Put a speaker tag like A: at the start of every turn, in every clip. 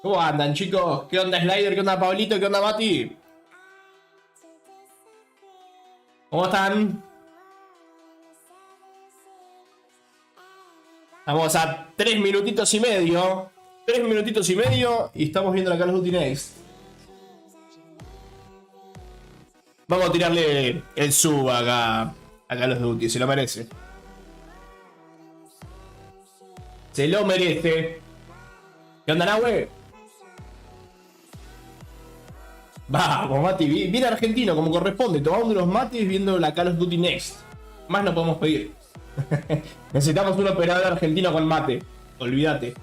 A: ¿Cómo andan, chicos? ¿Qué onda, Slider? ¿Qué onda, Pablito? ¿Qué onda, Mati? ¿Cómo están? Estamos a 3 minutitos y medio. 3 minutitos y medio y estamos viendo la Call of Duty Next. Vamos a tirarle el suba acá a Call of Duty, se lo merece. Se lo merece. ¿Qué onda, Nahue? Vamos, Mati, bien argentino, como corresponde. Tomando unos mates viendo la Call of Duty Next. Más no podemos pedir. Necesitamos un operador argentino con mate. Olvídate.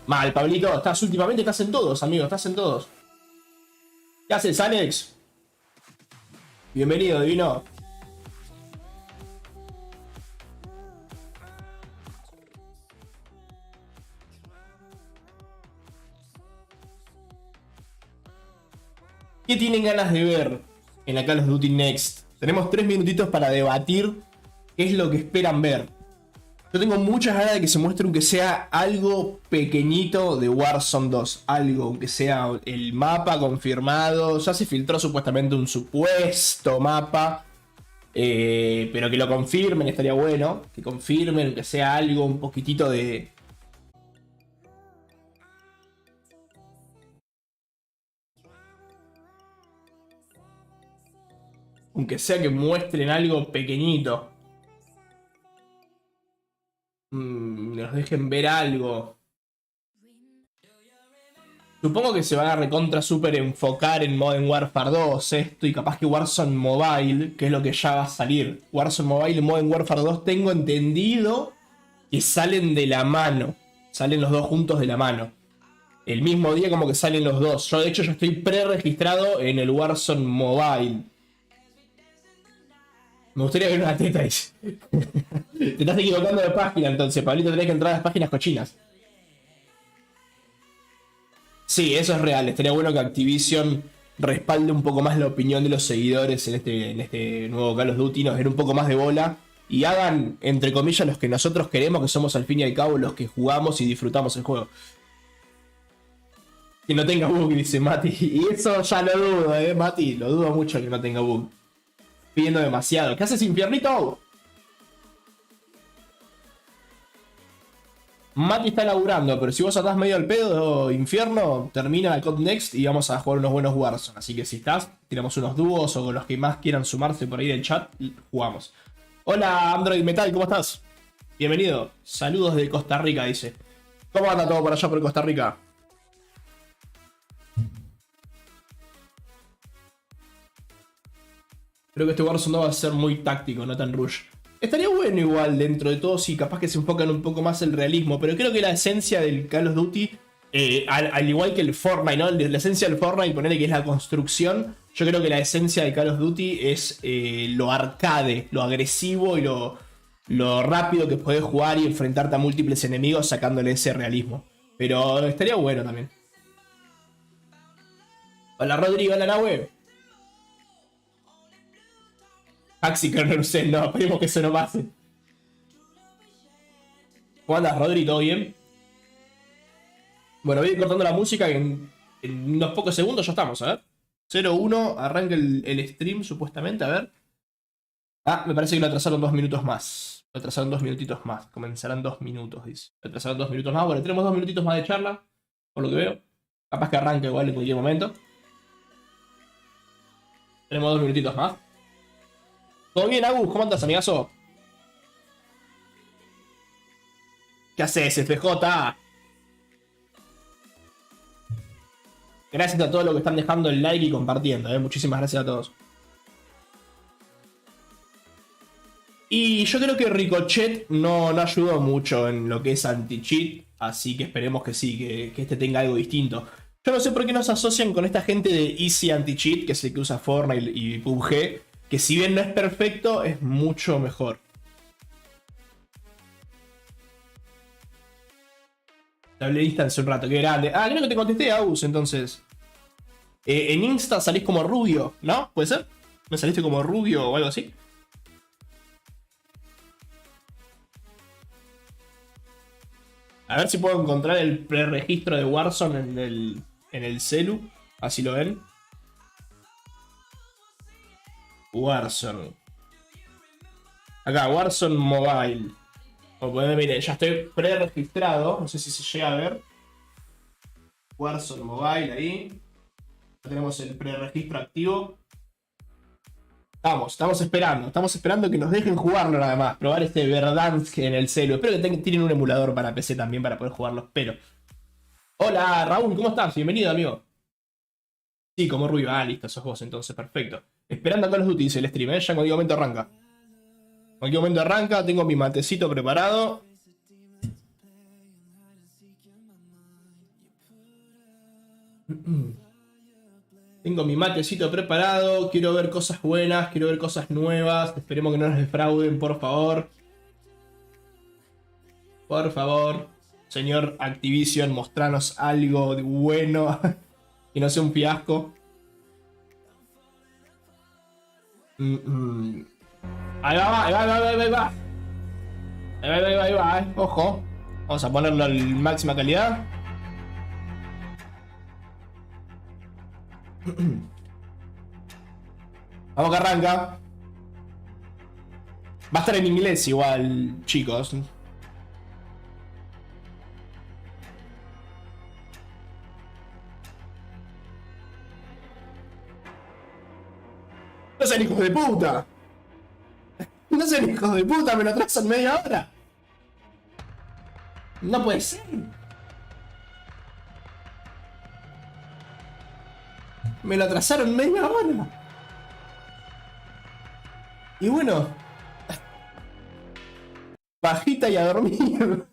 A: Mal, Pablito, últimamente estás en todos, amigo, estás en todos. ¿Qué haces, Alex? Bienvenido, divino. ¿Qué tienen ganas de ver en la Call of Duty Next? Tenemos 3 minutitos para debatir qué es lo que esperan ver. Yo tengo muchas ganas de que se muestre aunque sea algo pequeñito de Warzone 2. Algo, aunque sea el mapa confirmado. Ya se filtró supuestamente un supuesto mapa. Pero que lo confirmen, estaría bueno. Que confirmen, aunque sea algo, un poquitito de... Aunque sea que muestren algo pequeñito. Nos dejen ver algo. Supongo que se van a recontra super enfocar en Modern Warfare 2 esto. Y capaz que Warzone Mobile, que es lo que ya va a salir. Warzone Mobile y Modern Warfare 2 tengo entendido que salen de la mano. Salen los dos juntos de la mano. El mismo día como que salen los dos. Yo de hecho ya estoy pre-registrado en el Warzone Mobile. Me gustaría ver una teta, dice. Te estás equivocando de página entonces, Pablito, tenés que entrar a las páginas cochinas. Sí, eso es real. Estaría bueno que Activision respalde un poco más la opinión de los seguidores en este nuevo Call of Duty, nos den un poco más de bola y hagan, entre comillas, los que nosotros queremos, que somos al fin y al cabo los que jugamos y disfrutamos el juego. Que no tenga bug, dice Mati. Y eso ya lo dudo, Mati. Lo dudo mucho que no tenga bug. Pidiendo demasiado. ¿Qué haces, infiernito? Mati está laburando, pero si vos atás medio al pedo, infierno, termina la COD Next y vamos a jugar unos buenos Warzone. Así que si estás, tiramos unos dúos o con los que más quieran sumarse por ahí del chat, jugamos. Hola, Android Metal, ¿cómo estás? Bienvenido. Saludos de Costa Rica, dice. ¿Cómo anda todo por allá por Costa Rica? Creo que este Warzone no va a ser muy táctico, no tan rush. Estaría bueno igual dentro de todo si capaz que se enfocan un poco más el realismo, pero creo que la esencia del Call of Duty, al igual que el Fortnite, ¿no? La esencia del Fortnite, ponerle que es la construcción, yo creo que la esencia del Call of Duty es lo arcade, lo agresivo y lo rápido que podés jugar y enfrentarte a múltiples enemigos sacándole ese realismo. Pero estaría bueno también. Hola Rodrigo, hola Nahue. Taxi Carrusel, no, esperemos que eso no pase. ¿Cómo andas, Rodri? ¿Todo bien? Bueno, voy a ir cortando la música que en unos pocos segundos ya estamos, a ver. 0-1, arranca el stream supuestamente, a ver. Ah, me parece que lo atrasaron 2 minutos más. Lo atrasaron 2 minutitos más. Comenzarán 2 minutos, dice. Lo atrasaron 2 minutos más. Bueno, tenemos 2 minutitos más de charla, por lo que veo. Capaz que arranque igual en cualquier momento. Tenemos 2 minutitos más. ¿Todo bien, Agus? ¿Cómo andas, amigazo? ¿Qué haces, FJ? Gracias a todos los que están dejando el like y compartiendo, muchísimas gracias a todos. Y yo creo que Ricochet no ayudó mucho en lo que es anti-cheat, así que esperemos que sí, que este tenga algo distinto. Yo no sé por qué nos asocian con esta gente de Easy Anti-Cheat, que es el que usa Fortnite y PUBG, que si bien no es perfecto, es mucho mejor. Te hablé de Insta hace un rato, qué grande. Ah, creo que te contesté, Agus, entonces. En Insta salís como rubio, ¿no? ¿Puede ser? ¿Me saliste como rubio o algo así? A ver si puedo encontrar el preregistro de Warzone en el celu. Así lo ven. Warzone. Acá, Warzone Mobile. Como pueden ver, miren, ya estoy preregistrado. No sé si se llega a ver. Warzone Mobile ahí. Ya tenemos el preregistro activo. Estamos esperando que nos dejen jugarlo nada más. Probar este Verdansk en el celu. Espero que tienen un emulador para PC también para poder jugarlo. Espero. Hola Raúl, ¿cómo estás? Bienvenido, amigo. Sí, como rubio. Ah, listo, sos vos entonces, perfecto. Esperando a Call of Duty, dice el stream, ya en cualquier momento arranca. En cualquier momento arranca, tengo mi matecito preparado. Tengo mi matecito preparado, quiero ver cosas buenas, quiero ver cosas nuevas. Esperemos que no nos defrauden, por favor. Por favor, señor Activision, mostranos algo de bueno. Que no sea un fiasco. Ahí va, ahí va, ahí va, ahí va. Ahí va, ojo. Vamos a ponerlo a máxima calidad. Vamos que arranca. Va a estar en inglés igual, chicos. No sean hijos de puta. No sean hijos de puta, me lo atrasan media hora. No puede ser. Me lo atrasaron media hora. Y bueno. Pajita y a dormir.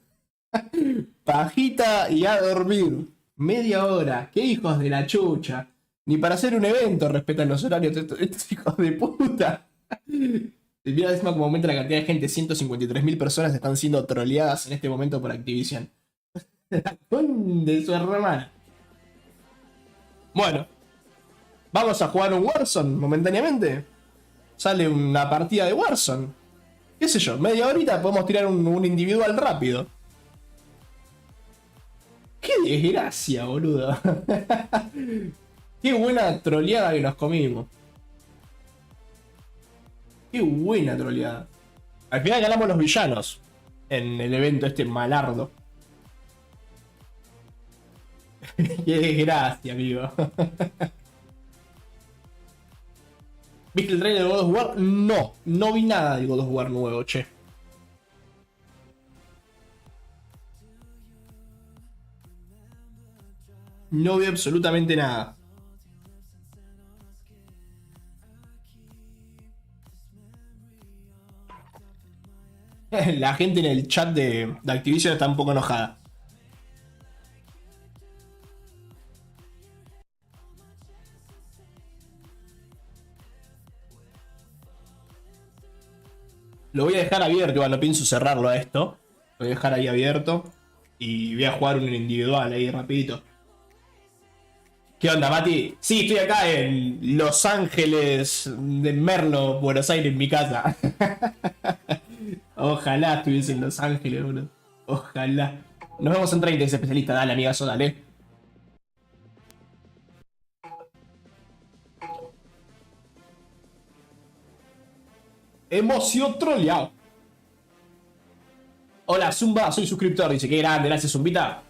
A: Pajita y a dormir. Media hora. Qué hijos de la chucha. Ni para hacer un evento respetan los horarios de estos hijos de puta. Mira encima como aumenta la cantidad de gente. 153.000 personas están siendo troleadas en este momento por Activision. La con de su hermana. Bueno. Vamos a jugar un Warzone momentáneamente. Sale una partida de Warzone. Qué sé yo, media horita podemos tirar un individual rápido. Qué desgracia, boludo. Qué buena troleada que nos comimos. Qué buena troleada. Al final ganamos los villanos en el evento este malardo. Qué desgracia, amigo. ¿Viste el trailer de God of War? No, no vi nada del God of War nuevo, che. No vi absolutamente nada. La gente en el chat de Activision está un poco enojada. Lo voy a dejar abierto, igual no pienso cerrarlo a esto. Lo voy a dejar ahí abierto. Y voy a jugar un individual ahí rapidito. ¿Qué onda, Mati? Sí, estoy acá en Los Ángeles de Merlo, Buenos Aires, en mi casa. Ojalá estuviese en Los Ángeles, boludo. Ojalá. Nos vemos en 30, ese especialista. Dale, amigazo, dale. Hemos sido troleados. Hola, Zumba, soy suscriptor. Dice, qué grande, gracias, Zumbita.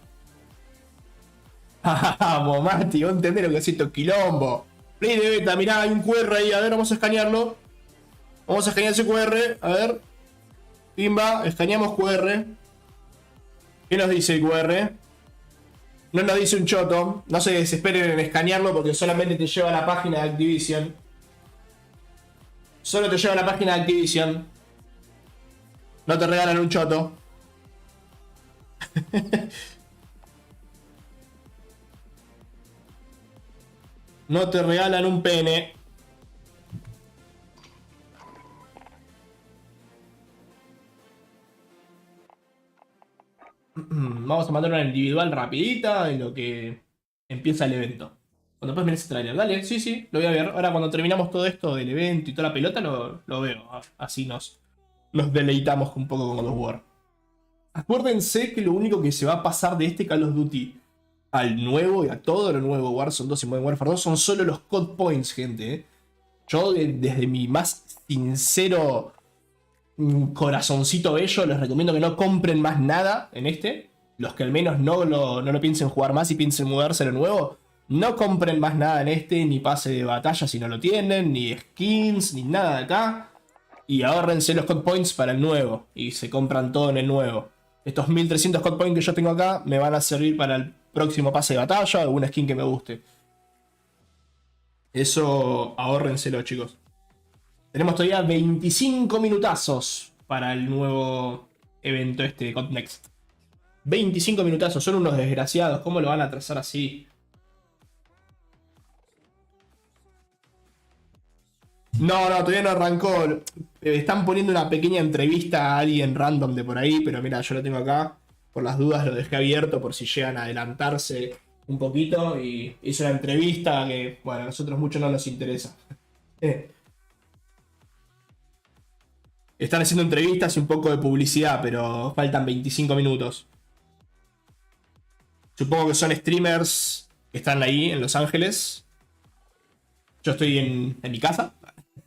A: Vamos, Mati, vos entendés lo que es esto, quilombo. Play de beta, mirá, hay un QR ahí, a ver, vamos a escanearlo. Vamos a escanear ese QR, a ver. Pimba, escaneamos QR. ¿Qué nos dice el QR? No nos dice un choto. No se desesperen en escanearlo porque solamente te lleva a la página de Activision. Solo te lleva a la página de Activision. No te regalan un choto. No te regalan un pene. Vamos a mandar una individual rapidita en lo que empieza el evento. Cuando después mirar ese trailer. Dale, sí, sí, lo voy a ver. Ahora cuando terminamos todo esto del evento y toda la pelota, lo veo. Así nos deleitamos un poco con God of War. Acuérdense que lo único que se va a pasar de este Call of Duty al nuevo y a todo lo nuevo Warzone 2 y Modern Warfare 2 son solo los code points, gente. Yo desde mi más sincero corazoncito bello les recomiendo que no compren más nada en este. Los que al menos no lo piensen jugar más y piensen mudarse a lo nuevo, no compren más nada en este, ni pase de batalla si no lo tienen, ni skins, ni nada de acá. Y ahórrense los code points para el nuevo y se compran todo en el nuevo. Estos 1300 code points que yo tengo acá me van a servir para el próximo pase de batalla o alguna skin que me guste. Eso ahórrenselo, chicos. Tenemos todavía 25 minutazos para el nuevo evento este, God Next. 25 minutazos, son unos desgraciados. ¿Cómo lo van a trazar así? No, todavía no arrancó. Están poniendo una pequeña entrevista a alguien random de por ahí, pero mira, yo lo tengo acá. Por las dudas lo dejé abierto por si llegan a adelantarse un poquito. Y hizo una entrevista que, bueno, a nosotros mucho no nos interesa. Están haciendo entrevistas y un poco de publicidad, pero faltan 25 minutos. Supongo que son streamers que están ahí en Los Ángeles. Yo estoy en mi casa.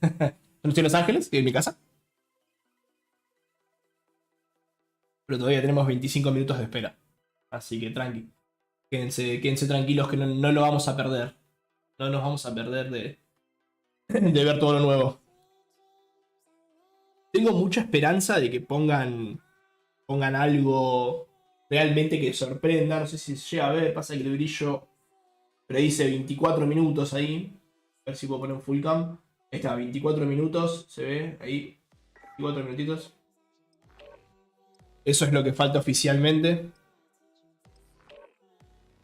A: No estoy en Los Ángeles, estoy en mi casa. Pero todavía tenemos 25 minutos de espera. Así que tranqui. Quédense tranquilos que no lo vamos a perder. No nos vamos a perder de ver todo lo nuevo. Tengo mucha esperanza de que pongan algo realmente que sorprenda. No sé si se llega a ver, pasa que el brillo predice 24 minutos ahí. A ver si puedo poner un full cam. Ahí está, 24 minutos, se ve ahí. 24 minutitos. Eso es lo que falta oficialmente.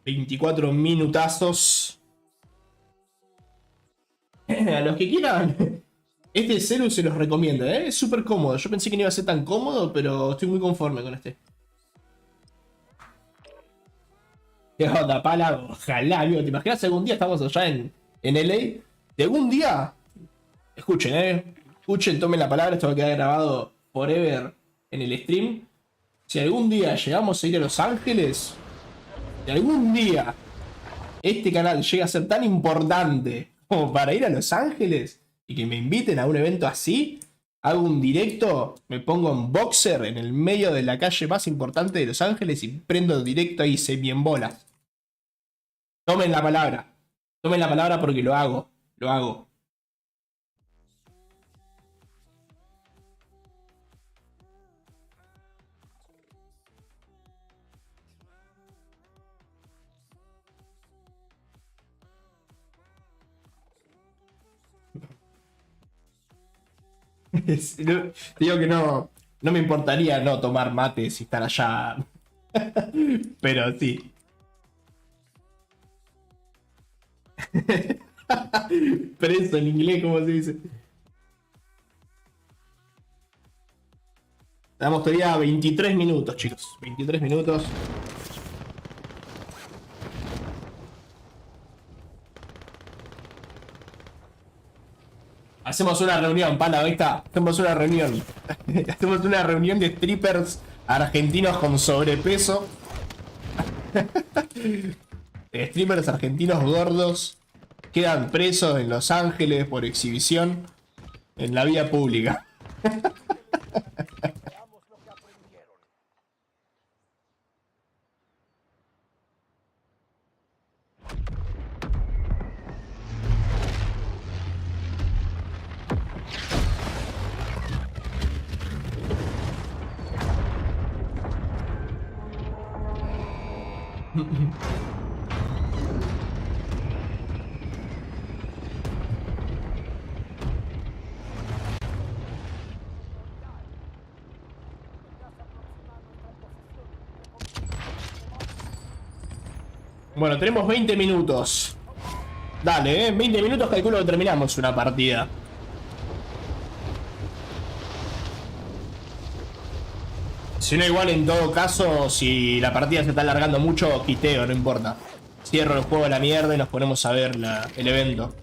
A: 24 minutazos. A los que quieran. Este celu se los recomiendo, ¿eh? Es súper cómodo. Yo pensé que no iba a ser tan cómodo, pero estoy muy conforme con este. ¿Qué onda, pala? Ojalá, amigo. ¿Te imaginas si algún día estamos allá en LA? De algún día, escuchen, escuchen, tomen la palabra, esto va a quedar grabado forever en el stream. Si algún día llegamos a ir a Los Ángeles, si algún día este canal llega a ser tan importante como para ir a Los Ángeles y que me inviten a un evento así, hago un directo, me pongo en boxer en el medio de la calle más importante de Los Ángeles y prendo directo ahí semi en bolas. Tomen la palabra porque lo hago, lo hago. Te digo que no. No me importaría no tomar mates y estar allá. Pero sí. Preso en inglés, ¿cómo se dice? Estamos todavía a 23 minutos, chicos. 23 minutos. Hacemos una reunión, pana, ahí está. Hacemos una reunión. Hacemos una reunión de strippers argentinos con sobrepeso. Strippers argentinos gordos quedan presos en Los Ángeles por exhibición en la vía pública. Bueno, tenemos 20 minutos. Dale, 20 minutos calculo que terminamos una partida. Si no, igual en todo caso, si la partida se está alargando mucho, quiteo, no importa. Cierro el juego a la mierda y nos ponemos a ver el evento.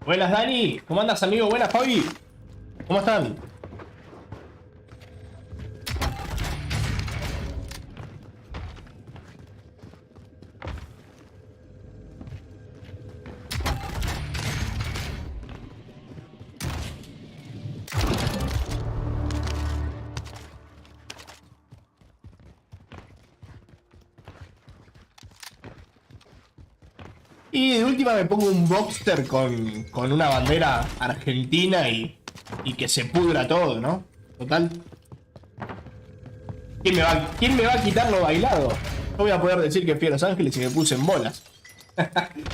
A: Buenas, Dani. ¿Cómo andas, amigo? Buenas, Fabi. ¿Cómo están? Y de última me pongo un boxster con una bandera argentina y que se pudra todo, ¿no? Total. ¿Quién me va a quitar lo bailado? No voy a poder decir que fui a Los Ángeles y me puse en bolas.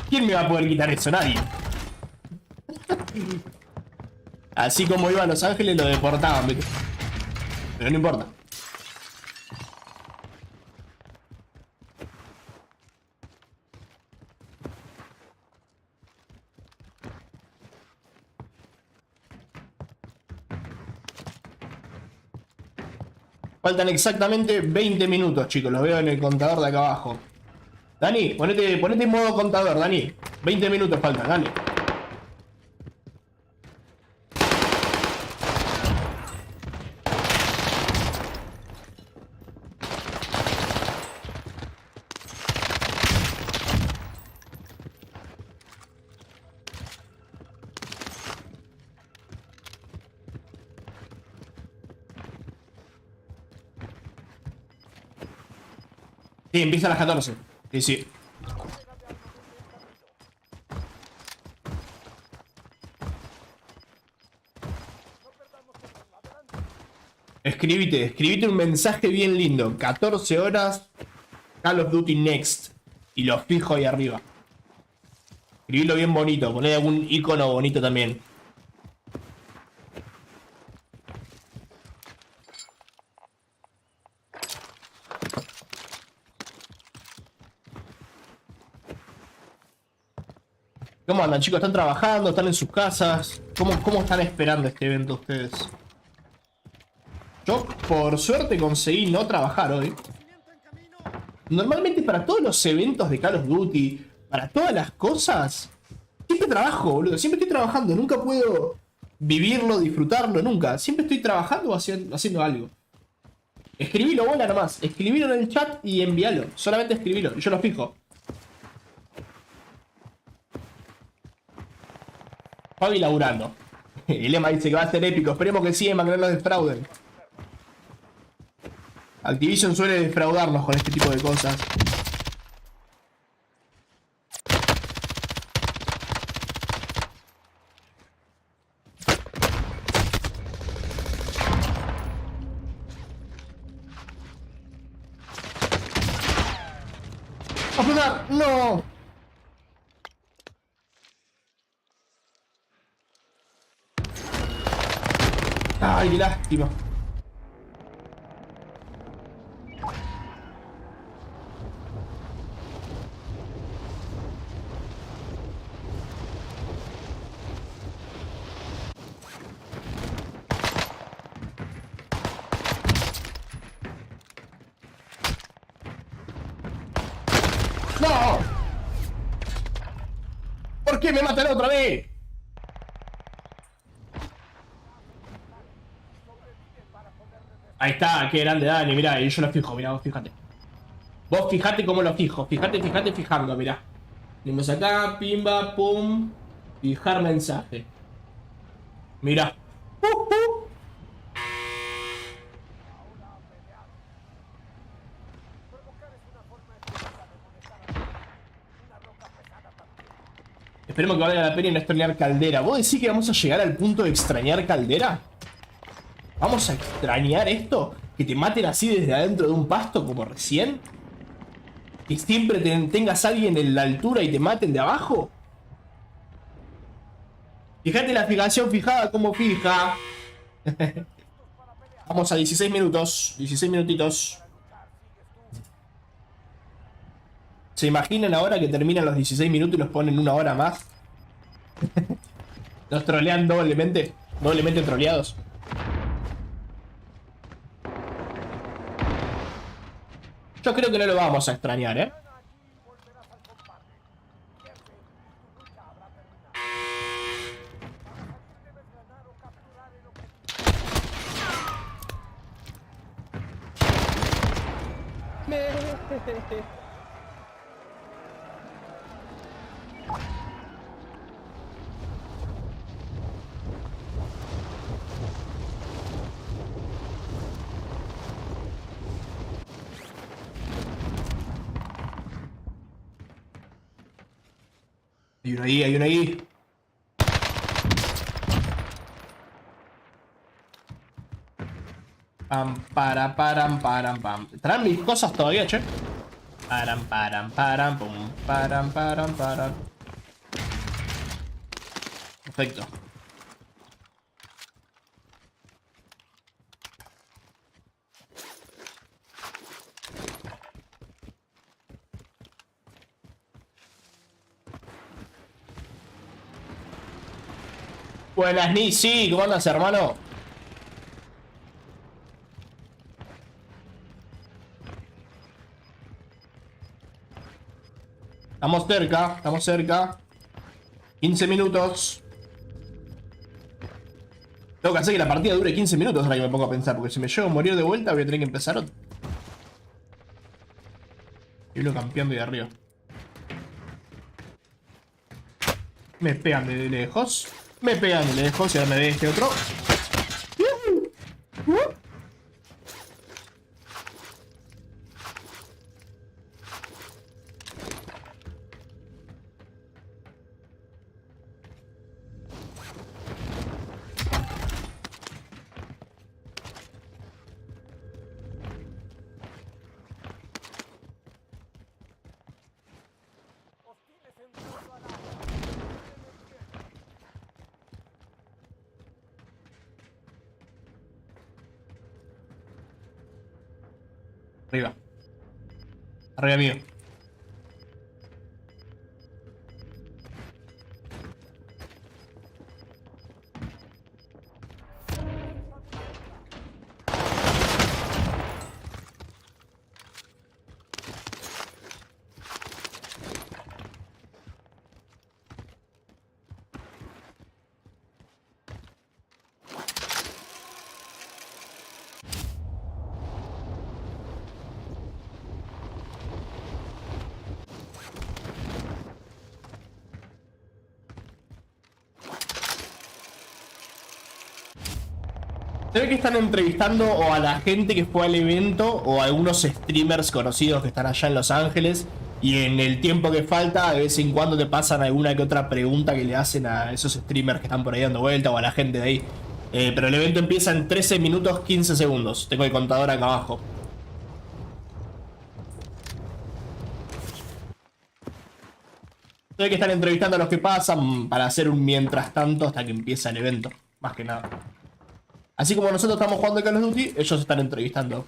A: ¿Quién me va a poder quitar eso? Nadie. Así como iba a Los Ángeles lo deportaban, ¿viste? Pero no importa. Faltan exactamente 20 minutos, chicos. Los veo en el contador de acá abajo. Dani, ponete en modo contador, Dani. 20 minutos faltan, dale. Sí, empieza a las 14. Sí, sí. Escribite un mensaje bien lindo. 14 horas, Call of Duty Next. Y lo fijo ahí arriba. Escribilo bien bonito. Poné algún icono bonito también. ¿Cómo andan, chicos? ¿Están trabajando? ¿Están en sus casas? ¿Cómo están esperando este evento ustedes? Yo, por suerte, conseguí no trabajar hoy. Normalmente para todos los eventos de Call of Duty, para todas las cosas, siempre trabajo, boludo. Siempre estoy trabajando. Nunca puedo vivirlo, disfrutarlo, nunca. Siempre estoy trabajando o haciendo algo. Escribilo, bola nomás. Escribilo en el chat y envíalo. Solamente escribilo. Yo lo fijo. Fabi laburando. El Emma dice que va a ser épico. Esperemos que sí, Emma, que no nos defrauden. Activision suele defraudarnos con este tipo de cosas. ayudar! ¡No! ¡Ay, qué lástima! ¡No! ¿Por qué me matan otra vez? Ahí está, qué grande Dani, mirá, y yo lo fijo, mirá, vos fíjate. Vos fijate cómo lo fijo, fijate, fijando, mirá. Venimos acá, pimba, pum. Fijar mensaje. Mirá. Esperemos que valga la pena y no extrañar Caldera. ¿Vos decís que vamos a llegar al punto de extrañar Caldera? ¿Vamos a extrañar esto? ¿Que te maten así desde adentro de un pasto como recién? ¿Que siempre tengas a alguien en la altura y te maten de abajo? Fíjate la fijación fijada como fija. Vamos a 16 minutos. 16 minutitos. ¿Se imaginan ahora que terminan los 16 minutos y los ponen una hora más? Nos trolean doblemente. Doblemente troleados. Yo creo que no lo vamos a extrañar, ¿eh? Hay uno ahí, hay uno ahí. Pam, param, pam. ¿Traen mis cosas todavía, che? Param, pum, param. Perfecto. Buenas, Ni, sí, ¿cómo andas, hermano? Estamos cerca. 15 minutos. Tengo que hacer que la partida dure 15 minutos ahora que me pongo a pensar, porque si me llego a morir de vuelta voy a tener que empezar otro. Y uno campeando de arriba. Me pegan de lejos. Me pegan de lejos y ahora me ve este otro. Arriba. Arriba mío. Se ve que están entrevistando o a la gente que fue al evento o a algunos streamers conocidos que están allá en Los Ángeles. Y en el tiempo que falta, de vez en cuando te pasan alguna que otra pregunta que le hacen a esos streamers que están por ahí dando vuelta o a la gente de ahí. Pero el evento empieza en 13 minutos 15 segundos. Tengo el contador acá abajo. Hay que estar entrevistando a los que pasan para hacer un mientras tanto hasta que empieza el evento. Más que nada. Así como nosotros estamos jugando Call of Duty, ellos están entrevistando.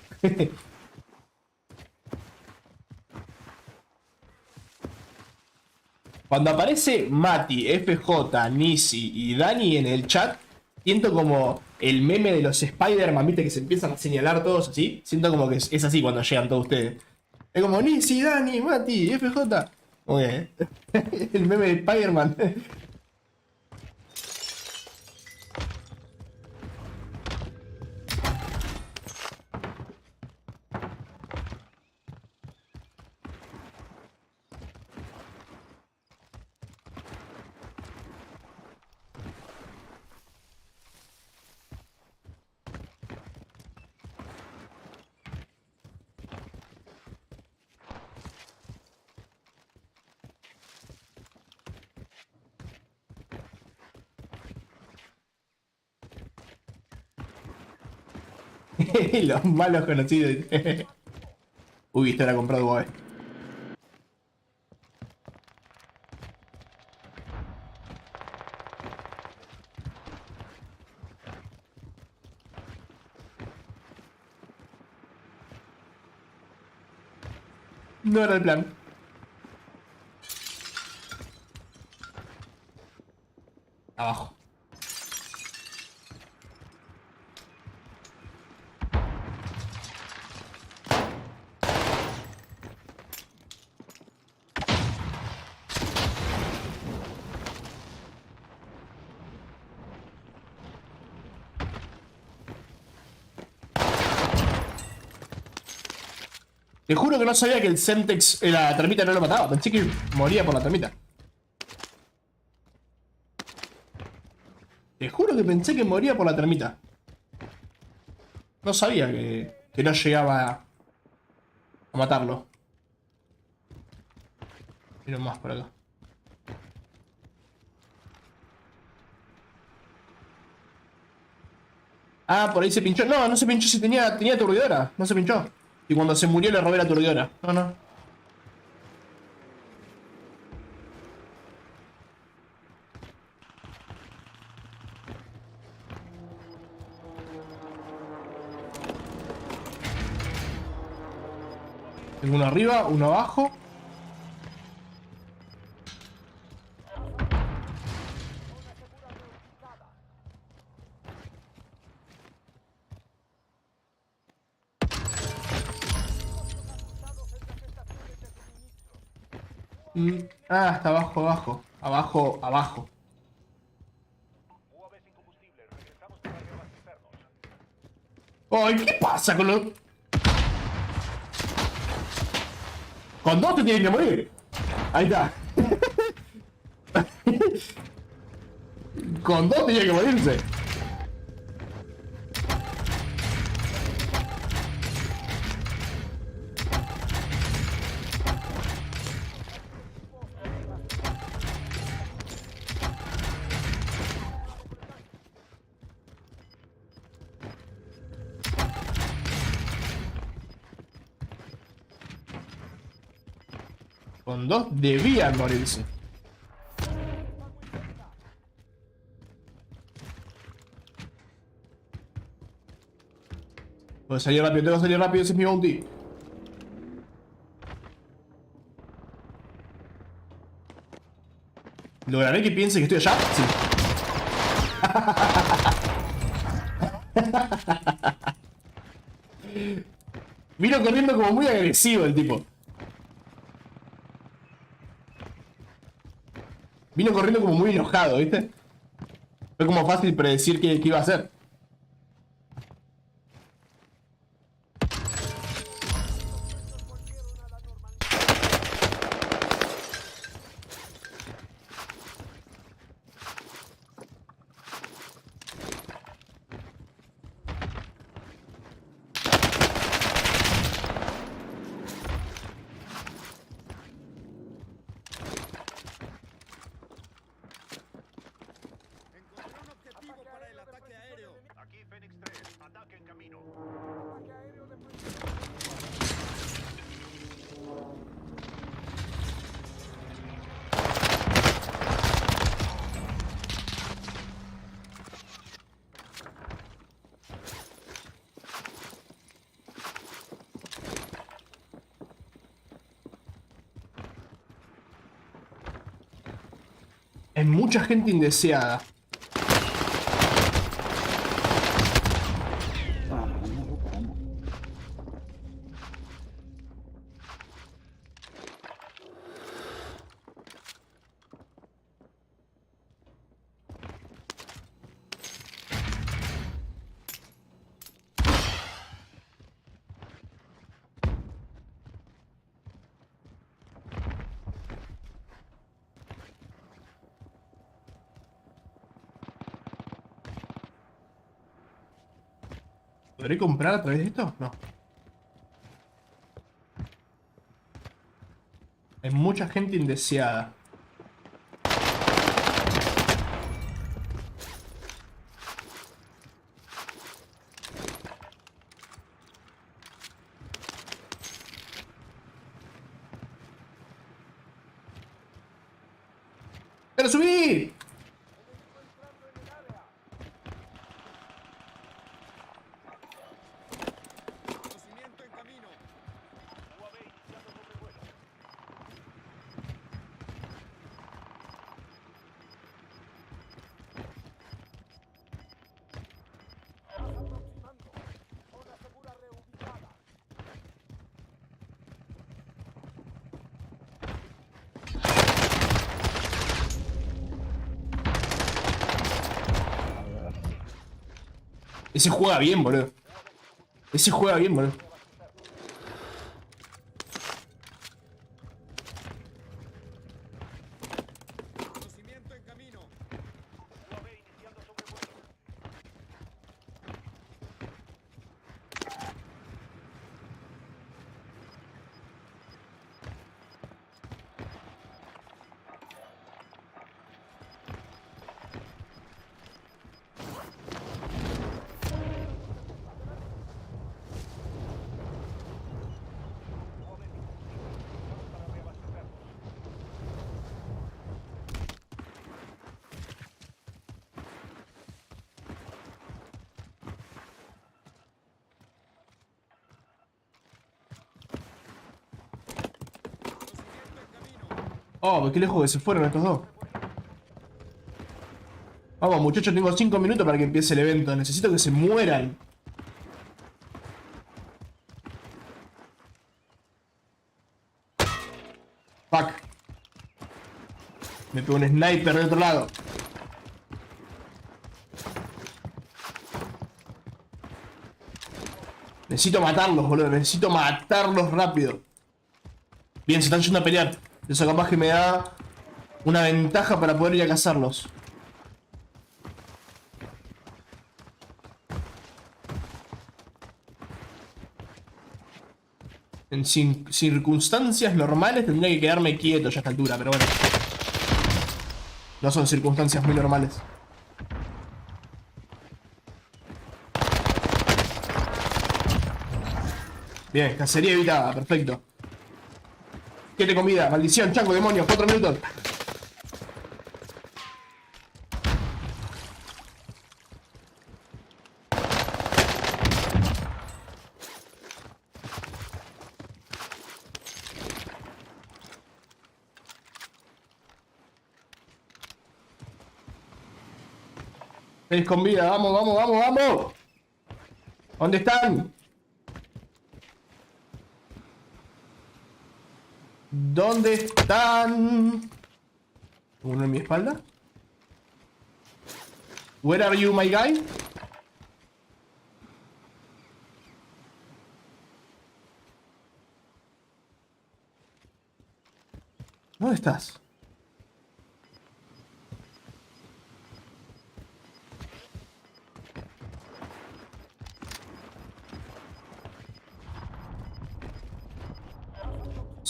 A: Cuando aparece Mati, FJ, Nisi y Dani en el chat, siento como el meme de los Spider-Man, ¿viste? Que se empiezan a señalar todos así. Siento como que es así cuando llegan todos ustedes. Es como Nisi, Dani, Mati, FJ. Ok. El meme de Spider-Man. Los malos conocidos. Uy, esto era comprado guay. No era el plan. Abajo. Te juro que no sabía que el Semtex, la termita no lo mataba. Pensé que moría por la termita. Te juro que pensé que moría por la termita. No sabía que no llegaba a matarlo. Mira más por acá. Ah, por ahí se pinchó. No, no se pinchó si tenía aturdidora. No se pinchó. Y cuando se murió le robé la aturdidora. No, no. Tengo uno arriba, uno abajo. Ah, está abajo, abajo. Abajo, abajo. Ay, ¿qué pasa con los...? Con dos te tienen que morir. Ahí está. Con dos tenía que morirse. Con dos debían morirse. Tengo que salir rápido, tengo que salir rápido, ese es mi bounty. ¿Lograré que piense que estoy allá? Sí. Vino corriendo como muy agresivo el tipo. Vino corriendo como muy enojado, ¿viste? Fue como fácil predecir qué iba a hacer.
B: Encontré un objetivo para el ataque aéreo.
A: Hay mucha gente indeseada. ¿Podré comprar a través de esto? No. Hay mucha gente indeseada. ¡Pero subí! Ese juega bien, boludo. Ese juega bien, boludo. Oh, qué lejos que se fueron estos dos. Vamos, muchachos, tengo 5 minutos para que empiece el evento. Necesito que se mueran. Fuck. Me pegó un sniper del otro lado. Necesito matarlos, boludo. Necesito matarlos rápido. Bien, se están yendo a pelear. Eso capaz que me da una ventaja para poder ir a cazarlos. En circunstancias normales tendría que quedarme quieto ya a esta altura, pero bueno. No son circunstancias muy normales. Bien, cacería evitada, perfecto. ¿Qué te comida? Maldición, chango, demonios, 4 minutos. Seis con vida, vamos, vamos, vamos, vamos. ¿Dónde están? ¿Dónde están? ¿Uno en mi espalda? Where are you, my guy? ¿Dónde estás?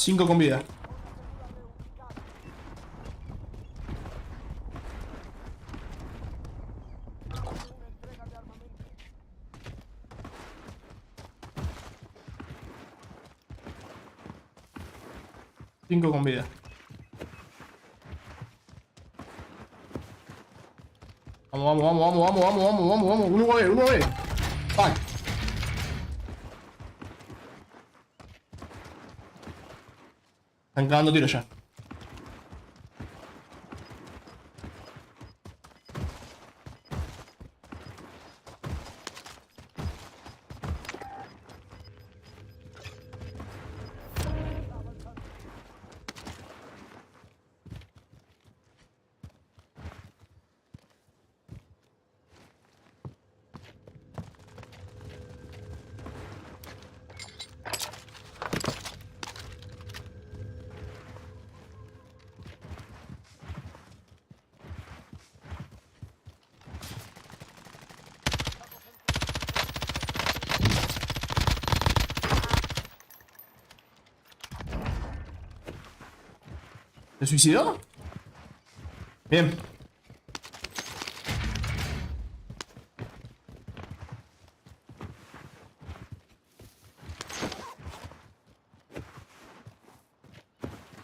A: Cinco con vida. Cinco con vida. Vamos, vamos, vamos, vamos, vamos, vamos, vamos, vamos. Uno ve, uno ve. Fuck. Están cagando tiros ya. ¿Se suicidó? Bien.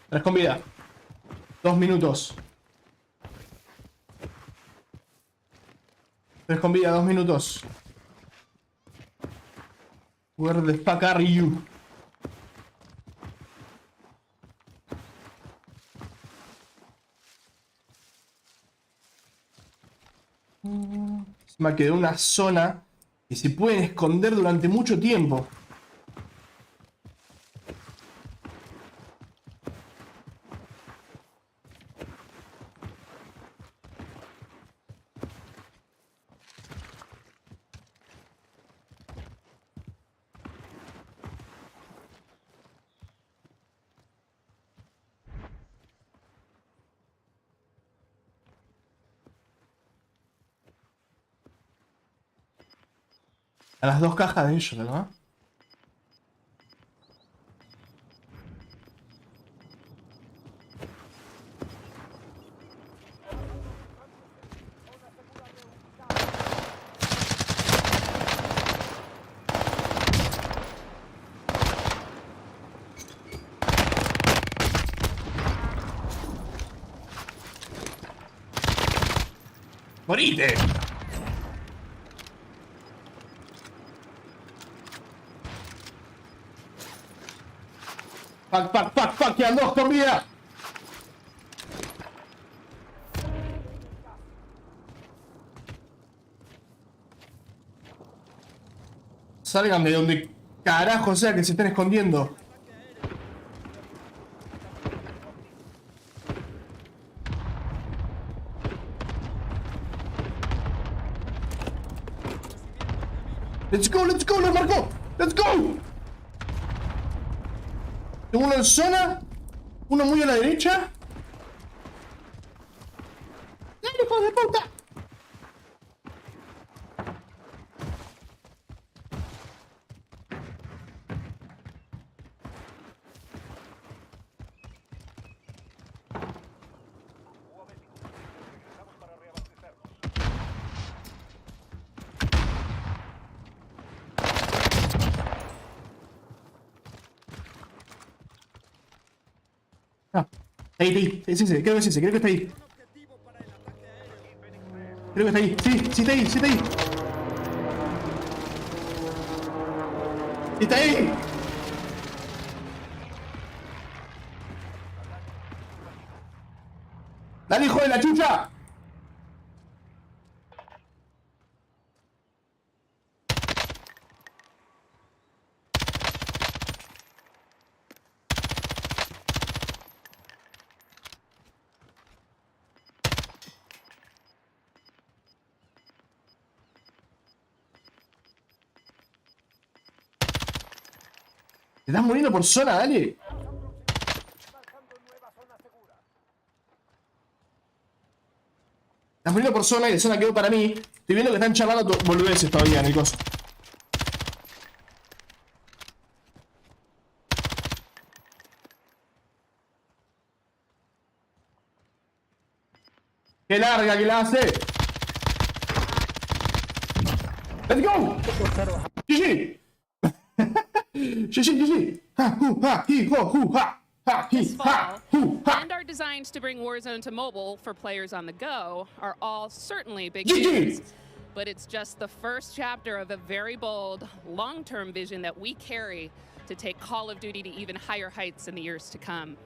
A: Tres con vida. 2 minutos. 3 con vida, 2 minutos. Where the fuck are you? Se me quedó una zona que se pueden esconder durante mucho tiempo. A las 2 cajas de ellos, ¿verdad? ¡Morite! Fuck, quedan 2 con vida. Salgan de donde carajo sea que se estén escondiendo. Let's go, lo marcó. Let's go. Tengo uno en zona, uno muy a la derecha. ¡Dale, hijo de puta! Ah, ahí, sí, creo que es ese, creo que está ahí. Creo que está ahí, sí está ahí, sí está ahí. ¡Está ahí! ¡Dale, hijo de la chucha! Te estás muriendo por zona, dale. Estás muriendo por zona y la zona quedó para mí. Estoy viendo que están charlando boludeces todavía en el coso. ¡Qué larga que la hace! ¡Let's go! GG! GG! Ha, hu, ha, hi, ho, hu, ha!
B: This fall, and our designs to bring Warzone to mobile for players on the go are all certainly big news. But it's just the first chapter of a very bold, long-term vision that we carry to take Call of Duty to even higher heights in the years to come.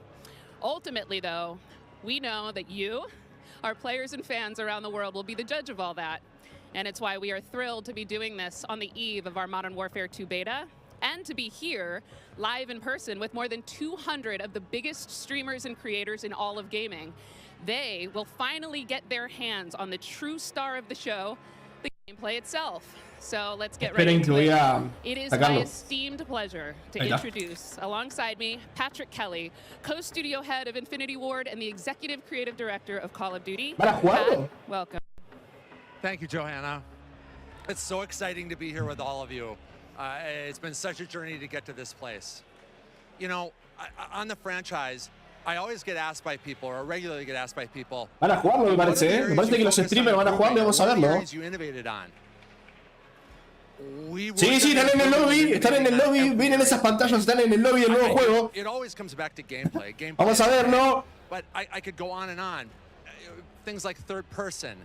B: Ultimately, though, we know that you, our players and fans around the world, will be the judge of all that. And it's why we are thrilled to be doing this on the eve of our Modern Warfare 2 beta, and to be here live in person with more than 200 of the biggest streamers and creators in all of gaming. They will finally get their hands on the true star of the show, the gameplay itself. So let's get ready to it. It is my esteemed pleasure to introduce, alongside me, Patrick Kelly, co-studio head of Infinity Ward and the executive creative director of Call of Duty. Pat, welcome.
C: Thank you, Johanna. It's so exciting to be here with all of you. It's been such a journey to get to this place. You know, on the franchise, I always get asked by people, or regularly get asked by people.
A: Van a jugarlo, me parece, ¿eh? Me parece que los streamers van a jugarlo y vamos a verlo. Sí, sí, están en el lobby, vienen esas pantallas, están en el lobby del nuevo juego. Vamos a verlo.
C: Things like third person,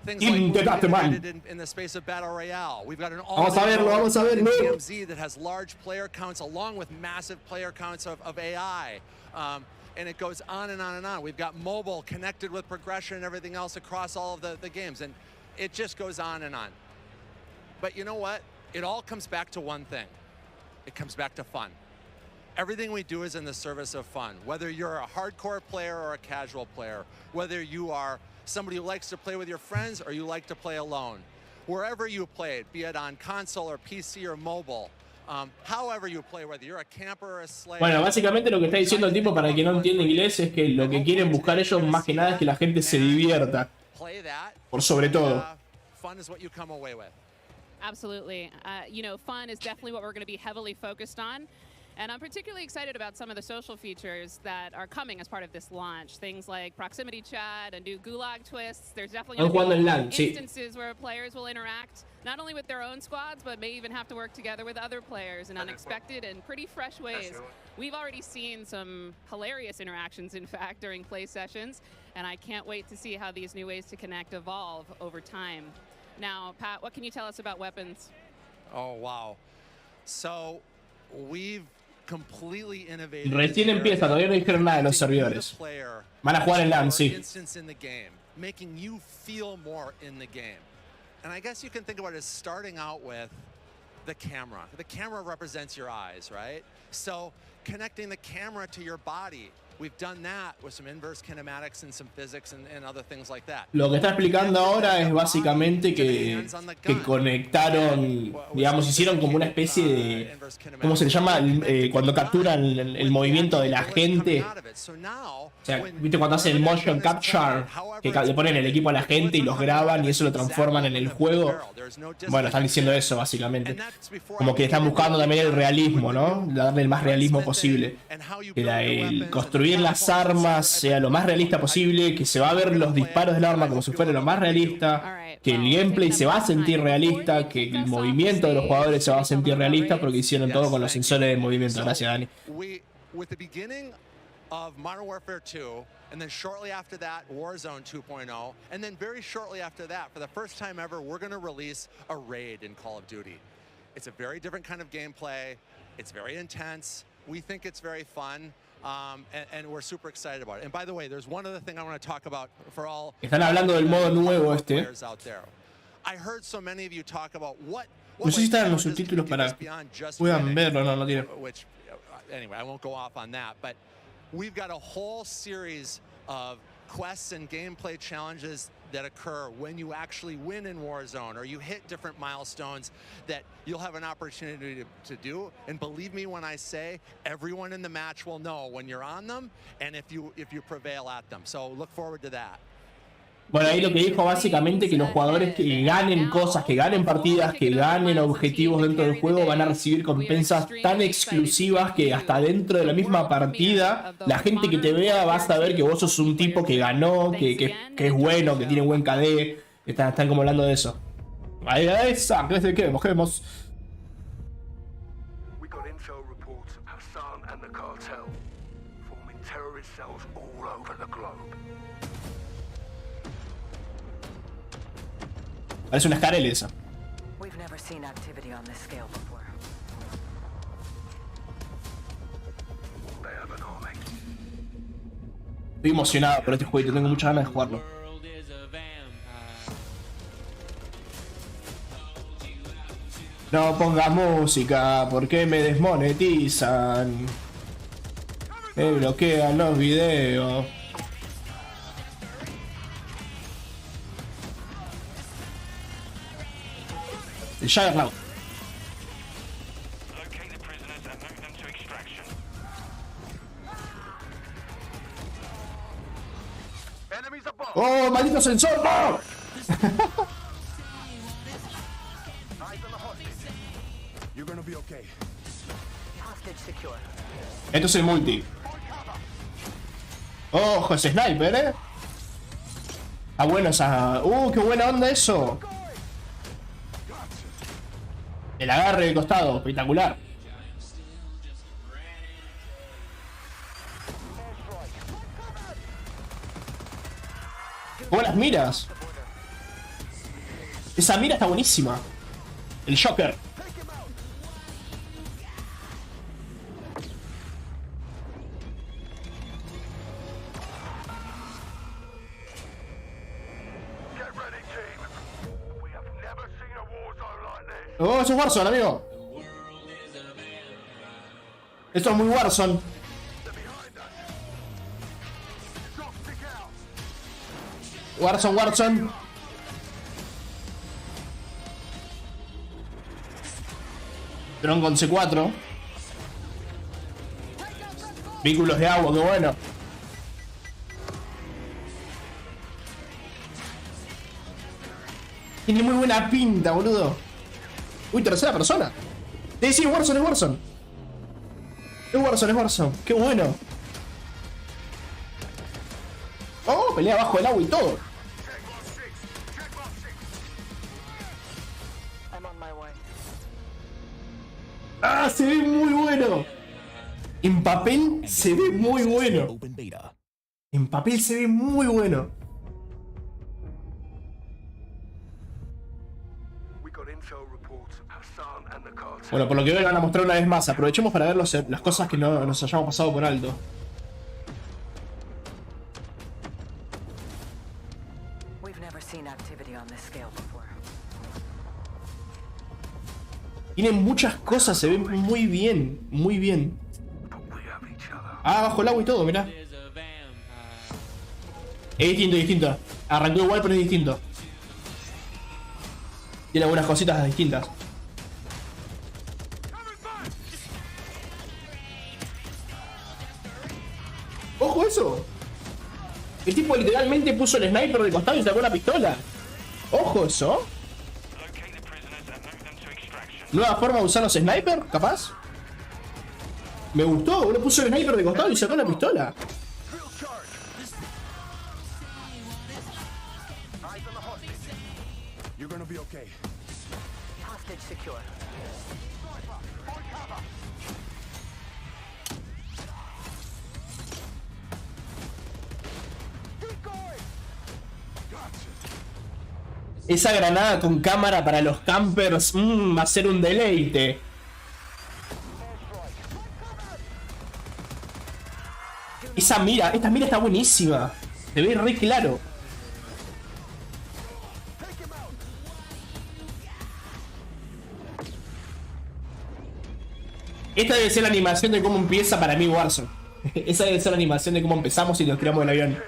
C: things
A: like
C: in the space of battle royale. We've got an
A: vamos a verlo.
C: DMZ that has large player counts along with massive player counts of AI. And it goes on and on and on. We've got mobile connected with progression and everything else across all of the games, and it just goes on and on. But you know what? It all comes back to one thing. It comes back to fun. Everything we do is in the service of fun. Whether you're a hardcore player or a casual player, whether you are somebody who likes to play with your friends or you like to play alone, wherever you play it, be it on console or PC or mobile, however you play, whether you're a camper or a slave.
A: Bueno, básicamente lo que está diciendo el tipo, para el que no entiende inglés, es que lo que quieren buscar ellos más que nada es que la gente se divierta. Por sobre todo.
C: Fun is what you come away with.
B: Absolutely. You know, fun is definitely what we're going to be heavily focused on. And I'm particularly excited about some of the social features that are coming as part of this launch. Things like proximity chat and new gulag twists. There's definitely going to be instances where players will interact not only with their own squads, but may even have to work together with other players in unexpected and pretty fresh ways. We've already seen some hilarious interactions, in fact, during play sessions, and I can't wait to see how these new ways to connect evolve over time. Now, Pat, what can you tell us about weapons?
C: Oh, wow. So, we've
A: recién empieza, todavía no dijeron nada de los servidores. Van a jugar en LAN, sí.
C: Making you feel more in the game. And I guess you can think about it as starting out with the camera. The camera represents your eyes, right? So connecting the camera to your body. We've done that with some inverse kinematics and some physics and other things like that.
A: Lo que está explicando ahora es básicamente que conectaron, digamos, hicieron como una especie de, ¿cómo se le llama? Cuando capturan el movimiento de la gente. O sea, ¿viste cuando hacen el motion capture? Que le ponen el equipo a la gente y los graban y eso lo transforman en el juego. Bueno, están diciendo eso básicamente. Como que están buscando también el realismo, ¿no? Darle el más realismo posible. El construir las armas sea lo más realista posible, que se va a ver los disparos del arma como si fuera lo más realista, que el gameplay se va a sentir realista, que el movimiento de los jugadores se va a sentir realista, porque hicieron todo con los sensores de movimiento. Gracias, Dani.
C: Of Modern Warfare 2, and then shortly after that, Warzone 2.0, and then very shortly after that, for the first time ever, we're going to release a raid in Call of Duty. It's a very different kind of gameplay. It's very intense. We think it's very fun, and we're super excited about it. And by the way, there's one other thing I want to talk about for all.
A: Están hablando del modo nuevo este.
C: I heard so many of you talk about what.
A: No sé si están los subtítulos para puedan verlo, no tiene.
C: Which, anyway, I won't go off on that, but. We've got a whole series of quests and gameplay challenges that occur when you actually win in Warzone or you hit different milestones that you'll have an opportunity to do. And believe me when I say, everyone in the match will know when you're on them and if you prevail at them. So look forward to that.
A: Bueno, ahí lo que dijo básicamente que los jugadores que ganen cosas, que ganen partidas, que ganen objetivos dentro del juego van a recibir recompensas tan exclusivas que hasta dentro de la misma partida la gente que te vea va a saber que vos sos un tipo que ganó, que es bueno, que tiene buen KD. Están como hablando de eso. Ahí esa, ¿qué vemos? Parece una escarela esa. Estoy emocionado por este juego, tengo muchas ganas de jugarlo. No pongas música, porque me desmonetizan. Me bloquean los videos. Ya ganado. ¡Oh, maldito sensor! ¡No! Esto es el multi. Ojo, ese sniper, Está bueno esa... qué buena onda eso. El agarre de costado, espectacular. ¿Cómo las miras? Esa mira está buenísima. El Joker. Oh, eso es Warzone, amigo. Esto es muy Warzone. Warzone. Dron con C4. Vehículos de agua, qué bueno. Tiene muy buena pinta, boludo. Uy, tercera persona. Sí, Warzone. Es Warzone. Qué bueno. Oh, pelea bajo el agua y todo. Ah, se ve muy bueno. En papel se ve muy bueno. En papel se ve muy bueno. Bueno, por lo que veo van a mostrar una vez más. Aprovechemos para ver las cosas que no nos hayamos pasado por alto. Tienen muchas cosas, se ven muy bien, muy bien. Ah, bajo el agua y todo, mirá. Es distinto. Arrancó igual, pero es distinto. Tiene algunas cositas distintas. ¡Ojo eso! El tipo literalmente puso el sniper de costado y sacó la pistola. ¡Ojo eso! ¿Nueva forma de usar los snipers? ¿Capaz? Me gustó, uno puso el sniper de costado y sacó la pistola. Esa granada con cámara para los campers va a ser un deleite. Esta mira está buenísima. Se ve re claro. Esta debe ser la animación de cómo empieza para mí Warzone. Esa debe ser la animación de cómo empezamos y nos tiramos del avión.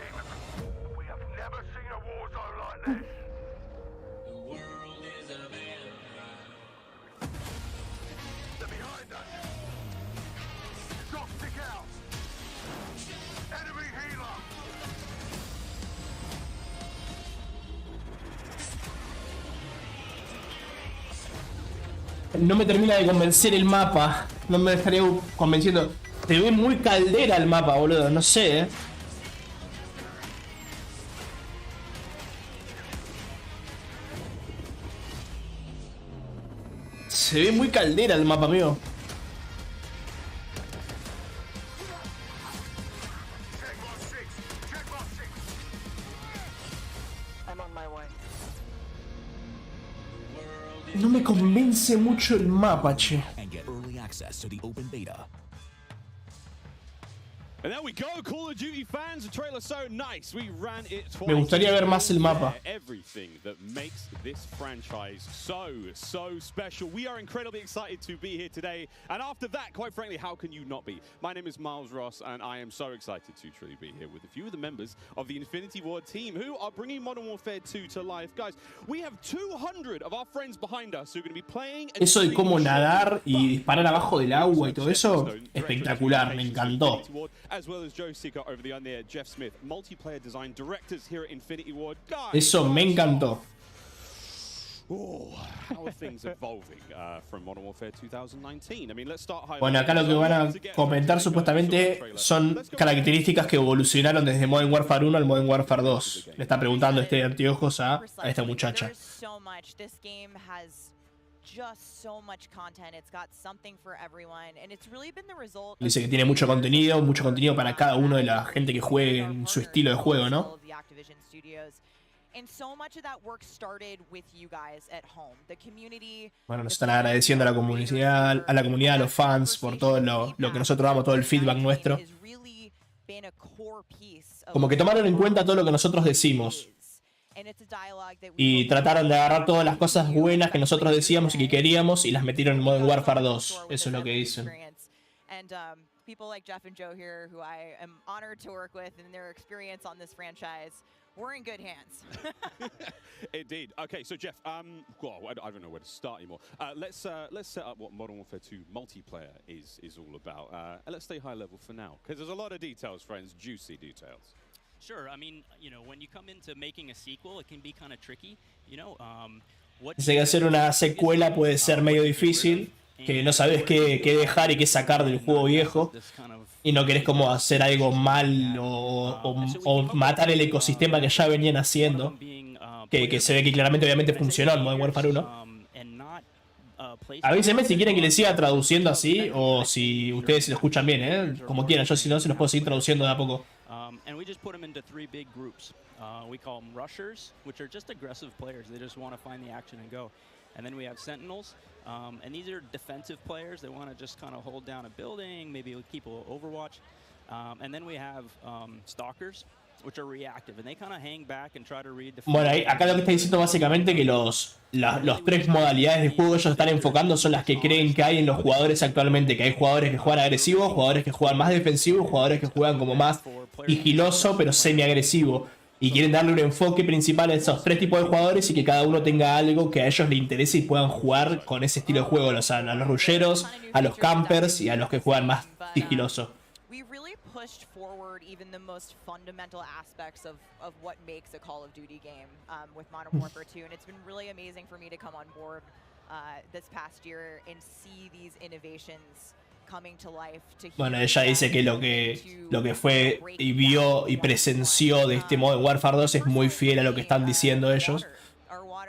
A: No me termina de convencer el mapa. No me estaría convenciendo. Se ve muy caldera el mapa, boludo. No sé, Se ve muy caldera el mapa, amigo. No me convence mucho el mapa, che. Me gustaría ver más el mapa.
D: This franchise so special. We are incredibly excited to be here today. And after that, quite frankly, how can you not be? My name is Miles Ross, and I am so excited to truly be here with a few of the members of the Infinity Ward team who are bringing Modern Warfare 2 to life. Guys, we have 200 of our friends behind us who are going to be playing.
A: Eso de cómo nadar y disparar abajo del agua y todo eso, espectacular, me encantó. Eso me encantó.
D: Oh, how are things evolving from Modern Warfare 2019? I mean, let's start high.
A: Bueno, acá lo que van a comentar supuestamente son características que evolucionaron desde Modern Warfare 1 al Modern Warfare 2. Le está preguntando este anteojos a esta muchacha. Dice que tiene mucho contenido para cada uno de la gente que juegue en su estilo de juego, ¿no? Bueno, nos están agradeciendo a la comunidad, a los fans por todo lo que nosotros damos, todo el feedback nuestro. Como que tomaron en cuenta todo lo que nosotros decimos. Y trataron de agarrar todas las cosas buenas que nosotros decíamos y que queríamos y las metieron en Modern Warfare 2. Eso es lo que dicen.
E: People like Jeff and Joe here, who I am honored to work with, and their experience on this franchise, we're in good hands.
D: Indeed. Okay, so Jeff, well, I don't know where to start anymore. Let's set up what Modern Warfare 2 multiplayer is all about. And let's stay high level for now, because there's a lot of details, friends, juicy details.
F: Sure. I mean, you know, when you come into making a sequel, it can be kind of tricky. You know,
A: dice que hacer una secuela puede ser medio difícil, que no sabes qué dejar y qué sacar del juego viejo y no querés como hacer algo mal o matar el ecosistema que ya venían haciendo, que se ve que claramente obviamente funcionó en Modern Warfare 1. Avísenme si quieren que les siga traduciendo así o si ustedes lo escuchan bien, como quieran. Yo si no se los puedo seguir traduciendo de a poco.
F: And we just put them into 3 big groups. We call them rushers, which are just aggressive players. They just want to find the action and go. And then we have sentinels, and these are defensive players. They want to just kind of hold down a building, maybe keep a overwatch. And then we have stalkers, which are reactive, and they kind of hang back and try to read the...
A: Bueno, acá lo que está diciendo básicamente que los 3 modalidades de juego que ellos están enfocando son las que creen que hay en los jugadores actualmente. Que hay jugadores que juegan agresivo, jugadores que juegan más defensivo, jugadores que juegan como más sigiloso pero semi-agresivo. Y quieren darle un enfoque principal a esos 3 tipos de jugadores y que cada uno tenga algo que a ellos les interese y puedan jugar con ese estilo de juego. O sea, a los rusheros, a los campers y a los que juegan más sigiloso.
E: Pushed forward even the most fundamental aspects of what makes a Call of Duty game with Modern Warfare 2, and it's been really amazing for me to come on board this past year and see these innovations coming to life.
A: Bueno, ella dice que lo que fue y vio y presenció de este Modern Warfare 2 es muy fiel a lo que están diciendo ellos.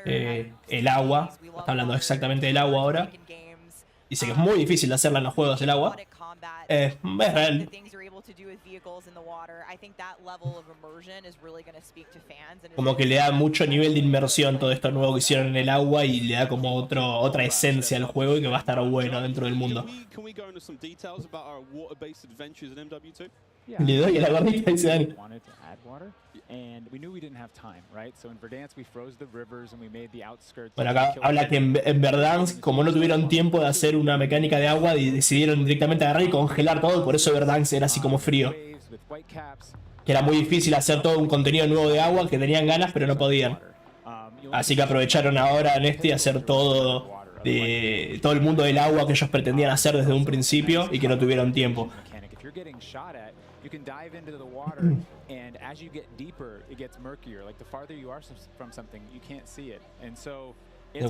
A: El agua, está hablando exactamente del agua ahora. Dice que es muy difícil de hacerla en los juegos del agua. Es real. Como que le da mucho nivel de inmersión todo esto nuevo que hicieron en el agua y le da como otra esencia al juego y que va a estar bueno dentro del mundo. Le doy a la gordita, dice Dani. Bueno, acá habla que en Verdansk, como no tuvieron tiempo de hacer una mecánica de agua, decidieron directamente agarrar y congelar todo, y por eso Verdansk era así como frío. Que era muy difícil hacer todo un contenido nuevo de agua, que tenían ganas pero no podían. Así que aprovecharon ahora en este y hacer todo el mundo del agua que ellos pretendían hacer desde un principio y que no tuvieron tiempo.
G: You can dive into the water, and as you get deeper, it gets murkier. Like the farther you are from something, you can't see it. And so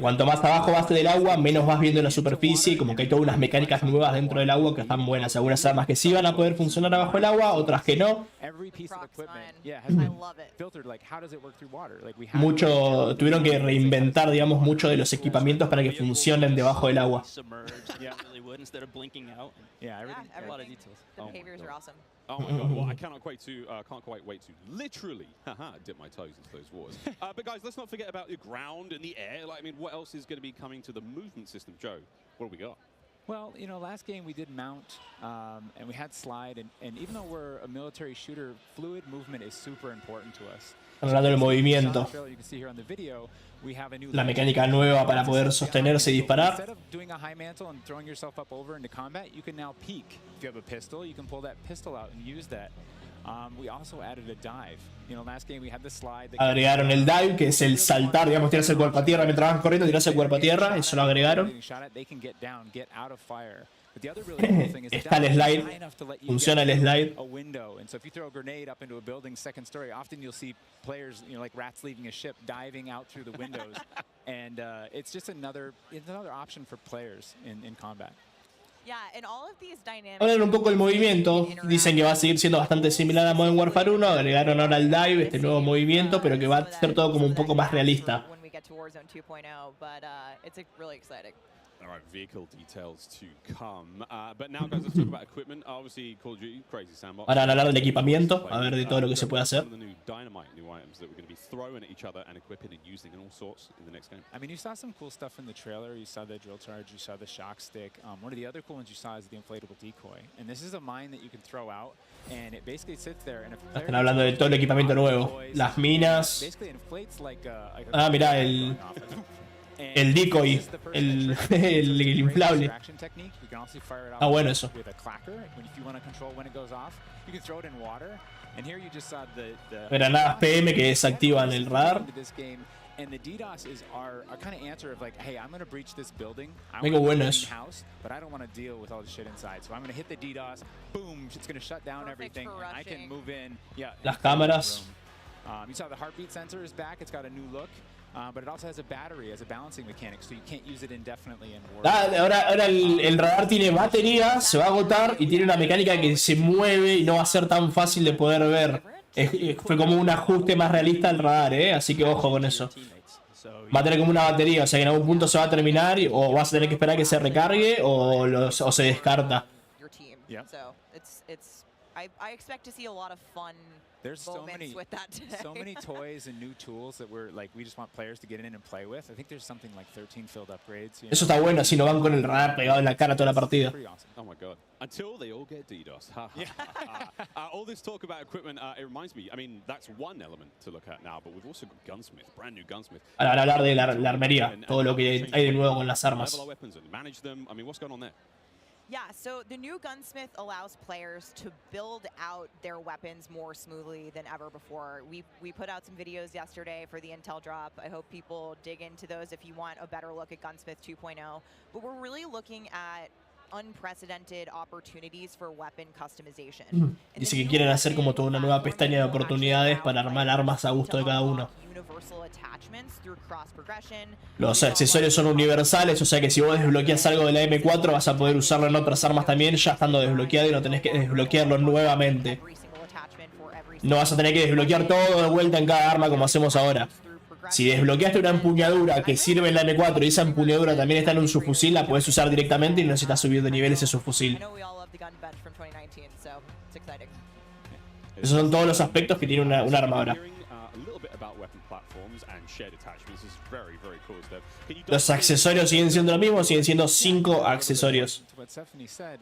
A: cuanto más abajo vas del agua, menos vas viendo la superficie, y como que hay todas unas mecánicas nuevas dentro del agua que están buenas. Algunas armas que sí van a poder funcionar abajo del agua, otras que no. Mucho tuvieron que reinventar, digamos, mucho de los equipamientos para que funcionen debajo del agua.
D: Oh my god, well, I can't quite wait to literally dip my toes into those waters. But guys, let's not forget about the ground and the air. Like, I mean, what else is going to be coming to the movement system? Joe, what have we got?
G: Well, you know, last game we did mount, and we had slide, and even though we're a military shooter, fluid movement is super important to us.
A: Hablando del movimiento, la mecánica nueva para poder sostenerse y disparar.
G: We also added a dive. You know, last game we had the slide.
A: Agregaron el dive, que es el saltar, digamos, tirarse el cuerpo a tierra mientras vas corriendo, tirarse el cuerpo a tierra, eso lo agregaron. Está el slide, funciona el slide.
G: A window, and so if you throw a grenade up into a building second story, often you'll see players, you know, like rats leaving a ship, diving out through the windows, and it's just another option for players in combat.
A: Hablan un poco el movimiento, dicen que va a seguir siendo bastante similar a Modern Warfare 1, agregaron ahora el dive, este nuevo movimiento, pero que va a ser todo como un poco más realista.
D: All right, vehicle details to come. But now, guys, let's talk about equipment. Obviously, Call of Duty, crazy sandbox.
A: Ahora van a hablar del equipamiento, a ver de todo lo que se puede hacer.
D: New dynamite, new items that we're going to be throwing at each other and equipping and using in all sorts in the next game.
G: I mean, you saw some cool stuff in the trailer. You saw the drill charge, you saw the shock stick. One of the other cool ones you saw is the inflatable decoy. And this is a mine that you can throw out, and it basically sits there. And
A: Están hablando de todo el equipamiento nuevo. Las minas. Ah, mirá, el decoy, el inflable. Ah, bueno eso. Granadas PM que desactivan el radar. Venga, bueno eso. Las cámaras.
G: You saw the heartbeat sensor is back. It's got a new look. But it also has a battery as a balancing mechanic, so you can't use it indefinitely in Warzone.
A: Ahora el radar tiene batería, se va a agotar y tiene una mecánica que se mueve y no va a ser tan fácil de poder ver. Fue como un ajuste más realista al radar, así que ojo con eso. Va a tener como una batería, o sea que en algún punto se va a terminar o vas a tener que esperar a que se recargue o se descarta.
E: I expect to see a lot of fun moments with that today.
G: So many toys and new tools that we just want players to get in and play with. I think there's something like 13 field upgrades.
A: Eso está bueno, así no van con el radar pegado en la cara toda la partida.
D: Oh my god. Until they all get DDoS. All this talk about equipment, it reminds me, I mean, that's one element to look at now, but we've also got Gunsmith, brand new Gunsmith.
A: Ahora hablar de la armería, todo lo que hay de nuevo con las armas.
D: Manage them. I mean, what's going on there?
E: Yeah, so the new Gunsmith allows players to build out their weapons more smoothly than ever before. We put out some videos yesterday for the Intel drop. I hope people dig into those if you want a better look at Gunsmith 2.0. But we're really looking at unprecedented opportunities for weapon customization.
A: Dice que quieren hacer como toda una nueva pestaña de oportunidades para armar armas a gusto de cada uno. Los accesorios son universales, o sea que si vos desbloqueas algo de la M4 vas a poder usarlo en otras armas también, ya estando desbloqueado y no tenés que desbloquearlo nuevamente. No vas a tener que desbloquear todo de vuelta en cada arma como hacemos ahora. Si desbloqueaste una empuñadura que sirve en la M4 y esa empuñadura también está en un subfusil, la puedes usar directamente y no necesitas subir de nivel ese subfusil. Esos son todos los aspectos que tiene una arma ahora. Los accesorios siguen siendo lo mismo, siguen siendo 5 accesorios.
G: What Stephanie said,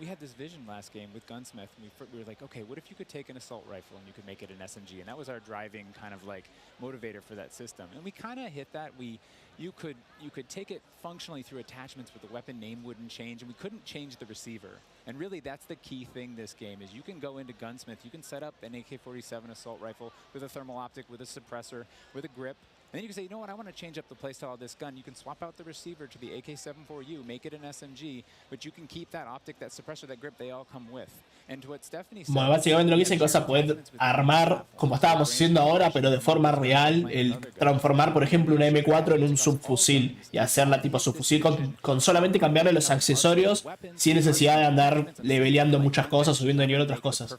G: we had this vision last game with Gunsmith. We were like, okay, what if you could take an assault rifle and you could make it an SMG? And that was our driving kind of like motivator for that system. And we kind of hit that. You could take it functionally through attachments, but the weapon name wouldn't change, and we couldn't change the receiver. And really, that's the key thing this game is you can go into Gunsmith, you can set up an AK-47 assault rifle with a thermal optic, with a suppressor, with a grip. And then you can say, you know what, I want to change up the playstyle of this gun. You can swap out the receiver to the AK-74U, make it an SMG, but you can keep that optic, that suppressor, that grip, they all come with. And to what Stephanie said,
A: bueno, básicamente lo que dicen que vas a poder armar como estábamos haciendo ahora, pero de forma real, el transformar, por ejemplo, una M4 en un subfusil y hacerla tipo subfusil con solamente cambiarle los accesorios sin necesidad de andar leveleando muchas cosas, subiendo de nivel otras cosas.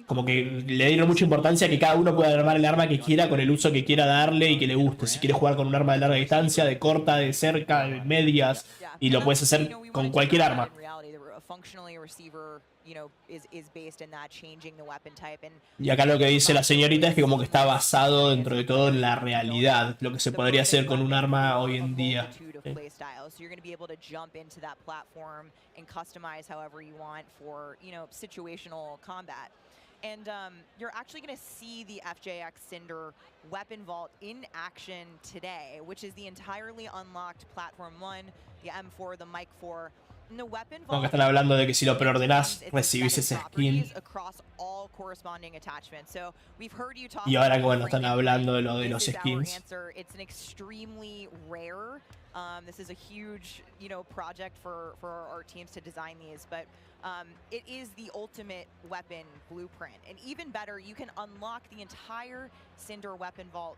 A: Como que le dieron mucha importancia a que cada uno pueda armar el arma que quiera con el uso que quiera darle y que le guste. Si quieres jugar con un arma de larga distancia, de corta, de cerca, de medias, y lo puedes hacer con cualquier arma. Y acá lo que dice la señorita es que como que está basado dentro de todo en la realidad, lo que se podría hacer con un arma hoy en día. And you're actually going to see the FJX Cinder weapon vault in action today, which is the entirely unlocked Platform 1, the M4, the Mic 4, Como que están hablando de que si lo preordenás, recibís ese skin. Y ahora que bueno, están hablando de lo de los skins.
E: This is a huge, project for our teams to design these, but it is the ultimate weapon blueprint. And even better, you can unlock the entire Cinder weapon vault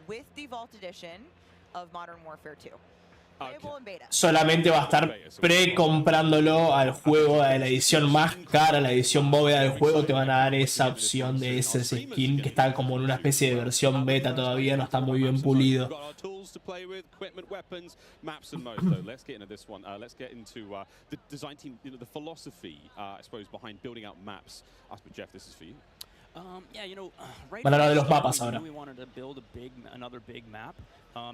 E: with the Vault Edition of Modern Warfare 2.
A: Solamente va a estar pre-comprándolo al juego, a la edición más cara, la edición bóveda del juego. Te van a dar esa opción de ese skin que está como en una especie de versión beta todavía, no está muy bien pulido. Van a hablar de los mapas ahora.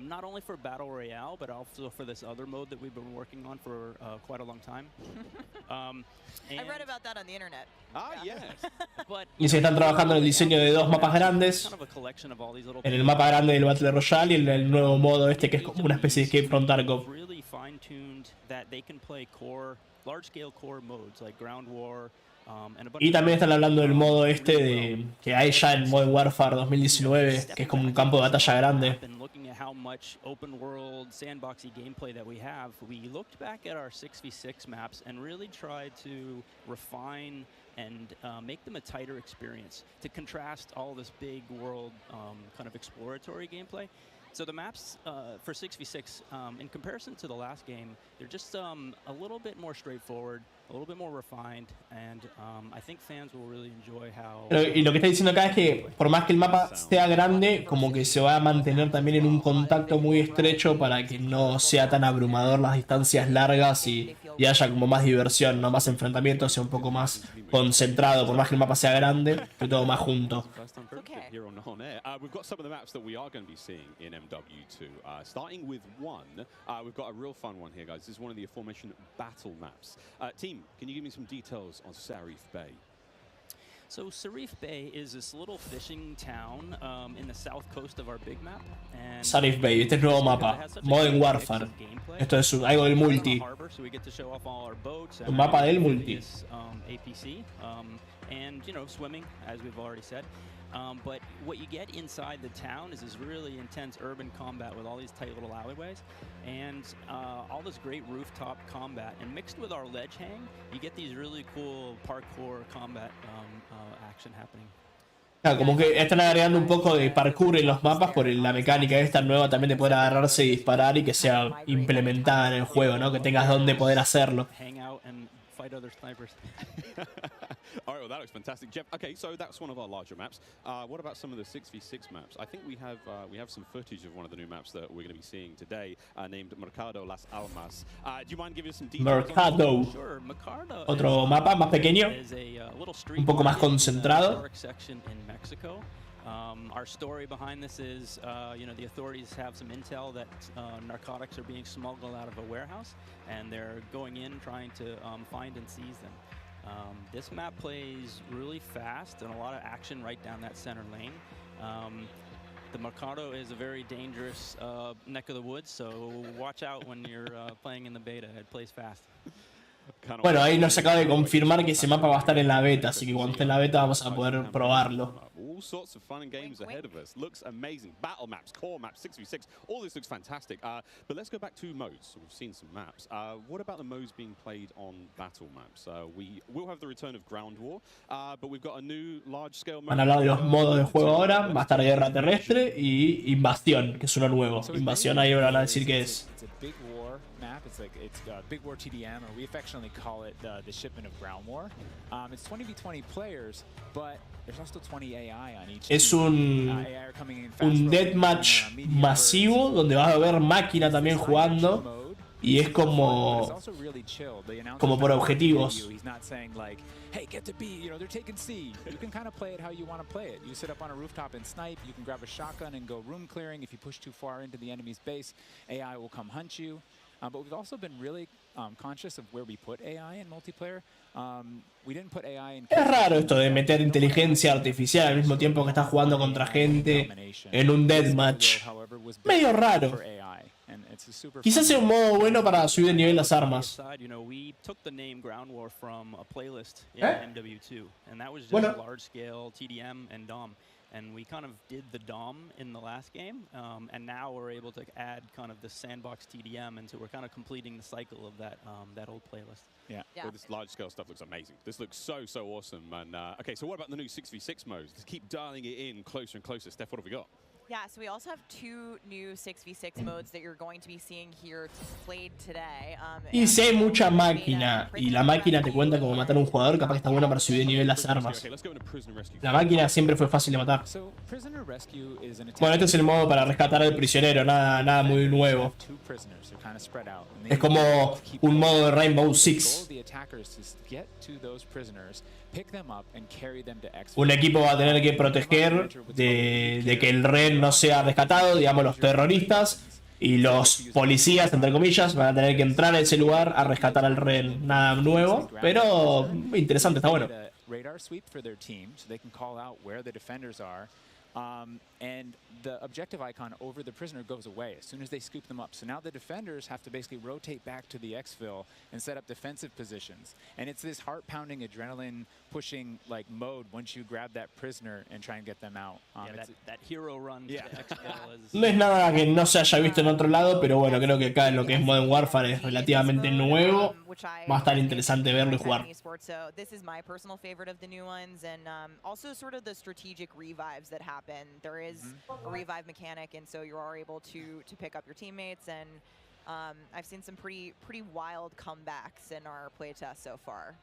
F: Not only for Battle Royale, but also for this other mode that we've been working on for quite a long time.
E: I read about that on the internet.
F: Yes.
A: Y se están trabajando en el diseño de dos mapas grandes. En el mapa grande del Battle Royale y en el nuevo modo este que es como una especie de Escape from Tarkov.
F: Really fine-tuned that they can play large-scale core modes like Ground War.
A: Y también están hablando del modo este que hay ya en Modern Warfare 2019, que es como un campo de batalla grande.
F: How much open world sandboxy gameplay that we have, we looked back at our 6v6 maps and really tried to refine and make them a tighter experience to contrast all this big world kind of exploratory gameplay. So the maps for 6v6, in comparison to the last game, they're just a little bit more straightforward, a little bit more refined, and I think fans will really enjoy how...
A: Y lo que está diciendo acá es que por más que el mapa sea grande, como que se va a mantener también en un contacto muy estrecho para que no sea tan abrumador las distancias largas y haya como más diversión, no más enfrentamientos, sea un poco más concentrado, por más que el mapa sea grande, pero todo más junto.
D: We've got some of the maps that we are going to be seeing in MW2. Starting with one, we've got a real fun one here, guys. This is one of the aforementioned battle maps. Team, can you give me some details on Sarif Bay?
F: So Sarif Bay is this little fishing town in the south coast of our big map. And
A: Sarif Bay, este es nuevo mapa, Modern Warfare. Esto es algo del multi. Un mapa del multi.
F: APC, and swimming, as we've already said. But what you get inside the town is this really intense urban combat with all these tight little alleyways and all this great rooftop combat. And mixed with our ledge hang, you get these really cool parkour combat action happening.
A: Claro, como que están agregando un poco de parkour en los mapas por la mecánica esta nueva también de poder agarrarse y disparar y que sea implementada en el juego, ¿no? Que tengas donde poder hacerlo.
F: Hang out and fight other snipers.
D: All right, well, that looks fantastic, Jeff. Okay, so that's one of our larger maps. What about some of the 6v6 maps? I think we have some footage of one of the new maps that we're going to be seeing today, named Mercado Las Almas. Do you mind giving us some details?
A: Mercado.
F: Sure. Mercado.
A: Otro mapa más pequeño, un poco más concentrado.
F: Our story behind this is, the authorities have some intel that narcotics are being smuggled out of a warehouse, and they're going in trying to find and seize them. This map plays really fast and a lot of action right down that center lane. The Mercado is a very dangerous neck of the woods, so watch out when you're playing in the beta. It plays fast.
A: Bueno, ahí nos acaba de confirmar que ese mapa va a estar en la beta, así que cuando esté en la beta vamos a poder probarlo.
D: All sorts of fun and games ahead of us. Looks amazing. Battle maps, core maps, 6v6. All this looks fantastic. But let's go back to modes. So we've seen some maps. What about the modes being played on battle maps? We will have the return of Ground War, but we've got a new large-scale mode.
A: Van a hablar de los modos de juego ahora. Va a estar Guerra Terrestre y Invasión, que es uno nuevo. Invasión ahí van a decir que es.
G: It's Big War TDM, or we affectionately call it the shipment of Ground War. It's 20v20 players, but there's also 20 AI on each.
A: Es un deathmatch masivo donde vas a ver máquina también jugando y es como por objetivos.
G: Hey, get to B, they're taking C. You can kind of play it how you want to play it. You sit up on a rooftop and snipe. You can grab a shotgun and go room clearing. If you push too far into the enemy's base, AI will come hunt you. But we've also been really conscious of where we put AI in multiplayer. We didn't put AI in.
A: Es raro esto de meter inteligencia artificial al mismo tiempo que estás jugando contra gente en un deathmatch. Medio raro. Quizás sea un modo bueno para subir de nivel las armas.
F: We took the name Ground War from a playlist in MW2, and that was just large scale TDM and DOM. And we kind of did the DOM in the last game, and now we're able to add kind of the sandbox TDM, and so we're kind of completing the cycle of that that old playlist.
D: Yeah. Well, this large scale stuff looks amazing. This looks so awesome. And okay, so what about the new 6v6 modes? Let's keep dialing it in closer and closer. Steph, what have we got?
E: Yeah, so we also have 2 new 6v6 modes that you're going to be seeing here played today.
A: Y si hay mucha máquina y la máquina te cuenta cómo matar a un jugador, capaz que está bueno para subir de nivel las armas. La máquina siempre fue fácil de matar. Bueno, este es el modo para rescatar al prisionero, nada muy nuevo. Es como un modo de Rainbow Six. Un equipo va a tener que proteger de que el rehén no sea rescatado, digamos los terroristas, y los policías, entre comillas, van a tener que entrar a ese lugar a rescatar al rehén. Nada nuevo, pero interesante, está bueno.
G: And the objective icon over the prisoner goes away as soon as they scoop them up. So now the defenders have to basically rotate back to the exfil and set up defensive positions. And it's this heart-pounding, adrenaline-pushing like mode once you grab that prisoner and try and get them out.
F: That hero run to the exfil is...
A: No es nada que no se haya visto en otro lado, pero bueno, creo que acá en lo que es Modern Warfare es relativamente nuevo. Va a estar interesante verlo y jugar.
E: So this is my personal favorite of the new ones, and also sort of the strategic revives that happen. There is a revive mechanic, and so you are able to pick up your teammates, and I've seen some pretty wild comebacks in our playtest so far.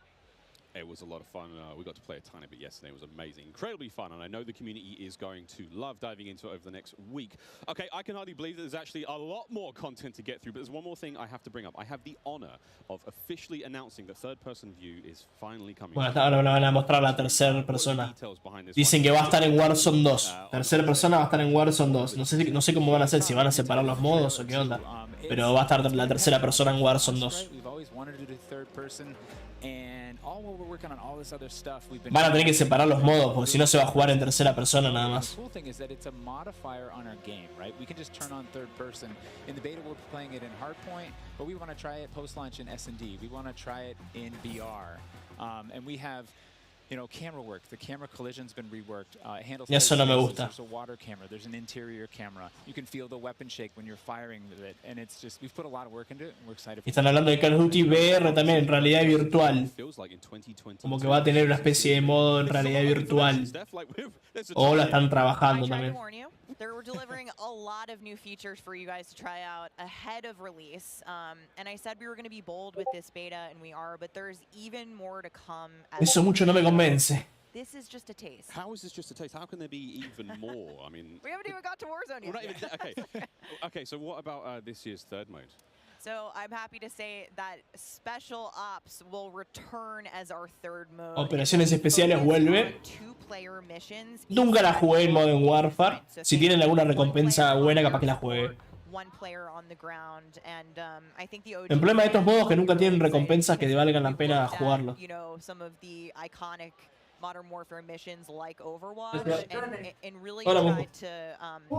D: It was a lot of fun. We got to play a tiny bit yesterday. It was amazing. Incredibly fun, and I know the community is going to love diving into it over the next week. Okay, I can hardly believe that there's actually a lot more content to get through, but there's one more thing I have to bring up. I have the honor of officially announcing the third-person view is finally coming.
A: Bueno, ahora van a mostrar la tercera persona. Dicen que va a estar en Warzone 2. Tercera persona va a estar en Warzone 2. No sé cómo van a hacer, si van a separar los modos o qué onda. Pero va a estar la tercera persona en Warzone 2. Van a tener que separar los modos, porque si no se va a jugar en tercera persona nada más.
G: You know, camera work. The camera collision's been reworked. It handles
A: y eso no me gusta.
G: There's a water camera. There's an interior camera. You can feel the weapon shake when you're firing with it, and it's just we've put a lot of work into it, and we're excited.
A: Están hablando de Call of Duty VR también en realidad virtual. Como que va a tener una especie de modo en realidad virtual. O la están trabajando también.
E: They're delivering a lot of new features for you guys to try out ahead of release. And I said we were going to be bold with this beta, and we are, but there's even more to come.
A: Eso mucho no me convence.
E: This is just a taste.
D: How is this just a taste? How can there be even more? I mean,
E: we haven't even got to Warzone yet.
D: Okay, so what about this year's third mode?
E: So I'm happy to say that Special Ops will return as our third mode.
A: Operaciones especiales vuelve. Nunca la jugué en Modern Warfare. Si tienen alguna recompensa buena, capaz que la juegue. El problema de estos modos es que nunca tienen recompensas que valgan la pena jugarlo.
E: Modern Warfare missions like Overwatch, and really tried to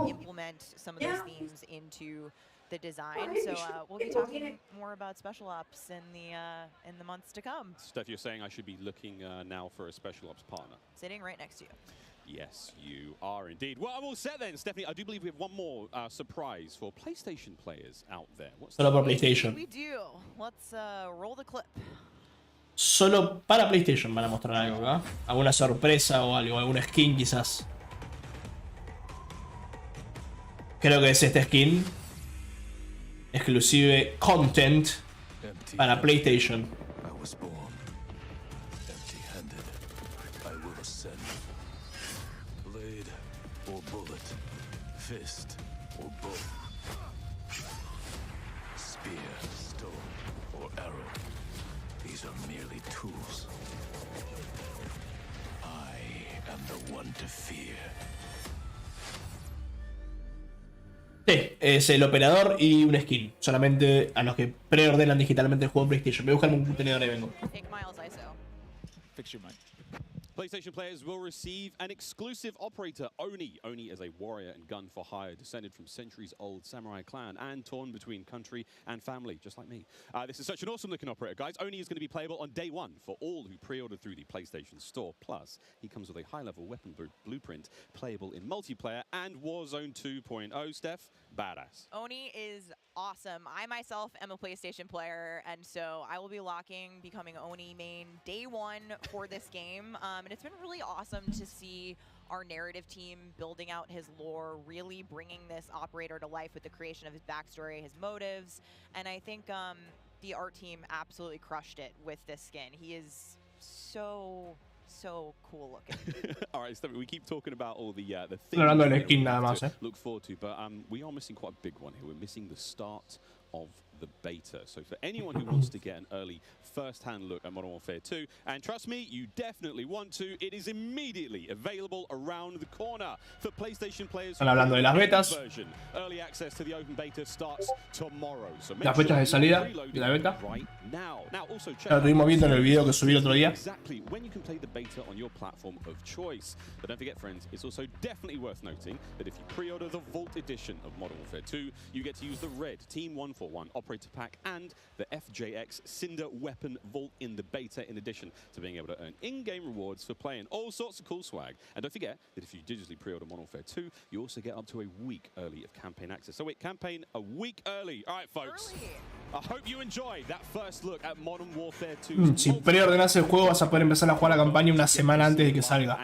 E: implement some of those themes into the design. So we'll be talking more about Special Ops in the months to come.
D: Steph, you're saying I should be looking now for a Special Ops partner.
E: Sitting right next to you.
D: Yes, you are indeed. Well, I'm all set then, Stephanie. I do believe we have one more surprise for PlayStation players out there.
A: Solo para PlayStation.
E: We do. Let's roll the clip.
A: Solo para PlayStation van a mostrar algo acá. Alguna sorpresa o algo, alguna skin quizás. Creo que es este skin. Exclusive content para PlayStation. Sí, es el operador y un skin. Solamente a los que preordenan digitalmente el juego en PlayStation. Voy a buscar un contenedor y vengo.
E: Take Miles ISO.
G: Fix your mind.
D: PlayStation players will receive an exclusive operator, Oni. Oni is a warrior and gun for hire, descended from centuries-old samurai clan and torn between country and family, just like me. This is such an awesome-looking operator, guys. Oni is going to be playable on day one for all who pre-ordered through the PlayStation Store. Plus, he comes with a high-level weapon blueprint, playable in multiplayer and Warzone 2.0. Steph, badass.
E: Oni is awesome. I myself am a PlayStation player, and so I will be becoming Oni main day one for this game. And it's been really awesome to see our narrative team building out his lore, really bringing this operator to life with the creation of his backstory, his motives, and I think the art team absolutely crushed it with this skin. He is so cool looking.
D: All right, so we keep talking about all the things
A: Hablando del skin nada más,
D: look forward to, but we are missing quite a big one here. We're missing the start of the beta. So for anyone who wants to get an early first-hand look at Modern Warfare 2, and trust me, you definitely want to, it is immediately available around the corner for PlayStation players.
A: Están hablando de las betas.
D: Early access to the open beta starts tomorrow. So
A: Las fechas de salida de la beta.
D: Right now. Now also check
A: Lo estuvimos viendo en el video que subí el otro día.
D: exactly when you can play the beta on your platform of choice. But don't forget, friends, it's also definitely worth noting that if you pre-order the Vault edition of Modern Warfare 2, you get to use the red Team 141 operator pack and the FJX Cinder weapon vault in the beta, in addition to being able to earn in-game rewards for playing all sorts of cool swag. And don't forget that if you digitally pre-order Modern Warfare 2, you also get up to a week early of campaign access. So wait, campaign a week early. All right, folks.
E: Early.
D: I hope you enjoyed that first look at Modern Warfare 2.
A: Si preordenas el juego vas a poder empezar a jugar la campaña una semana antes de que salga.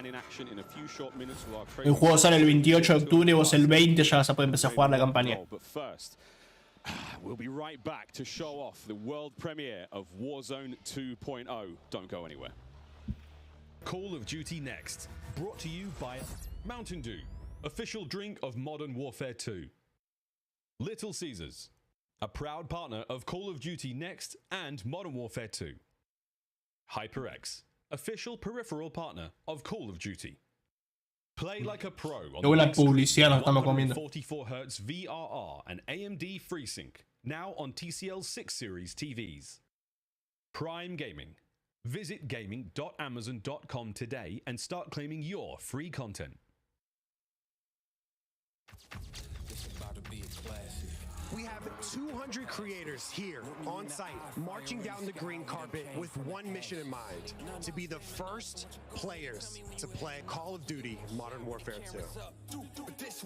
A: El juego sale el 28 de octubre, vos el 20 ya vas a poder empezar a jugar la campaña.
D: But first, we'll be right back to show off the world premiere of Warzone 2.0. Don't go anywhere.
H: Call of Duty Next, brought to you by Mountain Dew, official drink of Modern Warfare 2. Little Caesars, a proud partner of Call of Duty Next and Modern Warfare 2. HyperX, official peripheral partner of Call of Duty. Play like a pro on
A: Qué buena
H: the
A: publicidad nos estamos comiendo.
H: 44 Hz VRR and AMD FreeSync, now on TCL 6 Series TVs. Prime Gaming. Visit gaming.amazon.com today and start claiming your free content.
I: We have 200 creators here on site, marching down the green carpet with one mission in mind: to be the first players to play Call of Duty Modern Warfare 2.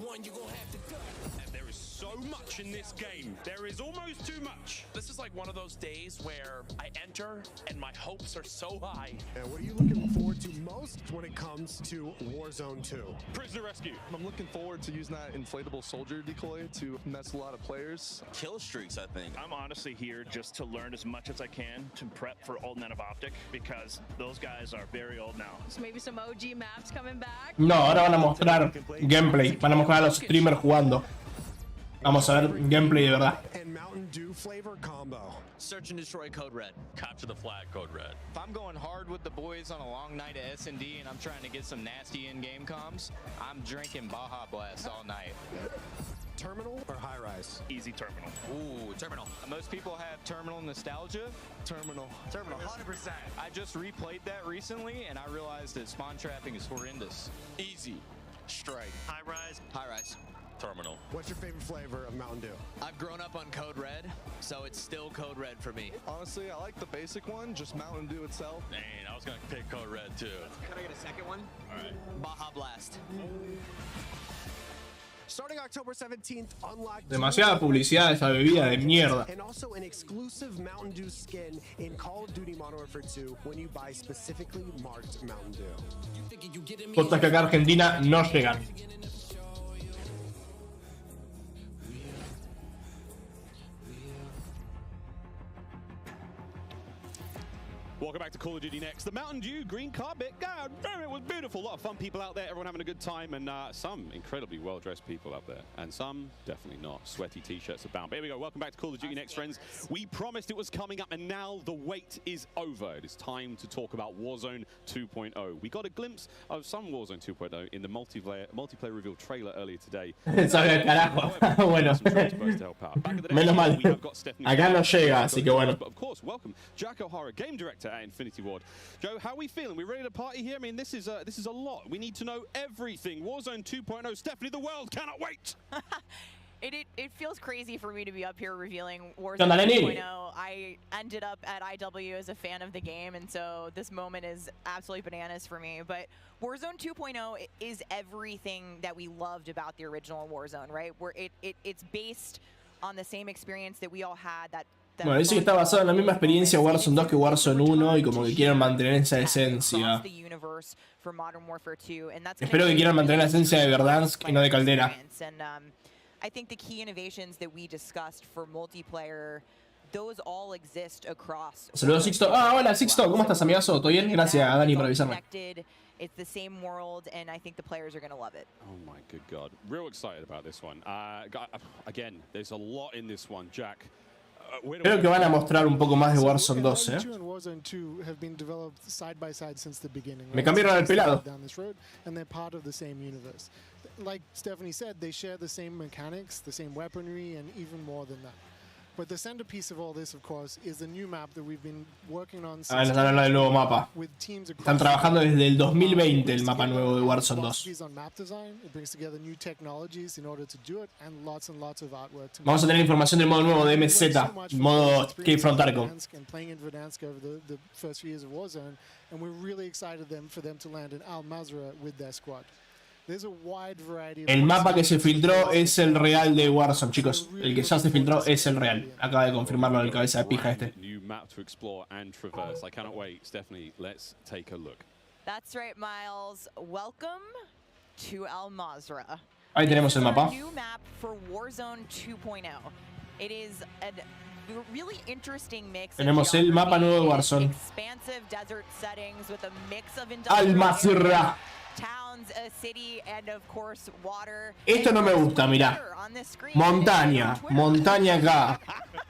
H: And there is so much in this game. There is almost too much.
J: This is like one of those days where I enter and my hopes are so high.
I: And what are you looking forward to most when it comes to Warzone 2?
H: Prisoner rescue.
K: I'm looking forward to using that inflatable soldier decoy to mess a lot of players.
J: Kill streaks, I think.
L: I'm honestly here just to learn as much as I can to prep for Old Net of Optic, because those guys are very old now.
M: So maybe some OG maps coming back.
A: No, ahora van a mostrar gameplay. Van a mostrar a los streamers jugando. Vamos a ver gameplay de verdad.
I: And Mountain Dew flavor combo.
J: Search and destroy Code Red. Capture the flag, Code Red.
N: If I'm going hard with the boys on a long night at S&D and I'm trying to get some nasty in-game comms, I'm drinking Baja Blast all night.
I: Terminal or high rise?
L: Easy terminal.
J: Ooh, terminal.
N: Most people have terminal nostalgia.
K: Terminal.
J: Terminal, 100%.
N: I just replayed that recently and I realized that spawn trapping is horrendous.
J: Easy. Strike.
L: High rise.
J: High rise. Terminal.
I: What's your favorite flavor of Mountain Dew?
J: I've grown up on Code Red, so it's still Code Red for me.
K: Honestly, I like the basic one, just Mountain Dew itself.
J: Dang, I was gonna pick Code Red too.
N: Can I get a second one?
J: All right. Baja Blast.
I: Starting October 17th, unlock
A: Demasiada publicidad de esa bebida de mierda.
I: and also an exclusive Mountain Dew skin in Call of Duty Modern Warfare 2 when you buy specifically marked Mountain Dew.
A: Cosas que acá en Argentina no llegan.
D: Welcome back to Call of Duty Next. The Mountain Dew green carpet. God damn, it was beautiful. A lot of fun people out there. Everyone having a good time, and some incredibly well-dressed people out there, and some definitely not. Sweaty t-shirts abound. But here we go. Welcome back to Call of Duty Next, friends. We promised it was coming up, and now the wait is over. It is time to talk about Warzone 2.0. We got a glimpse of some Warzone 2.0 in the multiplayer reveal trailer earlier today.
A: Sabe carajo. Bueno. Menos mal. Acá no llega, así que bueno.
D: But of course, welcome Jack O'Hara, game director at Infinity Ward. Joe, how are we feeling? We ready to party here? I mean, this is a lot. We need to know everything. Warzone 2.0. Stephanie, the world cannot wait.
E: It feels crazy for me to be up here revealing Warzone 2.0. I ended up at IW as a fan of the game, and so this moment is absolutely bananas for me. But Warzone 2.0 is everything that we loved about the original Warzone, right? Where it's based on the same experience that we all had.
A: Bueno, dice que está basado en la misma experiencia Warzone 2 que Warzone 1 y como que quieren mantener esa esencia. Espero que quieran mantener la esencia de Verdansk y no de Caldera.
E: I think the key innovations that we discussed for multiplayer, those all exist across.
A: Saludos Sixto. Ah, hola Sixto, ¿cómo estás, amigazo? ¿Todo bien? Gracias, Dani, por avisarme.
E: It's the same world, and I think the players are going to love it.
D: Oh my good God. Real excited about this one. Again, there's a lot in this one, Jack.
A: Creo que van a mostrar un poco más de Warzone 2, ¿eh? Me cambiaron el pelado.
O: Like Stephanie said, they share the same mechanics, the same weaponry, and even more than that. But the centerpiece of all this, of course, is the new map that we've been working on.
A: Ah, están hablando del nuevo mapa. Están trabajando desde el 2020 el mapa nuevo de Warzone 2. Vamos a tener información del modo nuevo de MZ, modo Front Arco. El mapa que se filtró es el real de Warzone, chicos. El que ya se filtró es el real. Acaba de confirmarlo el cabeza de pija este.
E: That's right, Miles. Welcome to Al Mazrah.
A: Ahí tenemos el mapa.
E: New map for Warzone 2.0. It is a really interesting mix.
A: Tenemos el mapa nuevo de Warzone.
E: Expansive desert settings with a mix of
A: Al Mazrah.
E: Towns, a city, and of course water.
A: Esto no me gusta, mirá. Montaña, montaña acá.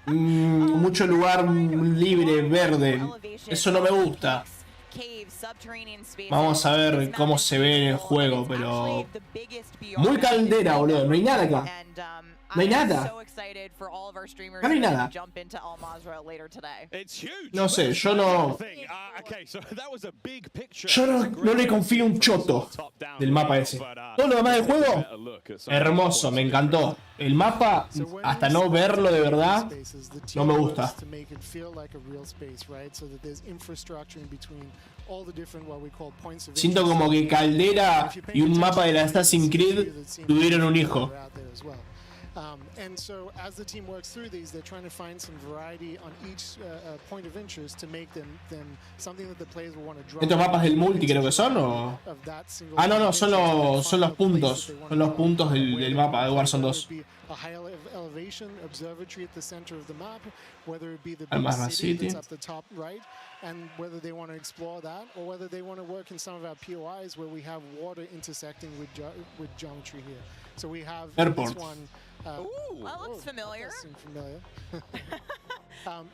A: Mucho lugar libre, verde. Eso no me gusta. Vamos a ver cómo se ve en el juego, pero muy caldera, boludo. No hay nada acá. No hay nada. No hay nada. No sé, yo no le confío un choto del mapa ese. Todo lo demás del juego, hermoso, me encantó. El mapa, hasta no verlo de verdad, no me gusta. Siento como que Caldera y un mapa de la Assassin's Creed tuvieron un hijo.
O: And so as the team works through these, they're trying to find some variety on each point of interest to make them something that the players will want to draw.
A: ¿Estos mapas del multi creo que son o? Ah, no, son los puntos. Son los puntos del mapa de Warzone 2.
O: A high elevation observatory at the center of the map, whether it be the
A: big
O: city that's up the top right, and whether they want to explore that, or whether they want to work in some of our POIs where we have water intersecting with geometry here. So we have
A: Airport.
O: This one.
E: Ooh, that looks familiar.
O: Familiar.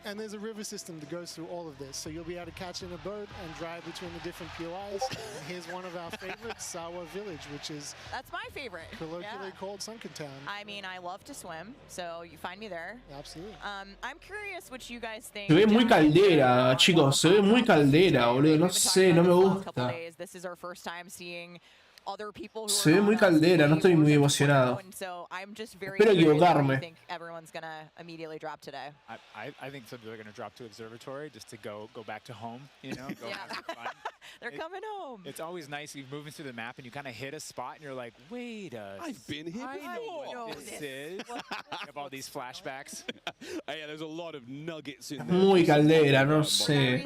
O: And there's a river system that goes through all of this. So you'll be able to catch in a boat and drive between the different POIs. And here's one of our favorites, Sawa Village, which is...
E: That's my favorite.
O: Colloquially called Sunken Town.
E: I mean, I love to swim, so you find me there.
O: Absolutely.
E: I'm curious what you guys think.
A: Se ve muy caldera, chicos. Se ve muy caldera, boludo. No sé, no me gusta.
E: This is our first time seeing other people who
A: se ve muy caldera, no estoy muy emocionado. Espero equivocarme.
O: I think some people are going to drop to observatory just to go back to home, you know, go have some fun.
E: They're coming home.
G: It's always nice. You're moving through the map and you kind of hit a spot and you're like, wait
D: I've been here before.
G: I know what this is. You have all these flashbacks.
D: Yeah, there's a lot of nuggets in there.
A: Muy caldera, no sé.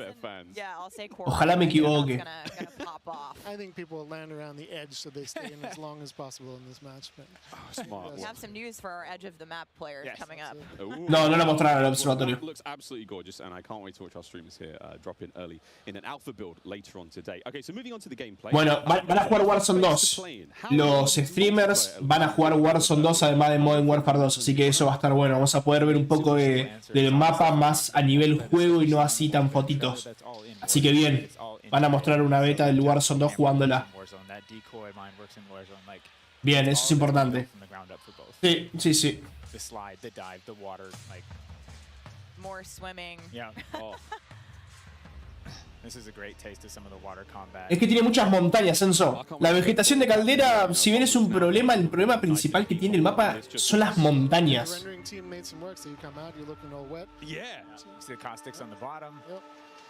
E: Yeah, I'll say
A: Ojalá me equivoque.
E: gonna pop off.
O: I think people will land around the edge so they stay in as long as possible in this match. But
D: Smart.
E: We have some news for our edge of the map players coming up.
A: No, no la mostraron al observatorio.
D: Looks absolutely gorgeous, and I can't wait to watch our streamers here drop in early in an alpha build later on today. Okay, so moving on to the gameplay.
A: Bueno, van a jugar Warzone 2. Los streamers van a jugar Warzone 2 además de Modern Warfare 2, así que eso va a estar bueno. Vamos a poder ver un poco del mapa más a nivel juego y no así tan fotitos. Así que bien, van a mostrar una beta del Warzone 2 jugándola. Bien, eso es importante. Sí, sí, sí.
E: More swimming.
A: Es que tiene muchas montañas, Enzo. La vegetación de caldera, si bien es un problema, el problema principal que tiene el mapa son las montañas.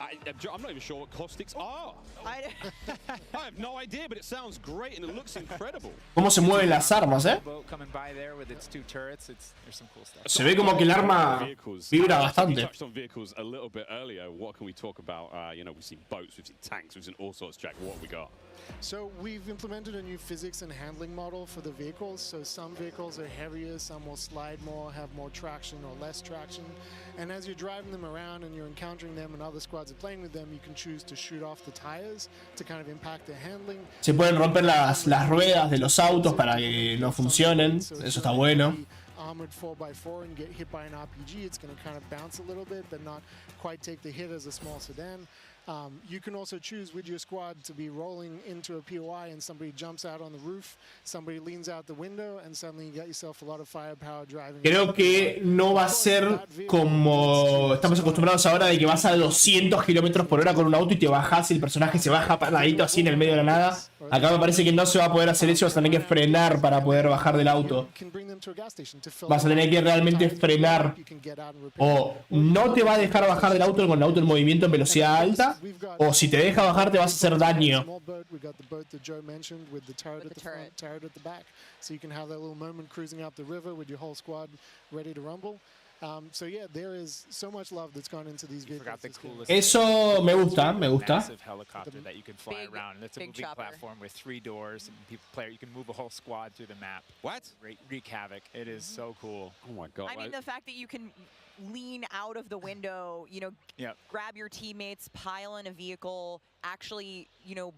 D: I'm not even sure what caustics are. I have no idea, but it sounds great and it looks incredible.
A: Cómo se mueven las armas, Se ve como que el arma vibra bastante.
D: A little bit earlier. What can we talk about? You know, we've seen boats, we've seen tanks, we've seen all sorts. Jack, what have we got?
O: So we've implemented a new physics and handling model for the vehicles. So some vehicles are heavier, some will slide more, have more traction or less traction. And as you're driving them around and you're encountering them and other squads are playing with them, you can choose to shoot off the tires to kind of impact their handling.
A: Se pueden romper las ruedas de los autos para que no funcionen. Eso está bueno.
O: Armored 4x4 and get hit by an RPG, it's going to kind of bounce a little bit, but not quite take the hit as a small sedan. You can also choose with your squad to be rolling into a POI and somebody jumps out on the roof, somebody leans out the window, and suddenly you got yourself a lot of firepower driving.
A: Creo que no va a ser como estamos acostumbrados ahora de que vas a 200 km/h con un auto y te bajas y el personaje se baja paradito así en el medio de la nada. Acá me parece que no se va a poder hacer eso, vas a tener que frenar para poder bajar del auto. Vas a tener que realmente frenar. O no te va a dejar bajar del auto con el auto en movimiento en velocidad alta, o si te deja bajar te vas a hacer daño. Eso me gusta, me gusta.
D: What?
G: Wreak havoc. It is so cool.
D: Oh my god.
E: I mean, the fact that you can lean out of the window, you know, grab your teammates, pile in a vehicle, actually, you know,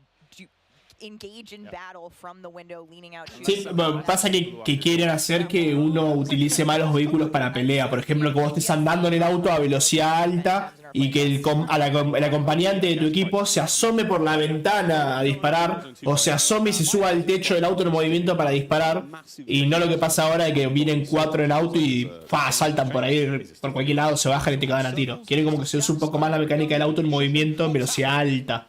E: engage in battle from the window, leaning out.
A: Sí, pasa que quieren hacer que uno utilice malos vehículos para pelea. Por ejemplo, que vos estés andando en el auto a velocidad alta y que el acompañante de tu equipo se asome por la ventana a disparar, o se asome y se suba al techo del auto en movimiento para disparar, y no lo que pasa ahora de que vienen 4 en auto y saltan por ahí, por cualquier lado, se bajan y te cagan a tiro. Quieren como que se use un poco más la mecánica del auto en movimiento en velocidad alta.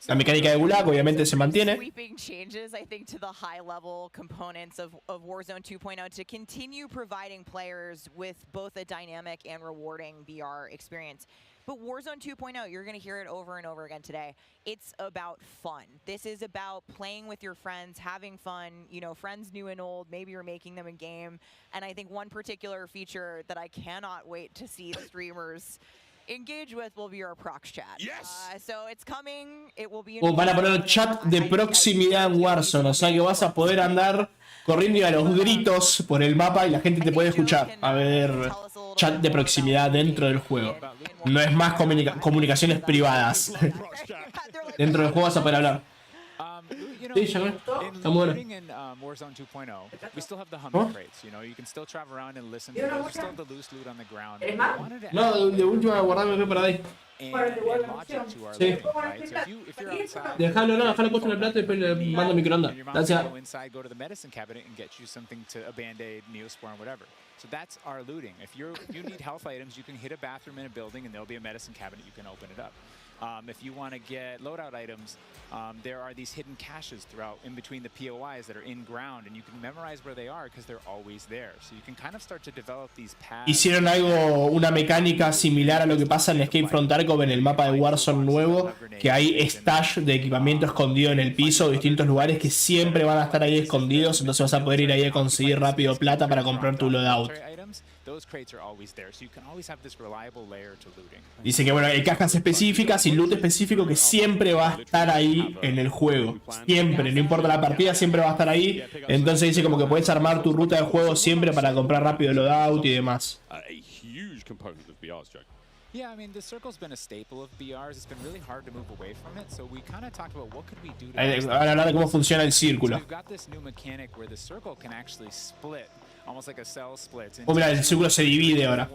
A: La mecánica de Gulag obviamente se mantiene.
E: Sweeping changes, I think, to the high-level components of Warzone 2.0 to continue providing players with both a dynamic and rewarding VR experience. But Warzone 2.0, you're going to hear it over and over again today. It's about fun. This is about playing with your friends, having fun, you know, friends new and old. Maybe you're making them in game. And I think one particular feature that I cannot wait to see the streamers engage with will be our prox chat.
D: Yes.
E: So it's coming. It will be.
A: Van a poner chat de proximidad en Warzone, o sea que vas a poder andar corriendo y a los gritos por el mapa y la gente te puede escuchar. A ver, chat de proximidad dentro del juego. No es más comunicaciones privadas. Dentro del juego vas a poder hablar. Sí, ya está muy bueno.
G: Warzone 2.0, we still have the humming crates, you know, you can still travel around and listen. There's still the loose loot on the ground.
A: No, de última guardame para ahí. Sí. Déjalo puesto en el plato y después le mando microondas. Gracias.
G: Go inside, go to the medicine cabinet and get you something to a band-aid, neosporin, whatever. So that's our looting. If you need health items, you can hit a bathroom in a building and there'll be a medicine cabinet. You can open it up. If you want to get loadout items, there are these hidden caches throughout in between the POIs that are in ground, and you can memorize where they are because they're always there. So you can kind of start to develop these paths.
A: Hicieron una mecánica similar a lo que pasa en Escape from Tarkov en el mapa de Warzone nuevo, que hay stash de equipamiento escondido en el piso, distintos lugares que siempre van a estar ahí escondidos, entonces vas a poder ir ahí a conseguir rápido plata para comprar tu loadout. Dice que bueno, hay cajas específicas y loot específico que siempre va a estar ahí en el juego. Siempre, no importa la partida, siempre va a estar ahí. Entonces dice como que puedes armar tu ruta de juego siempre para comprar rápido loadout y demás.
G: Yeah, I mean, the circle's been a staple of BRs. It's been really hard to move away from it. So we kind of talked about what could we do to
A: Ahora hablar de cómo funciona el círculo.
G: We've got this new mechanic where the circle can actually split, almost like a cell splits.
A: Oh, mira, el círculo se divide ahora.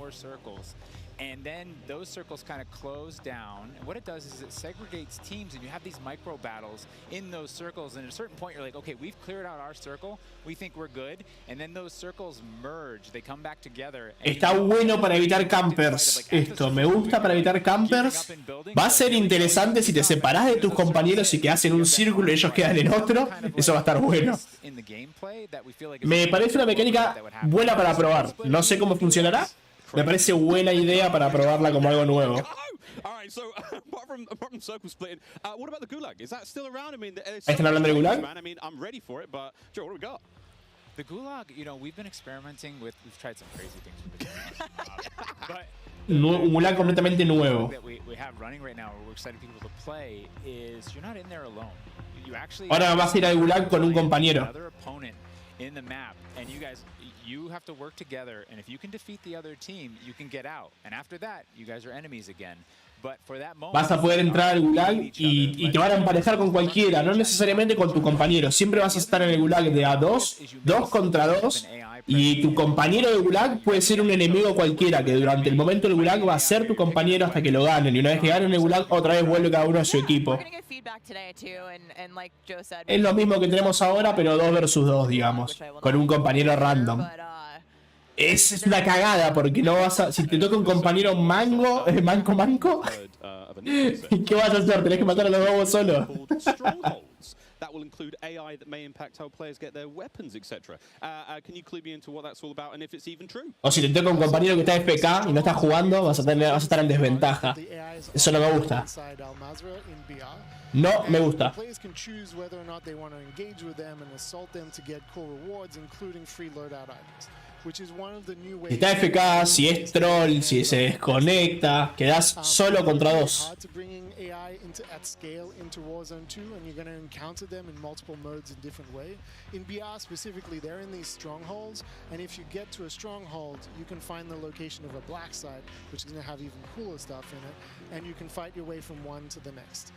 G: And then those circles kind of close down. And what it does is it segregates teams, and you have these micro battles in those circles. And at a certain point, you're like, okay, we've cleared out our circle. We think we're good. And then those circles merge. They come back together.
A: Está bueno para evitar campers. Esto me gusta para evitar campers. Va a ser interesante si te separás de tus compañeros y quedás en un círculo y ellos quedan en otro. Eso va a estar bueno. Me parece una mecánica buena para probar. No sé cómo funcionará. Me parece buena idea para probarla como algo nuevo.
D: Ahí
A: están hablando del gulag.
G: The gulag, you know, we've been experimenting with. We've tried some crazy things with the gulag.
A: Un gulag completamente nuevo.
G: We have running right now, where we're excited people to play, is you're not in there alone. You actually.
A: Ahora vas a ir al gulag con un compañero.
G: Another opponent in the map, and you guys. You have to work together, and if you can defeat the other team, you can get out. And after that, you guys are enemies again. But for that moment,
A: vas a poder entrar al gulag y te van a emparejar con cualquiera, no necesariamente con tu compañero. Siempre vas a estar en el gulag de a 2 contra 2, y tu compañero de gulag puede ser un enemigo cualquiera, que durante el momento del gulag va a ser tu compañero hasta que lo ganen. Y una vez que ganen el gulag, otra vez vuelve cada uno a su equipo. Es lo mismo que tenemos ahora, pero 2 versus 2, digamos, con un compañero random. Es una cagada porque no vas a... Si te toca un compañero manco, ¿qué vas a hacer? Tenés que matar a los dos solo.
D: That will include AI that may impact how players get their weapons, etc. Can you clue me into what that's all about and if it's even true?
A: O si te toca un compañero que está FK y no está jugando, vas a estar en desventaja. Eso no me gusta. No me gusta.
O: Players can choose whether or not they want to engage with them and assault them to get cool rewards, including free loadout items.
A: Si está FK, si es troll, si se desconecta, quedás solo contra 2.
O: At scale into Warzone 2, and you're going to encounter them in multiple modes in different way. In BR specifically, they're in these strongholds, and if you get to a stronghold, you can find the location of a black site, which is going to have even cooler stuff in it, and you can fight your way from one to the next.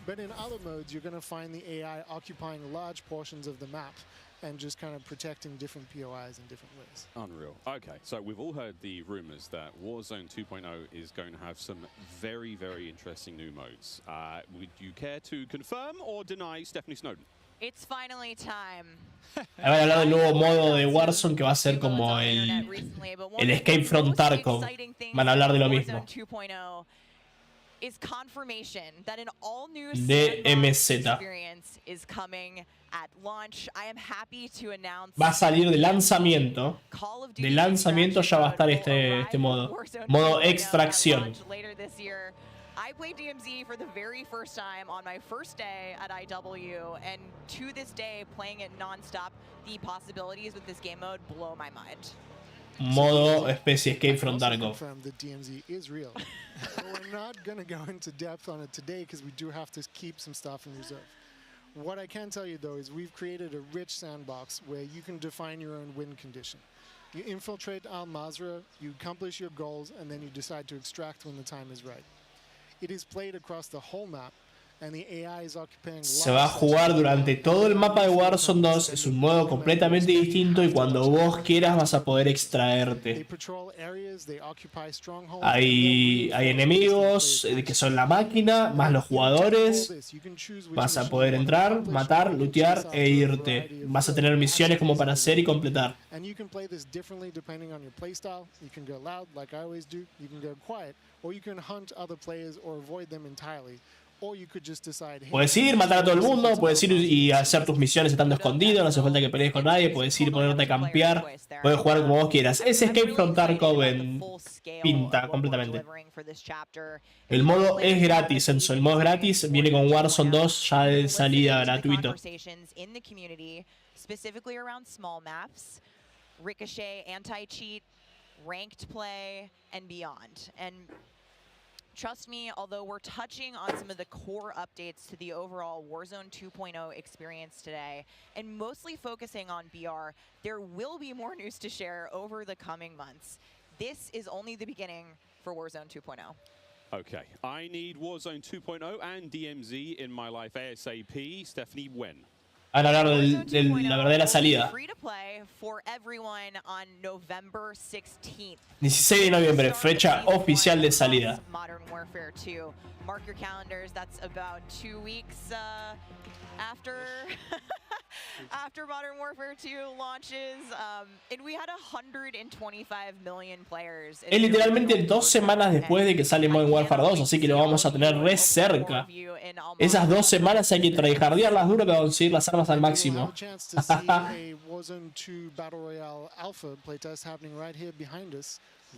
O: But in other modes, you're going to find the AI occupying large portions of the map and just kind of protecting different POIs in different ways.
D: Unreal. Okay, so we've all heard the rumors that Warzone 2.0 is going to have some very, very interesting new modes. Would you care to confirm or deny Stephanie Snowden?
E: It's finally time.
A: Habían hablado del nuevo modo de Warzone que va a ser como el Escape from Tarkov. Van a hablar de lo mismo.
E: Is confirmation that an all-new
A: DMZ
E: experience is coming at launch. I am happy to announce.
A: Va a salir de lanzamiento. De lanzamiento ya va a estar este modo. Modo extracción.
E: Later this year. I played DMZ for the very first time on my first day at IW, and to this day, playing it non-stop, the possibilities with this game mode blow my mind.
A: Modo especie Escape from Tarkov.
O: The DMZ is real. We're not going to go into depth on it today because we do have to keep some stuff in reserve. What I can tell you though is we've created a rich sandbox where you can define your own win condition. You infiltrate Al Mazrah, you accomplish your goals, and then you decide to extract when the time is right. It is played across the whole map,
A: Se va a jugar durante todo el mapa de Warzone 2, es un modo completamente distinto y cuando vos quieras vas a poder extraerte. Hay enemigos que son la máquina, más los jugadores. Vas a poder entrar, matar, lootear e irte. Vas a tener misiones como para hacer y completar. Puedes ir, matar a todo el mundo, puedes ir y hacer tus misiones estando escondido, no hace falta que pelees con nadie, puedes ir y ponerte a campear, puedes jugar como vos quieras. Ese Escape from Tarkov pinta completamente. El modo es gratis, Enzo, el modo es gratis, viene con Warzone 2 ya de salida gratuito.
E: Ricochet, anti-cheat, ranked play, and beyond. And trust me, although we're touching on some of the core updates to the overall Warzone 2.0 experience today, and mostly focusing on BR, there will be more news to share over the coming months. This is only the beginning for Warzone 2.0.
D: Okay, I need Warzone 2.0 and DMZ in my life ASAP. Stephanie, when?
A: Van a hablar de la verdadera salida. 16 de noviembre, fecha oficial de salida.
E: Mark your calendars, that's about 2 weeks after Modern Warfare 2 launches, and we had 125 million players.
A: Es literalmente 2 semanas después de que sale Modern Warfare 2, así que lo vamos a tener re cerca. Esas 2 semanas hay que tryhardearlas duro para conseguir las armas al máximo.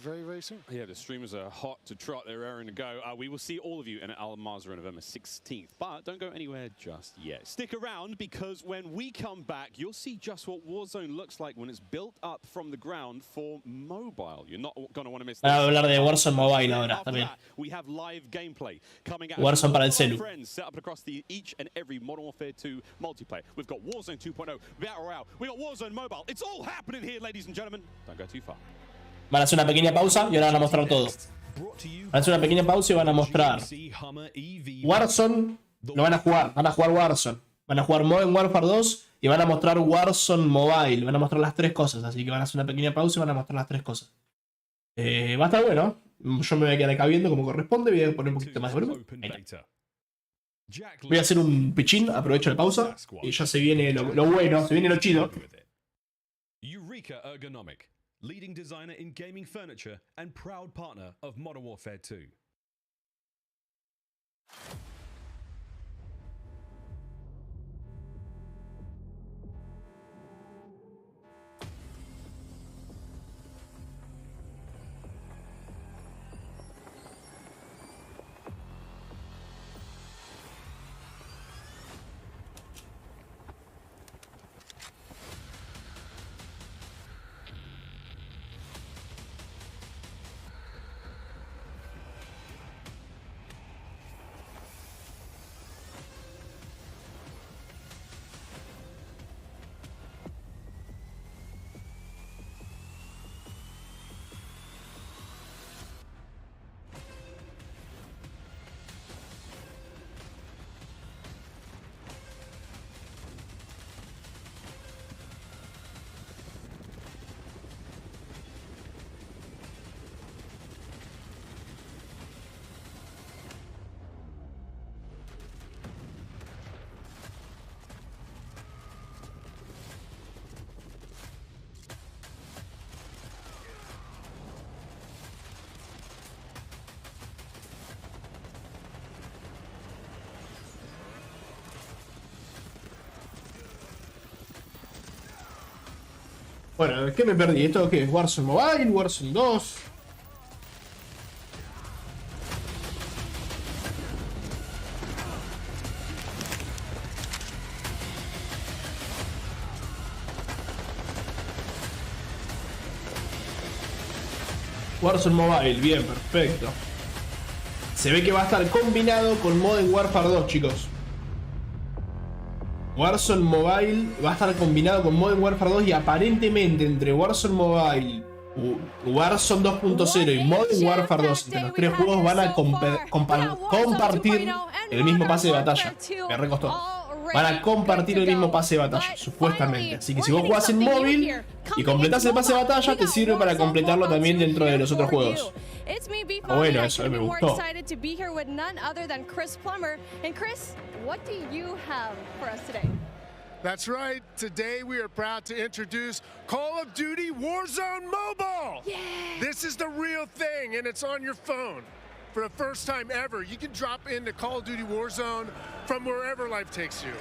D: Very, very soon. Yeah, the streamers are hot to trot. They're raring to go. We will see all of you in Al Mazrah on November 16th. But don't go anywhere just yet. Stick around because when we come back, you'll see just what Warzone looks like when it's built up from the ground for mobile. You're not going to want to miss this.
A: Vamos a hablar de Warzone Mobile ahora también.
D: We have live gameplay coming out.
A: Warzone para el celu.
D: Friends set up across each and every Modern Warfare 2 multiplayer. We've got Warzone 2.0, Battle Royale. We got Warzone Mobile. It's all happening here, ladies and gentlemen. Don't go too far.
A: Van a hacer una pequeña pausa y ahora van a mostrar todo. Van a hacer una pequeña pausa y van a mostrar Warzone, lo van a jugar Warzone. Van a jugar Modern Warfare 2 y van a mostrar Warzone Mobile. Van a mostrar las 3 cosas, así que van a hacer una pequeña pausa y van a mostrar las 3 cosas. Va a estar bueno. Yo me voy a quedar acá viendo como corresponde. Voy a poner un poquito más de volumen. Voy a hacer un pichín, aprovecho la pausa y ya se viene lo bueno, se viene lo chido.
H: Leading designer in gaming furniture and proud partner of Modern Warfare 2.
A: Bueno, ¿qué me perdí? ¿Esto qué es? ¿Warzone Mobile? ¿Warzone 2? Warzone Mobile, bien, perfecto. Se ve que va a estar combinado con Modern Warfare 2, chicos. Warzone Mobile va a estar combinado con Modern Warfare 2 y aparentemente entre Warzone Mobile Warzone 2.0 y Modern Warfare 2, entre los tres juegos van a compartir el mismo pase de batalla. Me recostó. Van a compartir el mismo pase de batalla, supuestamente. Así que si vos jugás en móvil y completás el pase de batalla, te sirve para completarlo también dentro de los otros juegos. Bueno, eso me gustó.
I: That's right. Today we are proud to introduce Call of Duty Warzone Mobile. Yeah. This is the real thing, and it's on your phone. For the first time ever, you can drop into Call of Duty Warzone from wherever life takes you.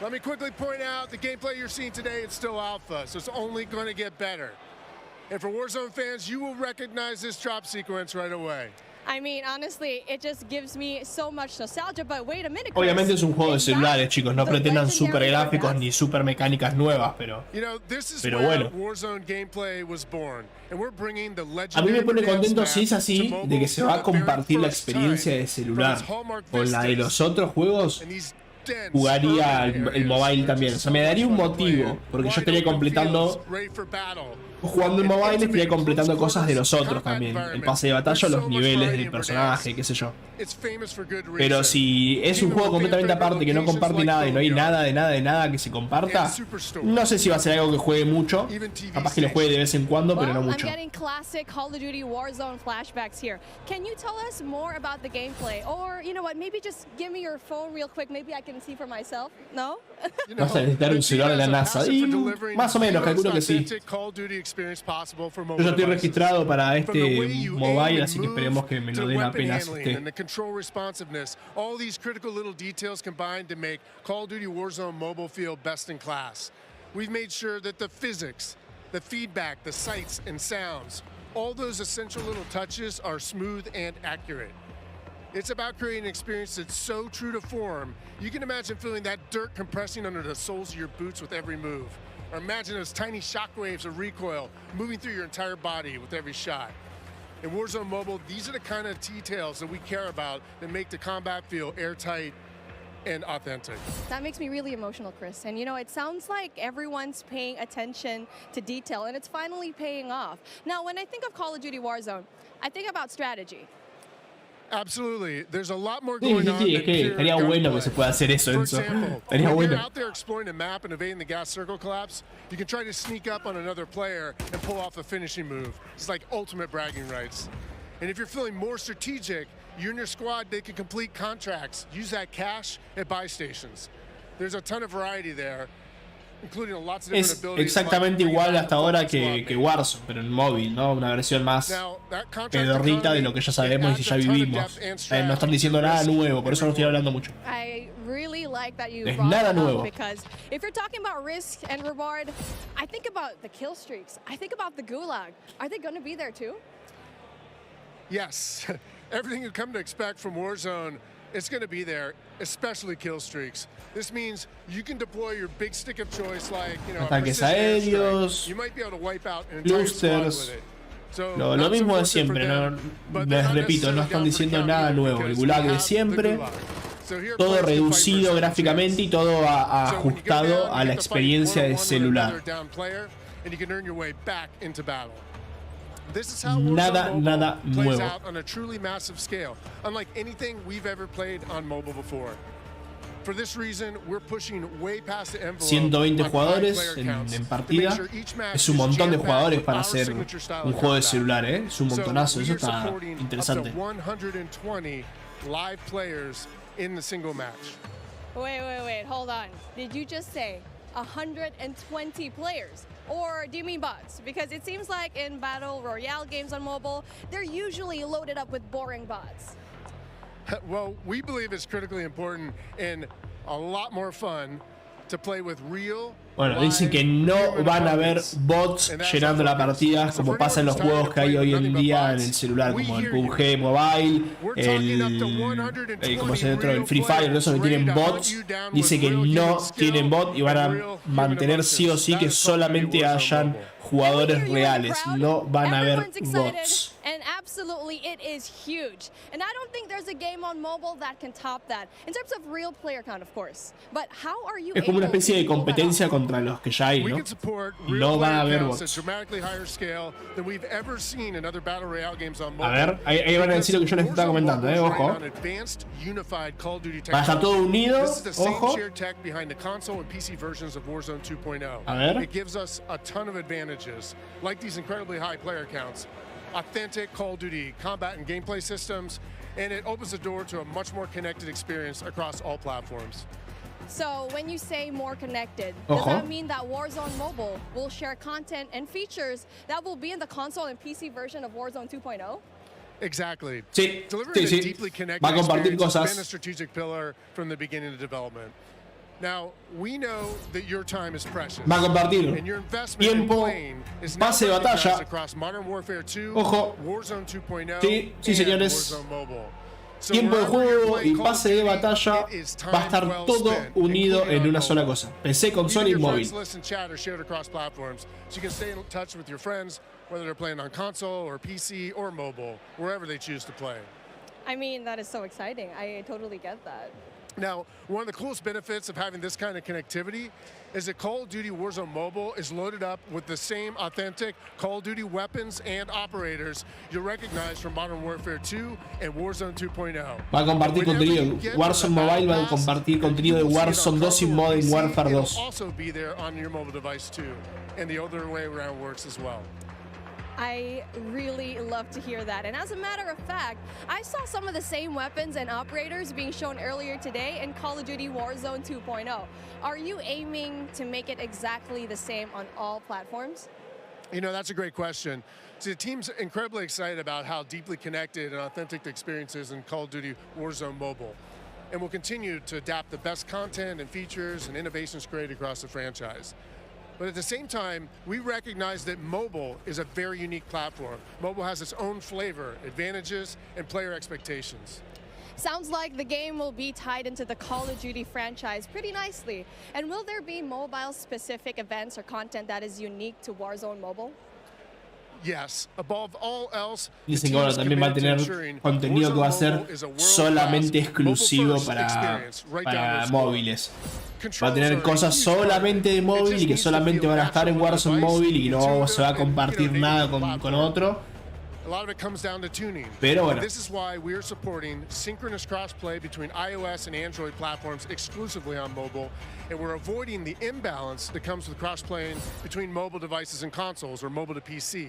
I: Let me quickly point out the gameplay you're seeing today is still alpha, so it's only going to get better. And for Warzone fans, you will recognize this drop sequence right away.
M: I mean, honestly, it just gives me so much nostalgia, but wait a minute.
A: Obviamente es un juego de celulares, chicos, no pretendan super gráficos ni super mecánicas nuevas, pero bueno. A mí me pone contento si es así, de que se va a compartir la experiencia de celular. Con la de los otros juegos, jugaría el mobile también. O sea, me daría un motivo, porque yo estaría completando... Jugando en mobile estaría completando cosas de los otros también. El pase de batalla, los niveles del personaje, qué sé yo. Pero si es un juego completamente aparte, que no comparte nada y no hay nada de nada que se comparta, no sé si va a ser algo que juegue mucho. Capaz que lo juegue de vez en cuando, pero no mucho. Vas a necesitar un celular de la NASA. Y más o menos, calculo que sí. Yo ya estoy registrado para este mobile, así que esperemos que me lo den apenas esté.
I: All these critical little details combined to make Call of Duty Warzone Mobile feel best in class. We've made sure that the physics, the feedback, the sights and sounds, all those essential little touches are smooth and accurate. It's about creating an experience that's so true to form, you can imagine feeling that dirt compressing under the soles of your boots with every move. Or imagine those tiny shockwaves of recoil moving through your entire body with every shot. In Warzone Mobile, these are the kind of details that we care about that make the combat feel airtight and authentic.
M: That makes me really emotional, Chris. And you know, it sounds like everyone's paying attention to detail, and it's finally paying off. Now, when I think of Call of Duty Warzone, I think about strategy.
I: Absolutely. There's a lot more going on.
A: Es que estaría bueno que se pueda hacer eso, Enzo. Estaría bueno.
I: You're out there exploring the map and evading the gas circle collapse, you can try to sneak up on another player and pull off a finishing move. It's like ultimate bragging rights. And if you're feeling more strategic, you and your squad, they can complete contracts, use that cash at buy stations. There's a ton of variety there.
A: Es exactamente igual hasta ahora que Warzone, pero en móvil, ¿no? Una versión más pedorrita de lo que ya sabemos y ya vivimos. No están diciendo nada nuevo, por eso no estoy hablando mucho. Es nada nuevo.
M: If you're talking about risk and reward, I think about the kill streaks. I think about the gulag. Are they going to be there too?
I: Yes. Everything you come to expect from Warzone, it's going to be there, especially kill streaks. This means you can deploy your big stick of choice like, you know,
A: ataques aéreos, clusters, lo mismo de siempre, les repito, no están diciendo nada nuevo, el gulag de siempre, todo reducido gráficamente y todo ajustado a la experiencia de celular. Nada nuevo. 120 jugadores en partida. Es un montón de jugadores para hacer un juego de celular, ¿eh? Es un montonazo, eso está interesante.
M: Wait, hold on. Did you just say 120 players? Or do you mean bots? Because it seems like in Battle Royale games on mobile, they're usually loaded up with boring bots.
I: Well, we believe it's critically important and a lot more fun to play with real.
A: Bueno, dicen que no van a haber bots llenando la partida como pasa en los juegos que hay hoy en día en el celular, como el PUBG Mobile, como se otro, el Free Fire, esos que tienen bots. Dice que no tienen bot y van a mantener sí o sí que solamente hayan jugadores reales, no van a haber bots.
M: Absolutely, it is huge. And I don't think there's a game on mobile that can top that. In terms of real player count, of course. But how are you
A: Es como una especie de competencia contra los que ya hay, ¿no? No va a haber bots. A ver, ahí van a decir lo que yo les estaba comentando, ojo. Va a estar todo unido, ojo. A ver.
I: It gives us a ton of advantages, like these incredibly high player counts, authentic Call of Duty combat and gameplay systems, and it opens the door to a much more connected experience across all platforms.
M: So when you say more connected, does that mean that Warzone Mobile will share content and features that will be in the console and PC version of Warzone 2.0?
I: Exactly.
A: Sí,
I: Delivering
A: sí,
I: a deeply connected
A: va a compartir
I: experience has
A: cosas.
I: been a strategic pillar from the beginning of development. Now, we know that your time is precious.
A: Va a compartir
I: and your investment in
A: tiempo,
I: playing is now
A: pase de batalla.
I: across Modern Warfare 2,
A: Ojo.
I: Warzone 2.0,
A: Sí, sí,
I: and
A: señores.
I: Warzone Mobile. So
A: Tiempo de
I: wherever you're
A: juego
I: playing
A: y
I: Call of
A: pase de
I: Duty,
A: batalla
I: it is
A: va a estar
I: time well
A: todo
I: spent,
A: unido
I: including
A: en
I: on
A: una sola
I: mobile.
A: cosa. PC, consola y
I: Even your
A: móvil.
I: friends list and chat are shared across platforms, so you can stay in touch with your friends, whether they're playing on console or PC or mobile, wherever they choose to play.
M: I mean, that is so exciting. I totally get that.
I: Now, one of the coolest benefits of having this kind of connectivity is that Call of Duty Warzone Mobile is loaded up with the same authentic Call of Duty weapons and operators you'll recognize from Modern Warfare 2 and Warzone 2.0.
A: Va a compartir contenido de Warzone Mobile, va a compartir contenido de Warzone 2 y Modern Warfare 2.
I: It'll also be there on your mobile device too, and the other way around works as well.
M: I really love to hear that. And as a matter of fact, I saw some of the same weapons and operators being shown earlier today in Call of Duty Warzone 2.0. Are you aiming to make it exactly the same on all platforms?
I: You know, that's a great question. See, the team's incredibly excited about how deeply connected and authentic the experience is in Call of Duty Warzone Mobile. And we'll continue to adapt the best content and features and innovations created across the franchise. But at the same time, we recognize that mobile is a very unique platform. Mobile has its own flavor, advantages, and player expectations.
M: Sounds like the game will be tied into the Call of Duty franchise pretty nicely. And will there be mobile-specific events or content that is unique to Warzone Mobile?
I: Yes, above all else,
A: Dicen que ahora también va a tener contenido que va a ser solamente exclusivo para móviles. Va a tener cosas solamente de móvil y que solamente van a estar en Warzone móvil y no se va a compartir nada con otro.
I: A lot of it comes down to tuning.
A: Pero bueno.
I: This is why we're supporting synchronous crossplay between iOS and Android platforms exclusively on mobile, and we're avoiding the imbalance that comes with cross-playing between mobile devices and consoles or mobile to PC.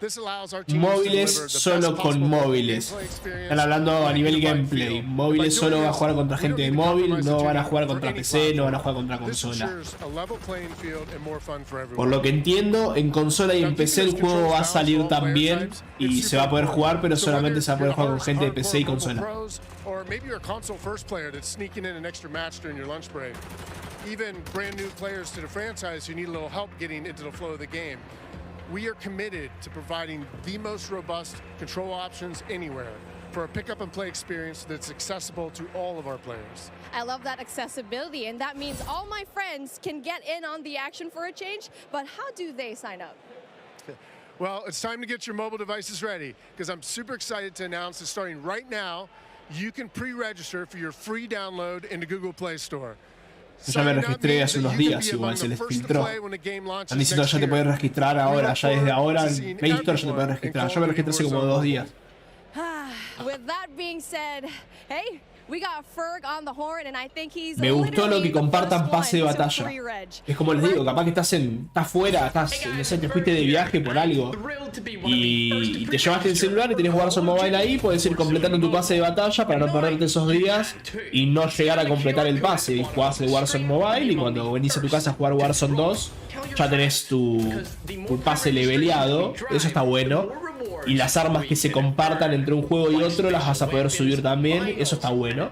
I: This allows our teams
A: Móviles
I: to
A: solo con móviles. Están hablando a nivel gameplay. Móviles solo va a jugar contra gente de móvil, no van a jugar contra PC, no van a jugar contra consola. Por lo que entiendo, en consola y en PC el juego va a salir también y se va a poder jugar, pero solamente se va a poder jugar con gente de PC y consola.
I: Even brand new players to the franchise who need a little help getting into the flow of the game. We are committed to providing the most robust control options anywhere for a pick-up and play experience that's accessible to all of our players.
M: I love that accessibility, and that means all my friends can get in on the action for a change, but how do they sign up?
I: Well, it's time to get your mobile devices ready, because I'm super excited to announce that starting right now, you can pre-register for your free download in the Google Play Store.
A: Ya me registré hace unos días, igual se les filtró. Están diciendo ya te puedes registrar ahora, ya desde ahora en Play Store ya te puedes registrar. Yo me registré hace como 2 días.
M: With that being said, hey, we got Ferg on the horn and I think he's
A: Me gustó lo que compartan pase de batalla. Es como les digo, capaz que estás fuera, no sé, te fuiste de viaje por algo y te llevaste el celular y tenés Warzone Mobile ahí, puedes ir completando tu pase de batalla para no perderte esos días y no llegar a completar el pase. Y jugás el Warzone Mobile y cuando venís a tu casa a jugar Warzone 2 ya tenés tu pase leveleado, eso está bueno. Y las armas que se compartan entre un juego y otro las vas a poder subir también, eso está bueno.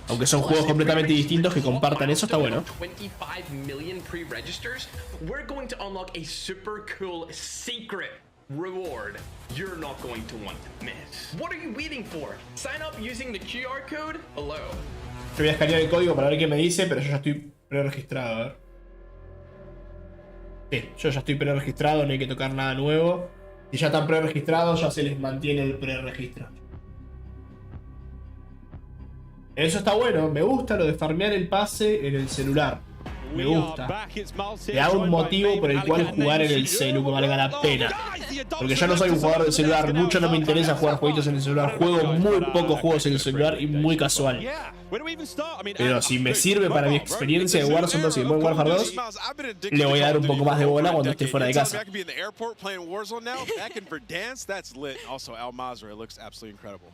A: Aunque son juegos completamente distintos que compartan eso, está bueno.
P: 25 million pre-registers, we're going to unlock a super cool secret reward you're not going to want to miss. What are you waiting for? Sign up using the QR code below.
A: Yo voy a escanear el código para ver qué me dice, pero yo ya estoy pre-registrado, a ver. Sí, yo ya estoy pre-registrado, no hay que tocar nada nuevo. Si ya están preregistrados, ya se les mantiene el preregistro. Eso está bueno, me gusta lo de farmear el pase en el celular. Me gusta. Te da un motivo por el cual jugar en el celu que valga la pena. Porque yo no soy un jugador de celular, mucho no me interesa jugar jueguitos en el celular. Juego muy pocos juegos en el celular y muy casual. Pero si me sirve para mi experiencia de Warzone 2 y de Modern Warfare 2, le voy a dar un poco más de bola cuando esté fuera de casa.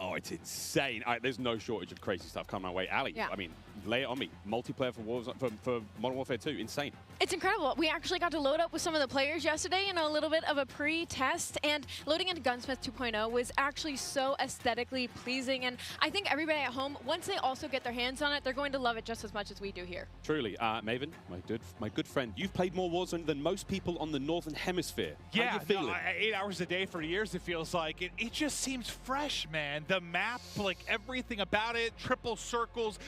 D: Oh, it's insane. There's no shortage of crazy stuff coming my way. Ali, I mean, lay it on me. Multiplayer for Warzone, for Modern Warfare 2, insane.
Q: It's incredible. We actually got to load up with some of the players yesterday, you know, a little bit of a pre-test, and loading into Gunsmith 2.0 was actually so aesthetically pleasing, and I think everybody at home, once they also get their hands on it, they're going to love it just as much as we do here.
D: Truly. Maven, my good friend, you've played more Warzone than most people on the Northern Hemisphere.
R: Yeah,
D: how you feeling?
R: No, 8 hours a day for years, it feels like. It just seems fresh, man. The map, like everything about it, triple circles,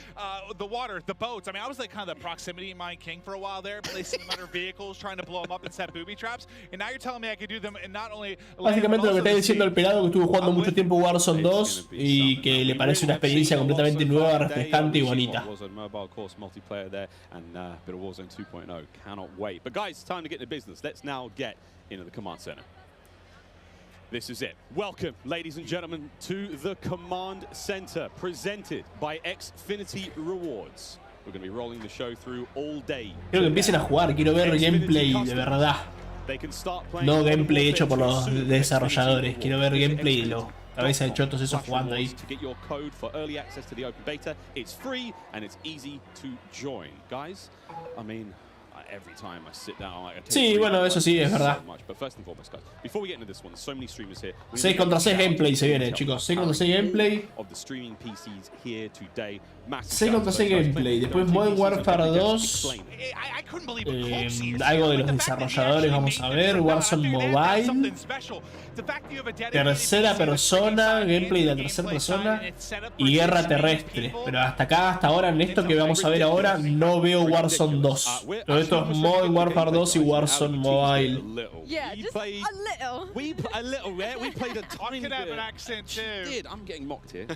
R: the water, the boats. I mean, I was like kind of the proximity mine king for a while there, placing them under vehicles, trying to blow them up and set booby traps. And now you're telling me I could do them and not only...
A: Básicamente lo que está diciendo el pelado que estuvo jugando mucho tiempo Warzone 2 y que le parece una experiencia completamente nueva, refrescante y bonita.
D: Warzone Mobile course multiplayer there and a bit of Warzone 2.0. Cannot wait. But guys, it's time to get into business. Let's now get into the command center. This is it. Welcome, ladies and gentlemen, to the command center, presented by Xfinity Rewards. We're going to be rolling the show through all day.
A: Quiero que empiecen a jugar, quiero ver gameplay de verdad. No gameplay hecho por los desarrolladores, quiero ver gameplay de los cabeza de chotos esos jugando ahí.
D: To get your code for early access to the open beta, it's free and it's easy to join. Guys, I mean, every time I sit down, I take
A: Sí, bueno, eso sí, es verdad.
D: But first and foremost, guys, before we get into this one, there's so many streamers here.
A: 6 contra 6 gameplay se viene, chicos. 6 contra 6 gameplay.
D: Of the streaming PCs here today.
A: 6 contra 6 gameplay. Después Modern Warfare 2. Algo de los desarrolladores, vamos a ver. Warzone Mobile. Tercera persona, gameplay de la tercera persona. Y guerra terrestre. Pero hasta acá, hasta ahora, en esto que vamos a ver ahora, no veo Warzone 2. Todo esto es Modern Warfare 2 y Warzone Mobile.
Q: Yeah, just a little.
D: We played a tiny bit.
R: Have an accent too.
D: Did. I'm getting mocked here.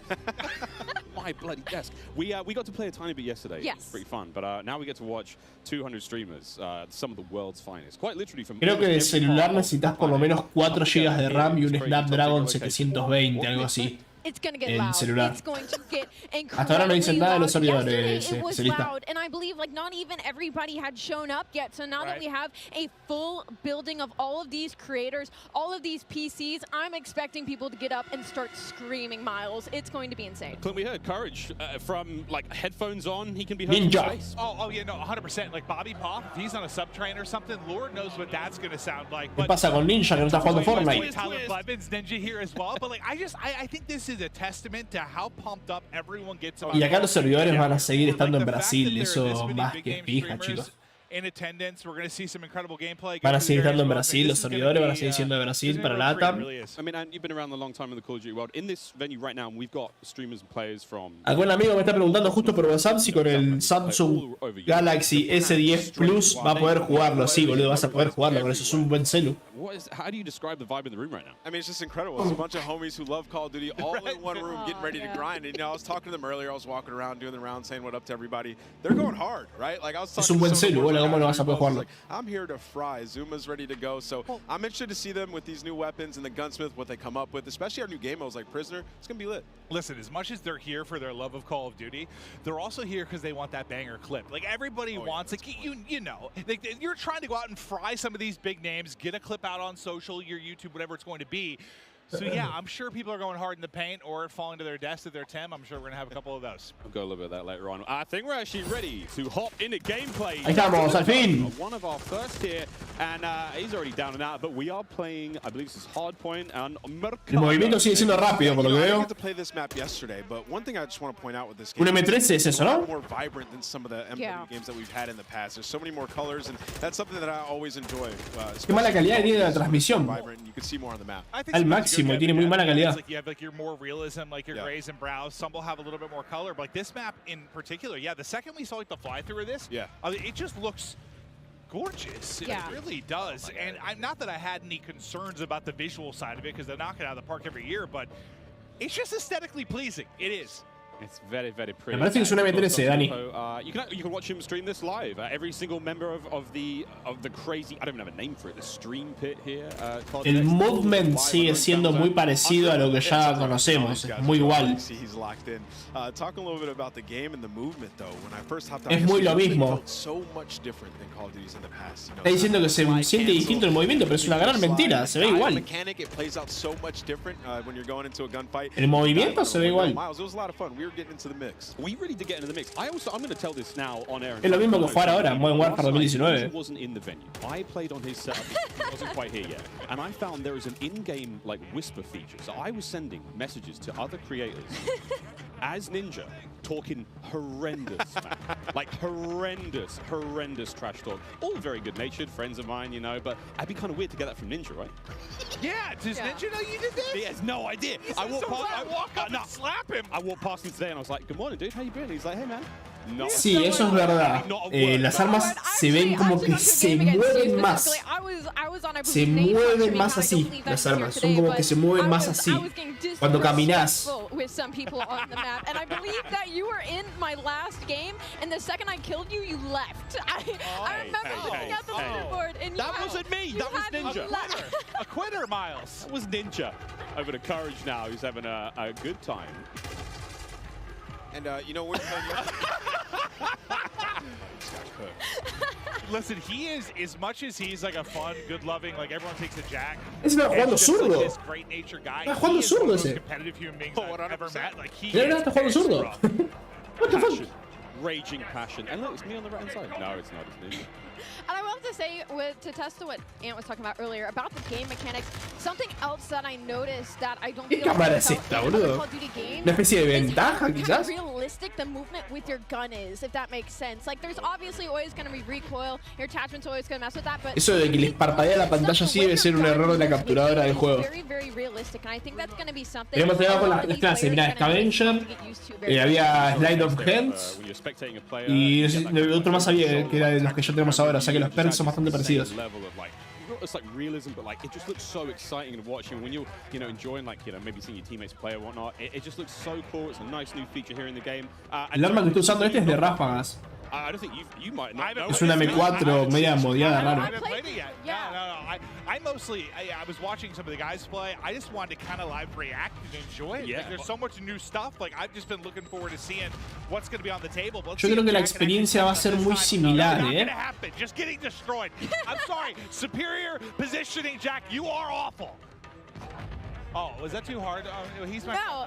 D: My bloody desk. We got to play a tiny bit yesterday.
Q: Yes.
D: It was pretty fun. But now we get to watch 200 streamers, some of the world's finest. Quite literally from.
A: Creo que de celular necesitas por lo menos 4 GB de RAM y un Snapdragon 720, algo así.
Q: It's going to get
A: en
Q: loud.
A: celular.
Q: It's going to get
A: Hasta ahora no dicen nada de los servidores,
Q: Yesterday it was
A: especialista.
Q: loud, and I believe like not even everybody had shown up yet. So now that we have a full building of all of these creators, all of these PCs, I'm expecting people to get up and start screaming, Miles. It's going to be insane.
D: Clint, we heard Courage from like headphones on. He can be heard
A: Ninja.
D: from space.
R: Oh yeah, no, 100%. Like Bobby Pop, if he's on a subtrain or something, Lord knows what that's going to sound like.
A: ¿Qué pasa con Ninja que no está jugando Fortnite?
R: Tyler Blevins, Ninja here as well. But like, I think this is a testament to how pumped up everyone gets.
A: Y acá los servidores van a seguir estando en Brasil, eso más que fija, chicos.
R: In attendance, we're going to see some incredible gameplay.
A: Van a seguir estando en Brasil, los servidores van a seguir siendo de Brasil para LATAM.
D: I mean, and you've been around a long time in the Call of Duty world. In this venue right now, we've got streamers and players from.
A: Algún amigo me está preguntando justo por WhatsApp si con el Samsung Galaxy S10 Plus va a poder jugarlo. Sí, boludo, vas a poder jugarlo, con eso es un buen celu.
D: How do you describe the vibe in the room right now?
S: I mean, it's just incredible. It's a bunch of homies who love Call of Duty all in one room getting ready to grind. And, you know, I was talking to them earlier. I was walking around doing the round saying what up to everybody. They're going hard, right? Like I was talking
A: es un buen
S: to some
A: celu, bueno, ¿cómo no vas a poder jugarlo?
S: like, I'm here to fry. Zuma's ready to go. So I'm interested to see them with these new weapons and the gunsmith, what they come up with, especially our new game modes like Prisoner. It's going to be lit.
R: Listen, as much as they're here for their love of Call of Duty, they're also here because they want that banger clip. Like everybody wants, like you know, like, you're trying to go out and fry some of these big names, get a clip out on social, your YouTube, whatever it's going to be. So yeah, I'm sure people are going hard in the paint or falling to their deaths at their Tim. I'm sure we're going to have a couple of those.
D: I'll go a little bit of that later on. I think we're actually ready to hop into gameplay.
A: Ahí estamos, al fin.
D: One of our first here, and he's already down and out, but we are playing, I believe this is Hardpoint and
A: El movimiento sigue siendo rápido, por lo que
S: I
A: veo.
S: got to play this map yesterday, but one thing I just want to point out with this
A: Un
S: game
A: M3 es eso, ¿no?
S: more vibrant than some of the MW games that we've had in the past. There's so many more colors, and that's something that I always enjoy.
A: Qué mala calidad tiene la transmisión.
S: Vibrant, you can see more on the map.
A: Al máximo, tiene muy mala calidad.
R: Like you have like your more realism, like your grays and browns. Some will have a little bit more color, but like this map in particular, yeah. The second we saw like the fly through of this, it just looks gorgeous.
Q: Yeah.
R: It really does. And I'm not that I had any concerns about the visual side of it because they knock it out of the park every year, but it's just aesthetically pleasing. It is.
D: It's very, very pretty.
A: Me parece que es una M13, Dani.
D: You can watch him stream this live. Every single member of the crazy, I don't even have a name for it, the stream pit here.
A: El movement sigue siendo muy parecido a lo que ya conocemos, es muy igual. Es muy lo mismo. Está diciendo que se siente distinto el movimiento, pero es una gran mentira, se ve igual. El movimiento se ve igual.
D: We really did get into the mix. I'm going to tell this now on air.
A: Es lo mismo que jugar ahora, Modern Warfare 2019.
D: Wasn't in the venue. I played on his setup. He wasn't quite here yet. And I found there is an in-game like whisper feature. So I was sending messages to other creators as Ninja, talking horrendous, man. Like horrendous trash talk. All very good-natured friends of mine, you know, but I'd be kind of weird to get that from Ninja, right?
R: Yeah, does Ninja know you did this?
D: He has no idea. I walk up and slap him. I walked past him today and I was like, good morning, dude, how you been? He's like, hey, man. No.
A: Sí, eso es verdad. Las armas se ven como que se mueven más. Se mueven más así, las armas. Son como que se mueven más así. Cuando caminas.
D: That wasn't me. That was Ninja.
R: A quitter, Miles.
D: That was Ninja. Over to Courage now. He's having a good time.
S: And you know what?
R: Listen, he is, as much as he's like a fun, good-loving, like everyone takes a jack.
A: Está jugando zurdo.
R: Like this great-natured guy.
A: Está jugando zurdo ese.
R: Competitive human beings I've ever met. Like he
A: Está jugando zurdo. What the fuck?
D: Raging passion. And look, it's me on the right-hand side. No, it's not. It's Ninja.
Q: And I will have to say, to test to what Ant was talking about earlier, about the game mechanics, something else that I noticed that I don't
A: ¿Qué cámara es esta, boludo? ¿Una especie de ventaja, quizás?
Q: How realistic the movement with your gun is, if that makes sense. Like, there's obviously always going to be recoil, your attachment's always going to mess with that, but...
A: Eso de que les parpadea la pantalla así debe ser un error de la capturadora del juego. Tenemos trabajo con las clases, mirá, Scavenger, había Slide of Hands, y otro más había que era de los que ya tenemos ahora, o sea que los perks son bastante parecidos.
D: It's like realism, but like it just looks so exciting to watch. And when you're, enjoying like, maybe seeing your teammates play or whatnot, it just looks so cool. It's a nice new feature here in the game.
A: El arma que estoy usando es de ráfagas.
D: I don't think you might not know.
A: Es una M4 media modiada, raro.
R: I haven't played it yet. Yeah. No. I mostly, I was watching some of the guys play. I just wanted to kind of live react and enjoy it.
D: Yeah.
R: Like, there's so much new stuff. Like, I've just been looking forward to seeing what's going to be on the table.
A: Yo creo que la experiencia va a ser muy similar,
R: Just getting destroyed. I'm sorry. Superior positioning, Jack. You are awful. Oh, was that too hard? He's my...
Q: No.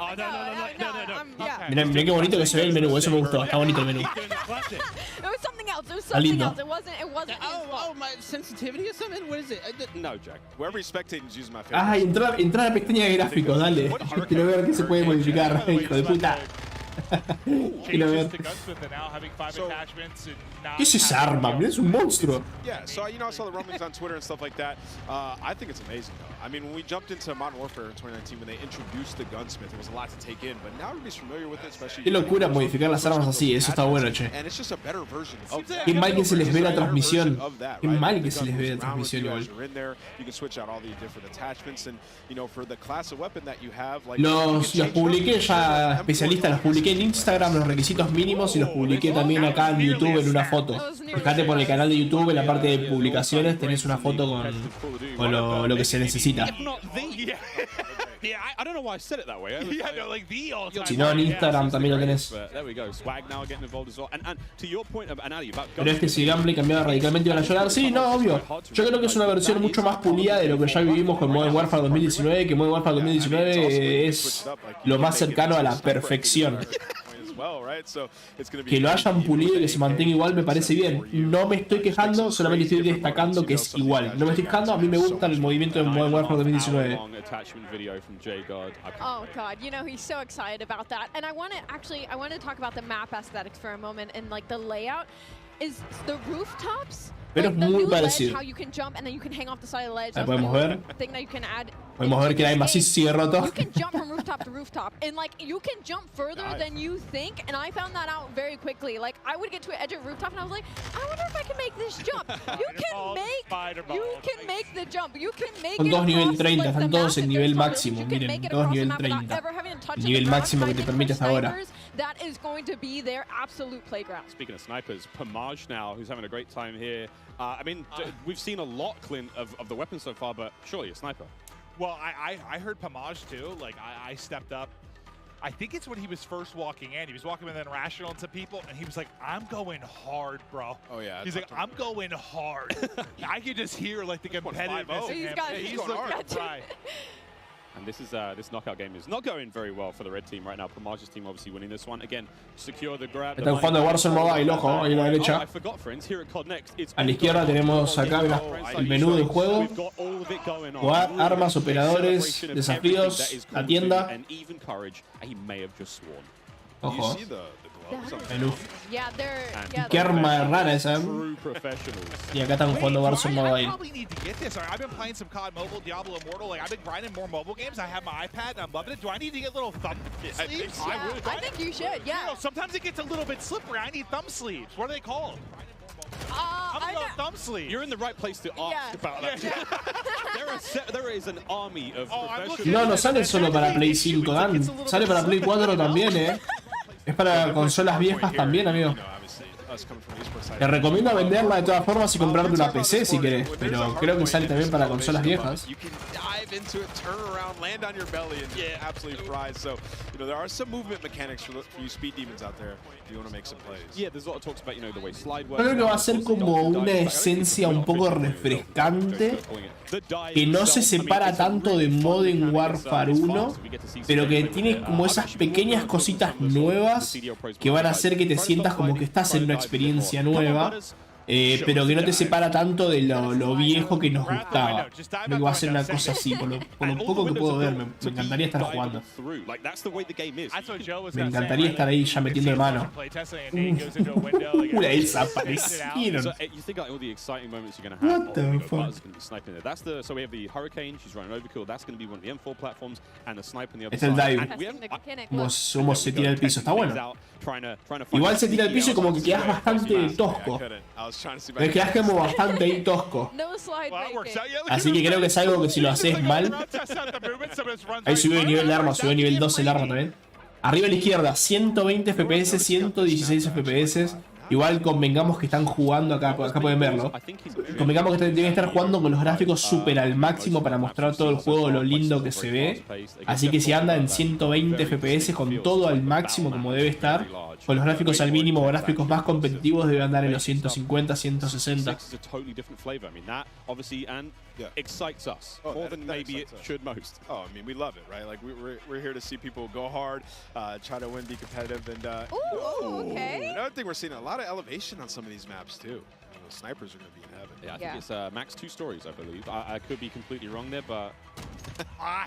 A: Mirá qué bonito que se ve el menú, eso me gustó, está bonito el menú.
Q: It was something else. It was something else. It wasn't.
P: Oh, my sensitivity or something? What is it?
S: No, Jack. Wherever he's spectating is using my favorite.
A: Ah, entra a la pestaña de gráficos, dale. Quiero ver qué se puede modificar, hijo de puta. Quiero ver. ¿Qué es esa arma? Es un monstruo.
S: Yeah, so I saw the rumblings on Twitter and stuff like that. I think it's amazing, though. I mean, when we jumped into Modern Warfare in 2019, when they introduced the gunsmith, it was a lot to take in. But now everybody's familiar with it, especially.
A: Qué locura modificar las armas así, eso está bueno, che.
S: And it's just a better version of that.
A: Qué mal que se les ve la transmisión. Qué mal que se les ve la transmisión igual.
S: You can switch out all the different attachments, and for the class of weapon that you have, like
A: los publiqué ya, especialistas, los publiqué en Instagram, los requisitos mínimos, y los publiqué también acá en YouTube en una foto. Fíjate por el canal de YouTube, en la parte de publicaciones tenés una foto con lo que se necesita. Si no, en Instagram también lo tenés. Pero es que si gameplay cambiaba radicalmente iban a llorar. Sí, no, obvio. Yo creo que es una versión mucho más pulida de lo que ya vivimos con Modern Warfare 2019, que Modern Warfare 2019 es lo más cercano a la perfección. Que lo hayan pulido y que se mantenga igual me parece bien. No me estoy quejando, solamente estoy destacando que es igual. No me estoy quejando, a mí me gusta el movimiento de Modern Warfare 2019.
Q: Oh god, he's so excited about that. And I want to talk about the map aesthetics for a moment and like the layout. Is the rooftops
A: Pero es muy parecido.
Q: How you can jump and then you can hang off the side of the ledge.
A: Ahí podemos ver.
Q: Thing that you can add.
A: Podemos ver que la sí sigue roto.
Q: You can jump from rooftop to rooftop, and like you can jump further than you think. And I found that out very quickly. Like I would get to an edge of rooftop, and I was like, I wonder if I can make this jump. You can make the jump. You can make
A: Son
Q: it
A: todos nivel
Q: across,
A: 30,
Q: like,
A: están
Q: the
A: todos
Q: map
A: en
Q: that
A: nivel
Q: there's tunnels.
A: máximo.
Q: You can
A: Miren,
Q: make it
A: todos
Q: across the
A: nivel
Q: map without
A: 30.
Q: ever having to touch
A: El
Q: the
A: nivel
Q: ground.
A: máximo que
Q: I
A: te
Q: think for
A: permite hasta ahora.
Q: snipers, that is going to be their absolute playground.
D: Speaking of snipers, Pomage now, who's having a great time here. I mean, we've seen a lot, Clint, of the weapons so far, but surely a sniper.
R: Well, I heard Pomage too. Like I stepped up. I think it's when he was first walking in. He was walking in and rational into people, and he was like, "I'm going hard, bro."
S: Oh yeah.
R: He's like, "I'm going hard." I could just hear like the competitiveness in him.
Q: He's
R: looking right.
D: And this knockout game is not going very well for the red team right now. Pomage's team obviously winning this one. Again, secure the grab.
A: Están jugando Warzone Mobile, ojo, ahí a la derecha.
D: I forgot, friends. Here at COD Next, it's
A: A la izquierda tenemos acá, mira, el menú del juego. Jugar, armas, operadores, desafíos, la tienda. Ojo. Menú. Qué arma rara esa. Y acá están jugando Warzone Mobile.
R: probably need to get this. I've been playing some COD Mobile, Diablo Immortal. Like I've been grinding more mobile games. I have my iPad and I'm loving it. Do I need to get little thumb sleeves?
Q: I think you should. Yeah.
R: You know, sometimes it gets a little bit slippery. I need thumb sleeves. What are they called? I'm going thumb sleeves.
D: You're in the right place to ask about that. There is an army of professionals.
A: No, no sale solo para Play 5, Dan. Sale para Play 4 también, Es para consolas viejas también, amigo. Te recomiendo venderla de todas formas y comprarte una PC si querés, pero creo que sale también para consolas viejas.
S: Into it, turn around, land on your belly, and absolutely fries. So, you know, there are some movement mechanics for you speed demons out there if you want to make some plays.
D: Yeah, there's a lot of talks about, you know, the way slide
A: Yo creo que va a ser como una esencia un poco refrescante, que no se separa tanto de Modern Warfare 1, pero que tiene como esas pequeñas cositas nuevas que van a hacer que te sientas como que estás en una experiencia nueva. Pero que no te separa tanto de lo viejo que nos gustaba. Creo que va a ser una cosa así, por lo poco que puedo ver, me encantaría estar jugando. Me encantaría estar ahí ya metiendo de mano. Desaparecieron. What the fuck? Es el dive. Como se tira el piso, está bueno. Igual se tira el piso y como que quedas bastante tosco. Me quedas como bastante ahí tosco. Así que creo que es algo que si lo haces mal. Ahí subió de nivel de arma, subió de nivel 12 el arma también. Arriba a la izquierda, 120 FPS, 116 FPS. Igual convengamos que están jugando acá pueden verlo. Convengamos que deben estar jugando con los gráficos super al máximo para mostrar todo el juego, lo lindo que se ve. Así que si anda en 120 FPS con todo al máximo como debe estar, con los gráficos al mínimo, gráficos más competitivos debe andar en los 150, 160.
D: Excites us more than maybe it should most.
S: Oh, I mean, we love it, right? Like we're here to see people go hard, try to win, be competitive, and
Q: okay.
S: Another thing, we're seeing a lot of elevation on some of these maps too. The snipers are going to be in heaven.
D: Yeah, I think it's max 2 stories, I believe. I could be completely wrong there, but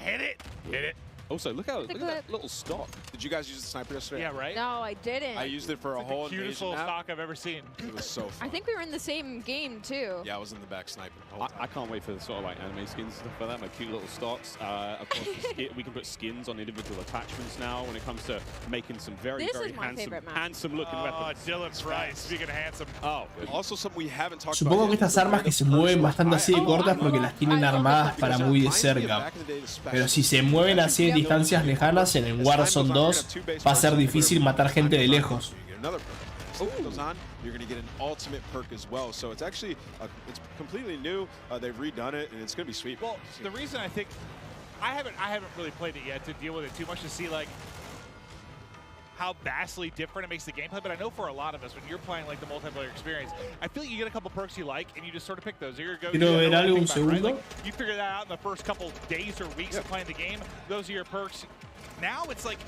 R: hit it. Hit it.
D: Also, look at that little stock.
S: Did you guys use the sniper yesterday?
R: Yeah, right?
Q: No, I didn't.
S: I used it for a whole
R: the cutest little stock I've ever seen.
S: It was so fun.
Q: I think we were in the same game too.
S: Yeah, I was in the back sniping the whole time.
D: I can't wait for the sort of like anime skins and stuff like that, like cute little stocks. Of course, we can put skins on individual attachments now when it comes to making some very handsome looking weapons.
R: Dylan's right. Speaking of handsome.
S: Oh, also something we haven't talked
A: Supongo
S: about.
A: que estas armas que se mueven bastante así de cortas porque las tienen armadas para muy de cerca. Pero si se mueven así en distancias lejanas, en el Warzone 2 va a ser difícil matar gente de lejos.
S: You're going to get an ultimate perk as well. So it's actually it's completely new. They've redone it, and it's going to be sweet.
R: Well, the reason I think I haven't really played it yet to deal with it too much to see like how vastly different it makes the gameplay. But I know for a lot of us, when you're playing like the multiplayer experience, I feel like you get a couple perks you like, and you just sort of pick those.
A: Quiero ver algo un segundo.
R: Like, you figure that out in the first couple days or weeks of playing the game. Those are your perks. Now it's like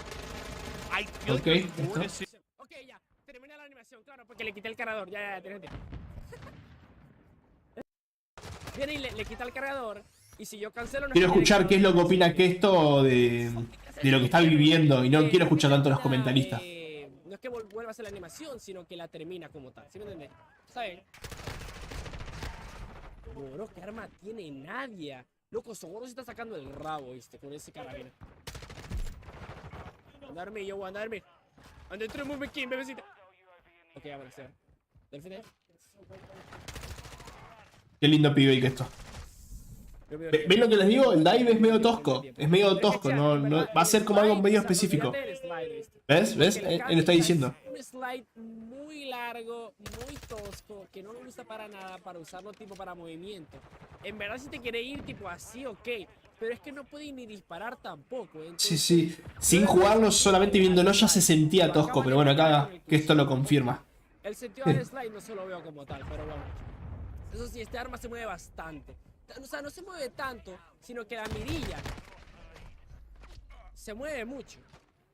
R: I feel like there's more to see.
T: Okay, ya. Termina la animación, claro, porque le quité el cargador. Ya, déjate. Viene y le quita el cargador. Y si yo cancelo...
A: Quiero escuchar qué es lo que opina que esto de lo que está viviendo. Y no quiero escuchar tanto a los comentaristas.
T: No es que vuelva a hacer la animación, sino que la termina como tal. ¿Sí me entiendes? ¿Está bien? Bro, ¿qué arma tiene nadie? Loco, Sogoro se está sacando el rabo, ¿viste? Con ese carabina. Andarme, yo voy a andarme. Ande, entremos, Mequín, bebecita. Ok, vámonos, ya. Delfín.
A: Qué lindo pibe que esto. ¿Ven lo que les digo? El dive es medio tosco. Es medio tosco. No, va a ser como algo medio específico. ¿Ves? ¿Ves? Él está diciendo.
T: Un slide muy largo, muy tosco, que no me gusta para nada para usarlo tipo para movimiento. En verdad, si te quiere ir tipo así, ok. Pero es que no puede ni disparar tampoco.
A: Sí, sí. Sin jugarlo, solamente viéndolo ya se sentía tosco. Pero bueno, acá que esto lo confirma.
T: El sentido del slide no se lo veo como tal, pero bueno. Eso sí, este arma se mueve bastante. O sea, no se mueve tanto, sino que la mirilla se mueve mucho.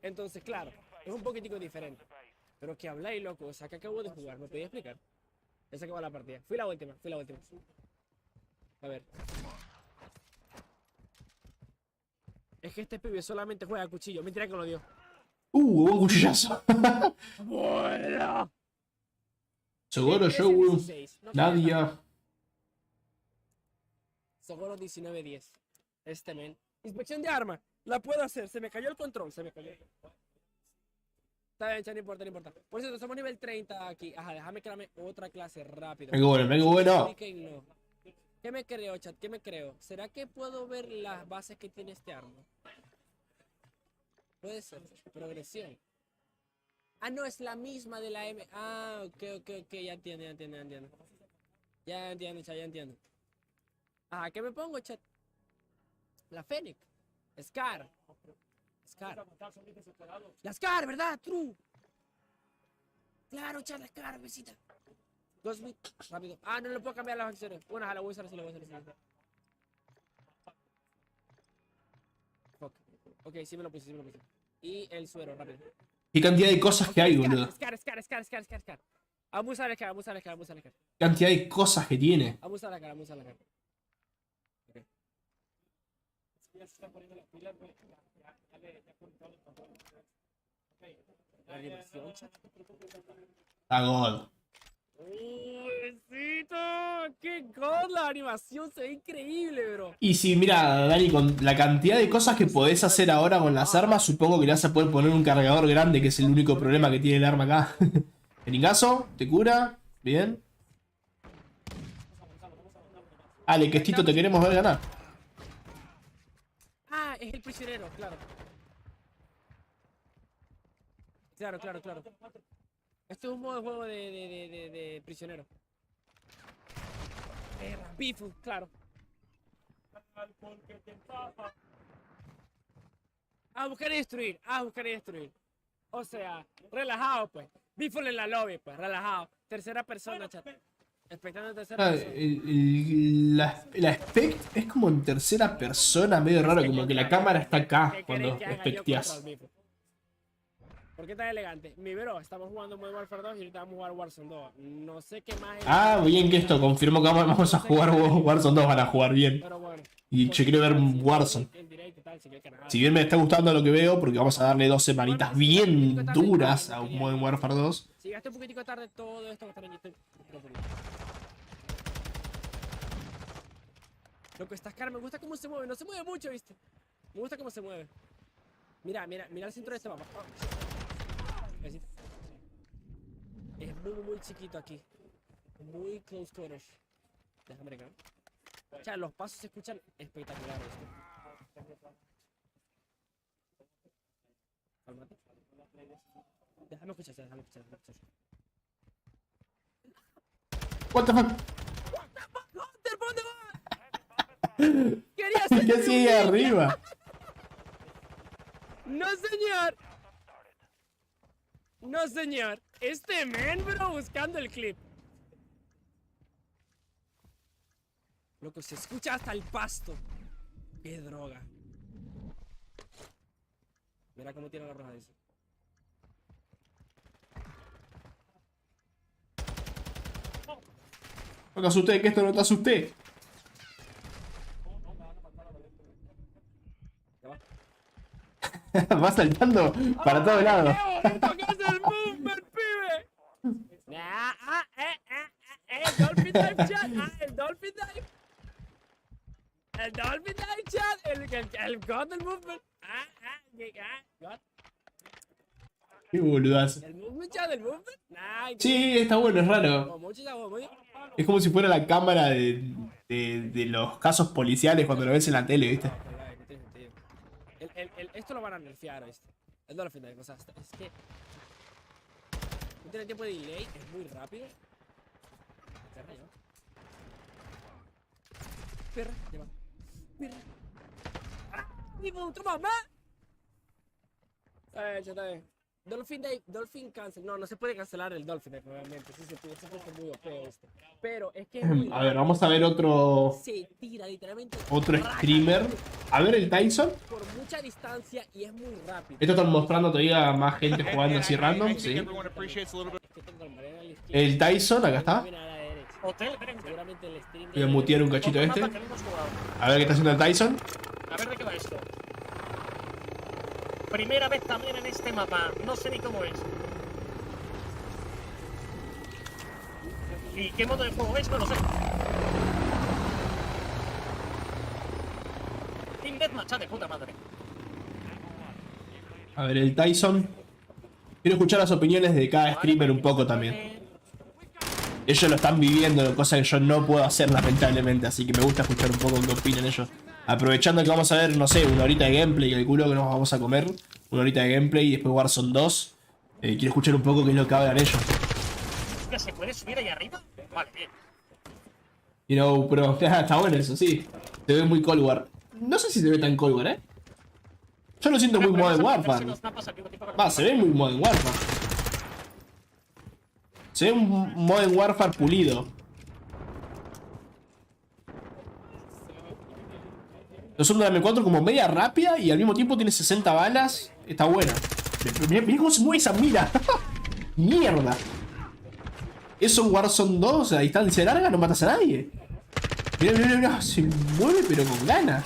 T: Entonces, claro, es un poquitico diferente. Pero que habláis, loco, o sea, que acabo de jugar, ¿me podía explicar? Ya se acabó la partida. Fui la última. A ver. Es que este pibe solamente juega a cuchillo. Mentira que lo dio.
A: Buen cuchillazo.
T: Bueno.
A: Seguro yo, Nadia.
T: Sogoro 19-10. Este men. Inspección de arma. La puedo hacer. Se me cayó el control. Está bien, chat, no importa. Por cierto, somos nivel 30 aquí. Ajá, déjame crearme otra clase rápido.
A: Venga, bueno.
T: ¿Qué me creo, chat? ¿Qué me creo? ¿Será que puedo ver las bases que tiene este arma? Puede ser. Progresión. Ah, no, es la misma de la M. Ah, ok. Ya entiendo. Ya entiendo, chat, ya entiendo. Ajá, ¿qué me pongo, chat? La Fénix. Scar. La Scar, ¿verdad? True. Claro, chat, la Scar, besita. Ghost rápido. Ah, no le puedo cambiar las acciones. Bueno, la voy a usar así, Fuck. Ok, sí me lo puse. Y el suero, rápido.
A: Qué cantidad de cosas que hay, boludo.
T: Scar. Vamos a usar la cara.
A: Cantidad de cosas que tiene.
T: Vamos a la cara. Ok. La animación, chat.
A: A God.
T: ¡Besito! ¡Qué god! La animación se ve increíble, bro.
A: Y si, mira, Dani, con la cantidad de cosas que podés hacer ahora con las armas, supongo que le vas a poder poner un cargador grande, que es el único problema que tiene el arma acá. Jeringazo, te cura, bien. Ale, que estito te queremos ver ganar.
T: Ah, es el prisionero, claro. Claro. Esto es un modo de juego de prisionero. Bifu, claro. A buscar y destruir. O sea, relajado, pues. Bifu en la lobby, pues, relajado. Tercera persona, chat. Expectando en tercera persona.
A: La spect es como en tercera persona, medio raro, como que la cámara está acá cuando especteas.
T: ¿Por qué tan elegante? Mi bro, estamos jugando Modern Warfare 2 y ahorita vamos a jugar Warzone 2. No sé qué más.
A: Ah, bien que esto confirmó que vamos a jugar Warzone 2, van a jugar bien.
T: Bueno,
A: Y yo quiero ver Warzone. Si bien me está gustando lo que veo, porque vamos a darle 2 semanitas bien duras a un Modern Warfare 2.
T: Si llegaste un poquitico tarde, todo esto va a estar en YouTube. Loco, esta cara me gusta cómo se mueve. No se mueve mucho, ¿viste? Me gusta cómo se mueve. Mira el centro de este mapa. Es muy chiquito aquí. Muy close quarters. Déjame recargar. O sea, los pasos se escuchan espectaculares. Cálmate. Déjame escuchar.
A: What the fuck?
T: Hunter, ¿por dónde vas? Quería hacer
A: ¿Qué sigue arriba?
T: No, señor. Este men, bro, buscando el clip. Loco, se escucha hasta el pasto. Qué droga. Mira cómo tiene la roja eso.
A: No te asusté, que esto no te asusté. Va saltando para todos lados.
T: ¿Qué es el movement, pibe? El Dolphin Dive, chat. El Dolphin Dive. El Dolphin del chat, el God del movement. God.
A: Qué boludazo.
T: El movement chat, el movement.
A: Sí, está bueno, es raro.
T: Mucho.
A: Es como si fuera la cámara de los casos policiales cuando lo ves en la tele, ¿viste?
T: No tiene sentido. Esto lo van a nerfear, ¿viste? El Dolphin de cosas. Es que no tiene tiempo de delay, es muy rápido. Perra, lleva. Perra. ¡Vivo, otro mamá! Está bien. Dolphin cancel. No se puede cancelar el Dolphin, realmente. Sí, se puede muy OP este. Pero es que es muy
A: A ver, vamos a ver otro.
T: Se tira literalmente.
A: Otro streamer. A ver el Tyson.
T: Por mucha distancia y es muy rápido.
A: Esto están mostrando todavía más gente jugando así random, sí. El Tyson, acá está. Voy a mutear un cachito este. A ver qué está haciendo el Tyson.
U: A ver de qué va esto. Primera vez también en este mapa. No sé ni cómo es. ¿Y qué modo de juego es? No lo sé. Team Deathmatch, de puta madre.
A: A ver, el Tyson. Quiero escuchar las opiniones de cada streamer un poco también. Ellos lo están viviendo, cosa que yo no puedo hacer lamentablemente, así que me gusta escuchar un poco qué opinan ellos. Aprovechando que vamos a ver, no sé, una horita de gameplay, calculo que nos vamos a comer. Una horita de gameplay y después Warzone 2. Quiero escuchar un poco qué es lo que hablan ellos.
U: ¿Se puede subir ahí arriba? Vale, bien.
A: You know, pero está bueno eso, sí. Se ve muy Cold War. No sé si se ve tan Cold War, Yo lo siento muy Modern Warfare. Va, se ve muy Modern Warfare. Se ve un Modern Warfare pulido. Lo son de la M4 como media rápida y al mismo tiempo tiene 60 balas. Está buena. Mirá cómo se mueve esa mira. Mierda. Eso en Warzone 2 a distancia larga no matas a nadie. Mirá. Se mueve pero con ganas.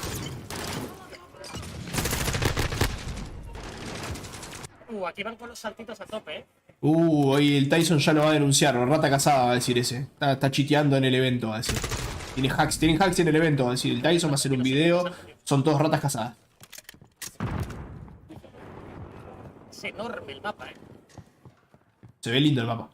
U: Aquí van con los saltitos a tope,
A: Hoy el Tyson ya lo va a denunciar. Rata casada va a decir ese. Está chiteando en el evento, va a decir. Tienen hacks en el evento, va a decir. El Tyson va a hacer un video. Son todos ratas casadas.
U: Es enorme el mapa,
A: Se ve lindo el mapa.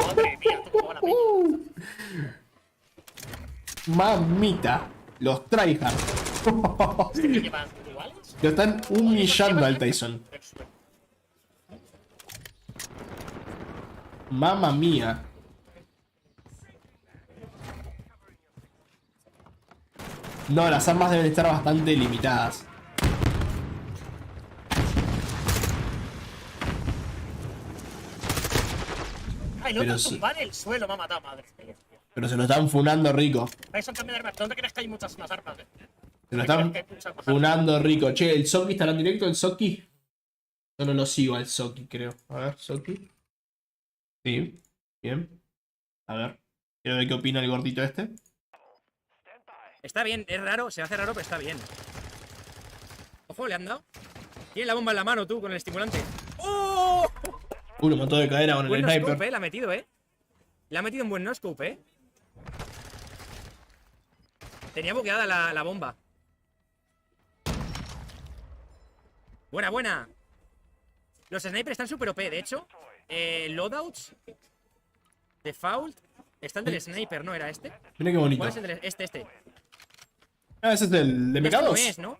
U: Madre mía, cómo va la peña.
A: Mamita. Los tryhard. Lo están humillando al Tyson. Mamma mía. No, las armas deben estar bastante limitadas.
U: Ay, lo otro tumbar el suelo, me ha matado, madre.
A: Pero se lo están funando rico.
U: Tyson cambia de arma. ¿Dónde crees que hay muchas más armas?
A: Se lo están funando rico. Che, ¿el Soki estará en directo? ¿El Soki? Yo no lo sigo al Soki, creo. A ver, Soki. Sí, bien. A ver. Quiero ver qué opina el gordito este.
V: Está bien, es raro, se hace raro, pero está bien. Ojo, le han dado. Tiene la bomba en la mano, tú, con el estimulante. ¡Oh!
A: Lo mató de cadera con el sniper.
V: Scope, la ha metido, Le ha metido un buen no-scope, Tenía bloqueada la bomba. Buena. Los snipers están súper OP, de hecho. Loadouts. Default. Está el del sniper, ¿no? ¿Era este?
A: Mira qué bonito.
V: ¿Cuál es el del este?
A: Ah, ese es el de MK2.
V: No es, ¿no?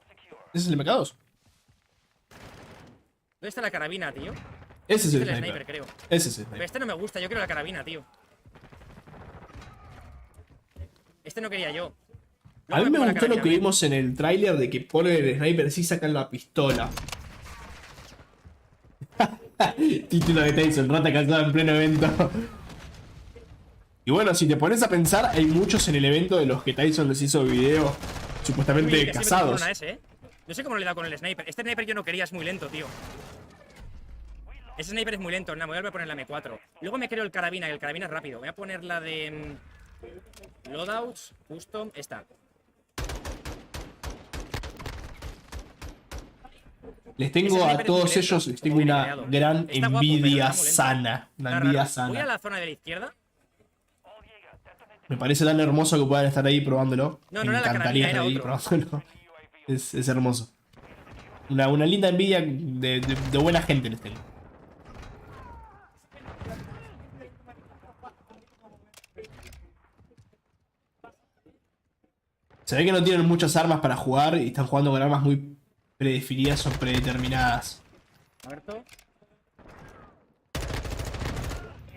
A: Ese es el MK2.
V: ¿Dónde está la carabina, tío?
A: Ese es el
V: sniper,
A: sniper,
V: creo.
A: Ese es el
V: Pero
A: sniper.
V: este no me gusta, yo quiero la carabina, tío. Este no quería yo.
A: A mí me gustó lo que vimos en el tráiler de que pone el sniper y sacan la pistola. Título de Tyson, rata casada en pleno evento. Y bueno, si te pones a pensar, hay muchos en el evento de los que Tyson les hizo video supuestamente casados.
V: No sé cómo le he dado con el sniper. Este sniper yo no quería, es muy lento, tío. Ese sniper es muy lento, me voy a poner la M4. Luego me creo el carabina, que el carabina es rápido. Voy a poner la de Loadouts, Custom, esta.
A: Les tengo a todos ellos, les tengo una gran envidia sana. Una envidia
V: Voy a
A: sana.
V: la zona de la izquierda.
A: Me parece tan hermoso que puedan estar ahí probándolo.
V: No,
A: Me
V: no era la
A: encantaría
V: carabina,
A: estar ahí
V: era
A: probándolo. Es hermoso. Una linda envidia de buena gente les tengo. Se ve que no tienen muchas armas para jugar y están jugando con armas muy predefinidas o predeterminadas.
V: Muerto.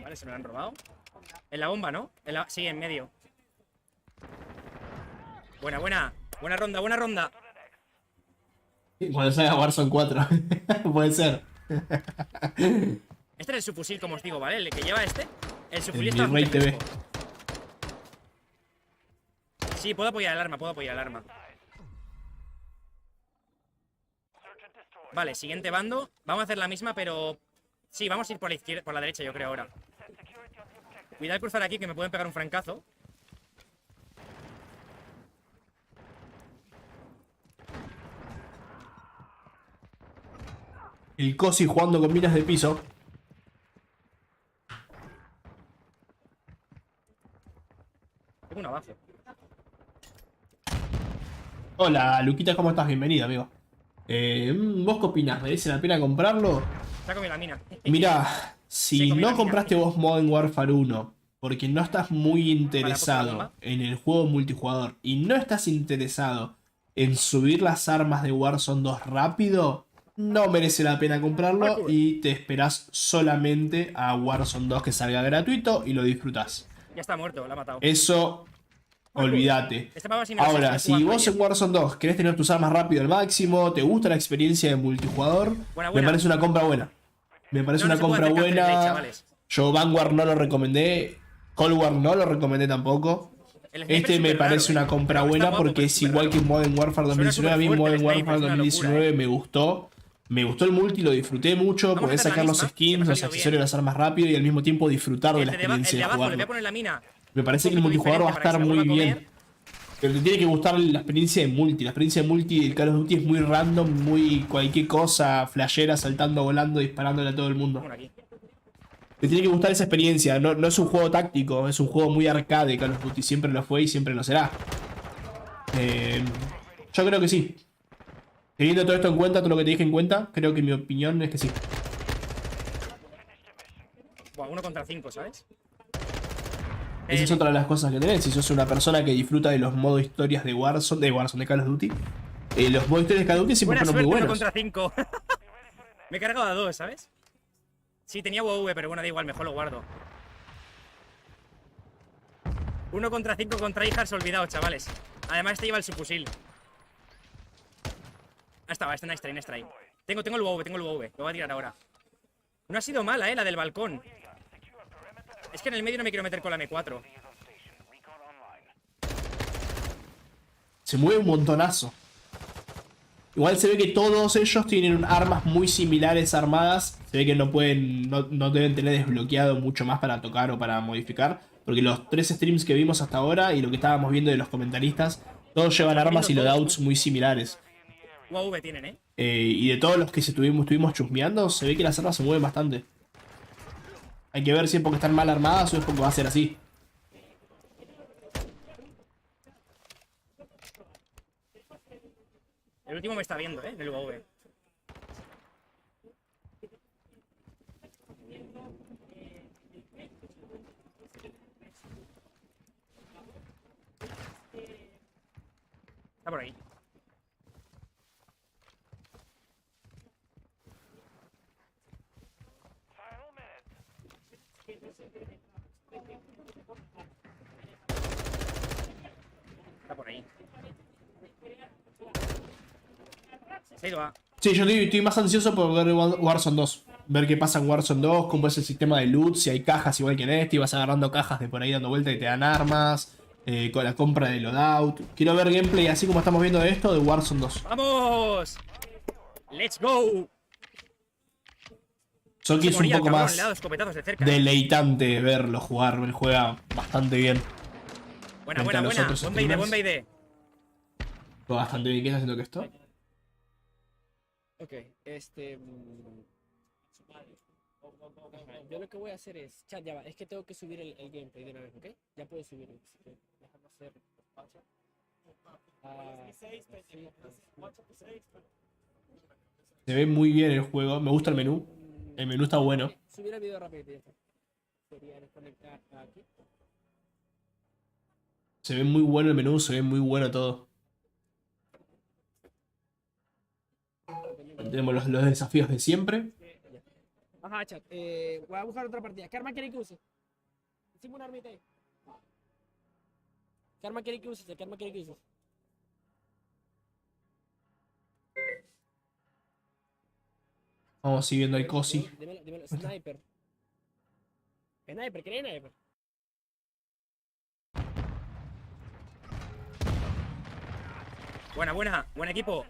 V: Vale, se me lo han robado. En la bomba, ¿no? Sí, en medio. Buena, buena. Buena ronda, buena ronda.
A: Cuando salga Warzone 4. Puede ser.
V: Este es el subfusil, como os digo, ¿vale? El que lleva este. El subfusil
A: El
V: está
A: Virrey
V: bastante
A: TV.
V: fresco. Sí, puedo apoyar el arma, puedo apoyar el arma. Vale, siguiente bando. Vamos a hacer la misma, pero... Sí, vamos a ir por la izquierda, por la derecha, yo creo, ahora. Cuidado al cruzar aquí, que me pueden pegar un francazo.
A: El Cosi jugando con minas de piso.
V: Tengo uno abajo.
A: Hola, Luquita, ¿cómo estás? Bienvenido, amigo. ¿Vos qué opinás? ¿Merece la pena comprarlo?
V: Está comiendo la mina.
A: Mirá, si no compraste vos Modern Warfare 1 porque no estás muy interesado en el juego multijugador y no estás interesado en subir las armas de Warzone 2 rápido, no merece la pena comprarlo y te esperás solamente a Warzone 2 que salga gratuito y lo disfrutás.
V: Ya está muerto, lo ha matado.
A: Eso, olvídate.
V: Este mapa sí me lo sé,
A: Ahora,
V: estoy
A: si
V: jugando
A: vos
V: ayer.
A: en Warzone 2 querés tener tus armas rápido al máximo, te gusta la experiencia de multijugador,
V: Buena.
A: me parece una compra buena. Me parece una compra buena. Yo Vanguard no lo recomendé. Cold War no lo recomendé tampoco. Este me parece una compra buena porque es igual que Modern Warfare 2019. A mí Modern Warfare 2019 me gustó. Me gustó el multi, lo disfruté mucho. Podés sacar los skins, los accesorios, las armas rápido y al mismo tiempo disfrutar de la experiencia de jugarlo. Me parece que el multijugador va a estar muy bien. Pero te tiene que gustar la experiencia de multi. La experiencia de multi del Call of Duty es muy random, muy cualquier cosa, flashera, saltando, volando, disparándole a todo el mundo. Te tiene que gustar esa experiencia. No es un juego táctico, es un juego muy arcade. Call of Duty siempre lo fue y siempre lo será. Yo creo que sí. Teniendo todo esto en cuenta, todo lo que te dije en cuenta, creo que mi opinión es que sí.
V: Buah, 1 contra 5, ¿sabes?
A: Esa es otra de las cosas que tenés. Si sos una persona que disfruta de los modos historias de Warzone, de Call of Duty, los modos historias de Call of Duty siempre fueron muy buenos.
V: 1 contra 5. Me he cargado a 2, ¿sabes? Sí, tenía UAV, pero bueno, da igual, mejor lo guardo. 1 contra 5 contra Ijar's olvidado, chavales. Además, este lleva el subfusil. Ah, estaba, este nice try. Tengo el UAV, Lo voy a tirar ahora. No ha sido mala, la del balcón. Es que en el medio no me quiero meter con la M4.
A: Se mueve un montonazo. Igual se ve que todos ellos tienen armas muy similares armadas. Se ve que no deben tener desbloqueado mucho más para tocar o para modificar. Porque los 3 streams que vimos hasta ahora y lo que estábamos viendo de los comentaristas, todos llevan armas y loadouts muy similares.
V: UAV tienen,
A: Y de todos los que estuvimos chusmeando, se ve que las armas se mueven bastante. Hay que ver si es porque están mal armadas o es porque va a ser así.
V: El último me está viendo, en el UAV. Está por ahí. Está por ahí. Se ha ido a...
A: Sí, yo estoy más ansioso por ver Warzone 2. Ver qué pasa en Warzone 2, cómo es el sistema de loot, si hay cajas igual que en este, y vas agarrando cajas de por ahí dando vuelta y te dan armas, con la compra de loadout. Quiero ver gameplay así como estamos viendo esto de Warzone 2.
V: ¡Vamos! ¡Let's go!
A: Soki es un poco más deleitante verlo jugar, él juega bastante bien.
V: Buena. Buen BD.
A: Juega bastante bien. ¿Qué está haciendo que esto?
T: Ok, yo lo que voy a hacer es... Chat, ya va, es que tengo que subir el gameplay de una vez, ¿ok? Ya puedo subirlo, así que déjame hacer...
A: Se ve muy bien el juego. Me gusta el menú. El menú está bueno.
T: Subir el video rápido, ya está. Sería desconectar aquí.
A: Se ve muy bueno el menú, se ve muy bueno todo. Tenemos los desafíos de siempre.
T: Ajá, chat. Voy a buscar otra partida. ¿Qué arma quiere que use? Hicimos una armita ahí. ¿Qué arma quiere que use? ¿Qué arma quiere que use?
A: Vamos siguiendo al cosi.
T: Dímelo. Sniper. Sniper, ¿querés sniper?
V: Buen equipo.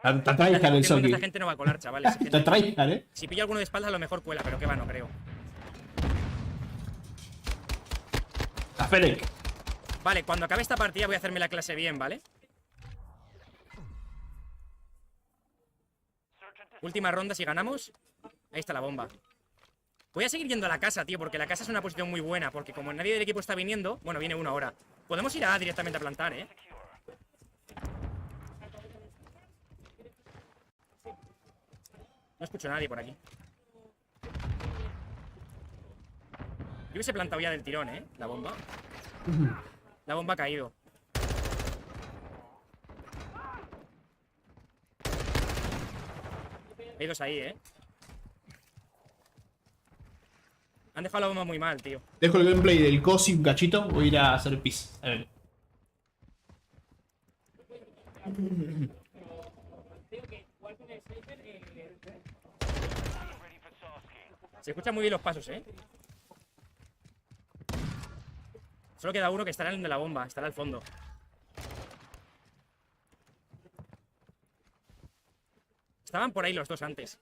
A: Está tryhard el Soki.
V: Esta gente no va a colar, chavales.
A: Está tryhard,
V: Si pillo alguno de espaldas, a lo mejor cuela, pero que va, no creo.
A: A Fennec.
V: Vale, cuando acabe esta partida voy a hacerme la clase bien, ¿vale? Última ronda, si ganamos. Ahí está la bomba. Voy a seguir yendo a la casa, tío, porque la casa es una posición muy buena. Porque como nadie del equipo está viniendo... Bueno, viene uno ahora. Podemos ir a A directamente a plantar, ¿eh? No escucho a nadie por aquí. Yo hubiese plantado ya del tirón, ¿eh? La bomba. La bomba ha caído. Hay dos ahí, ¿eh? Han dejado la bomba muy mal, tío.
A: Dejo el gameplay del cosi un cachito. Voy a ir a hacer pis. A ver.
V: Se escuchan muy bien los pasos, ¿eh? Solo queda uno que estará en el de la bomba. Estará al fondo. Estaban por ahí los dos antes.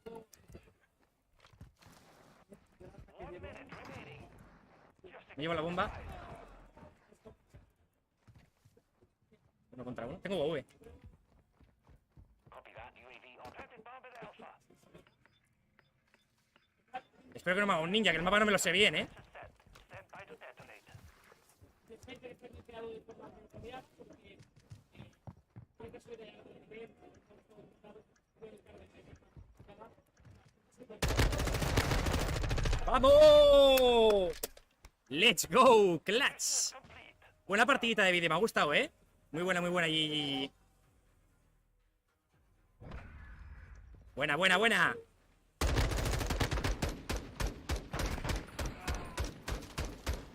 V: Me llevo la bomba. Uno contra uno. Tengo UAV. Espero que no me haga un ninja, que el mapa no me lo sé bien, ¿eh? ¡Vamos! ¡Let's go! ¡Clutch! Buena partidita de vídeo, me ha gustado, ¿eh? Muy buena, GG. Buena.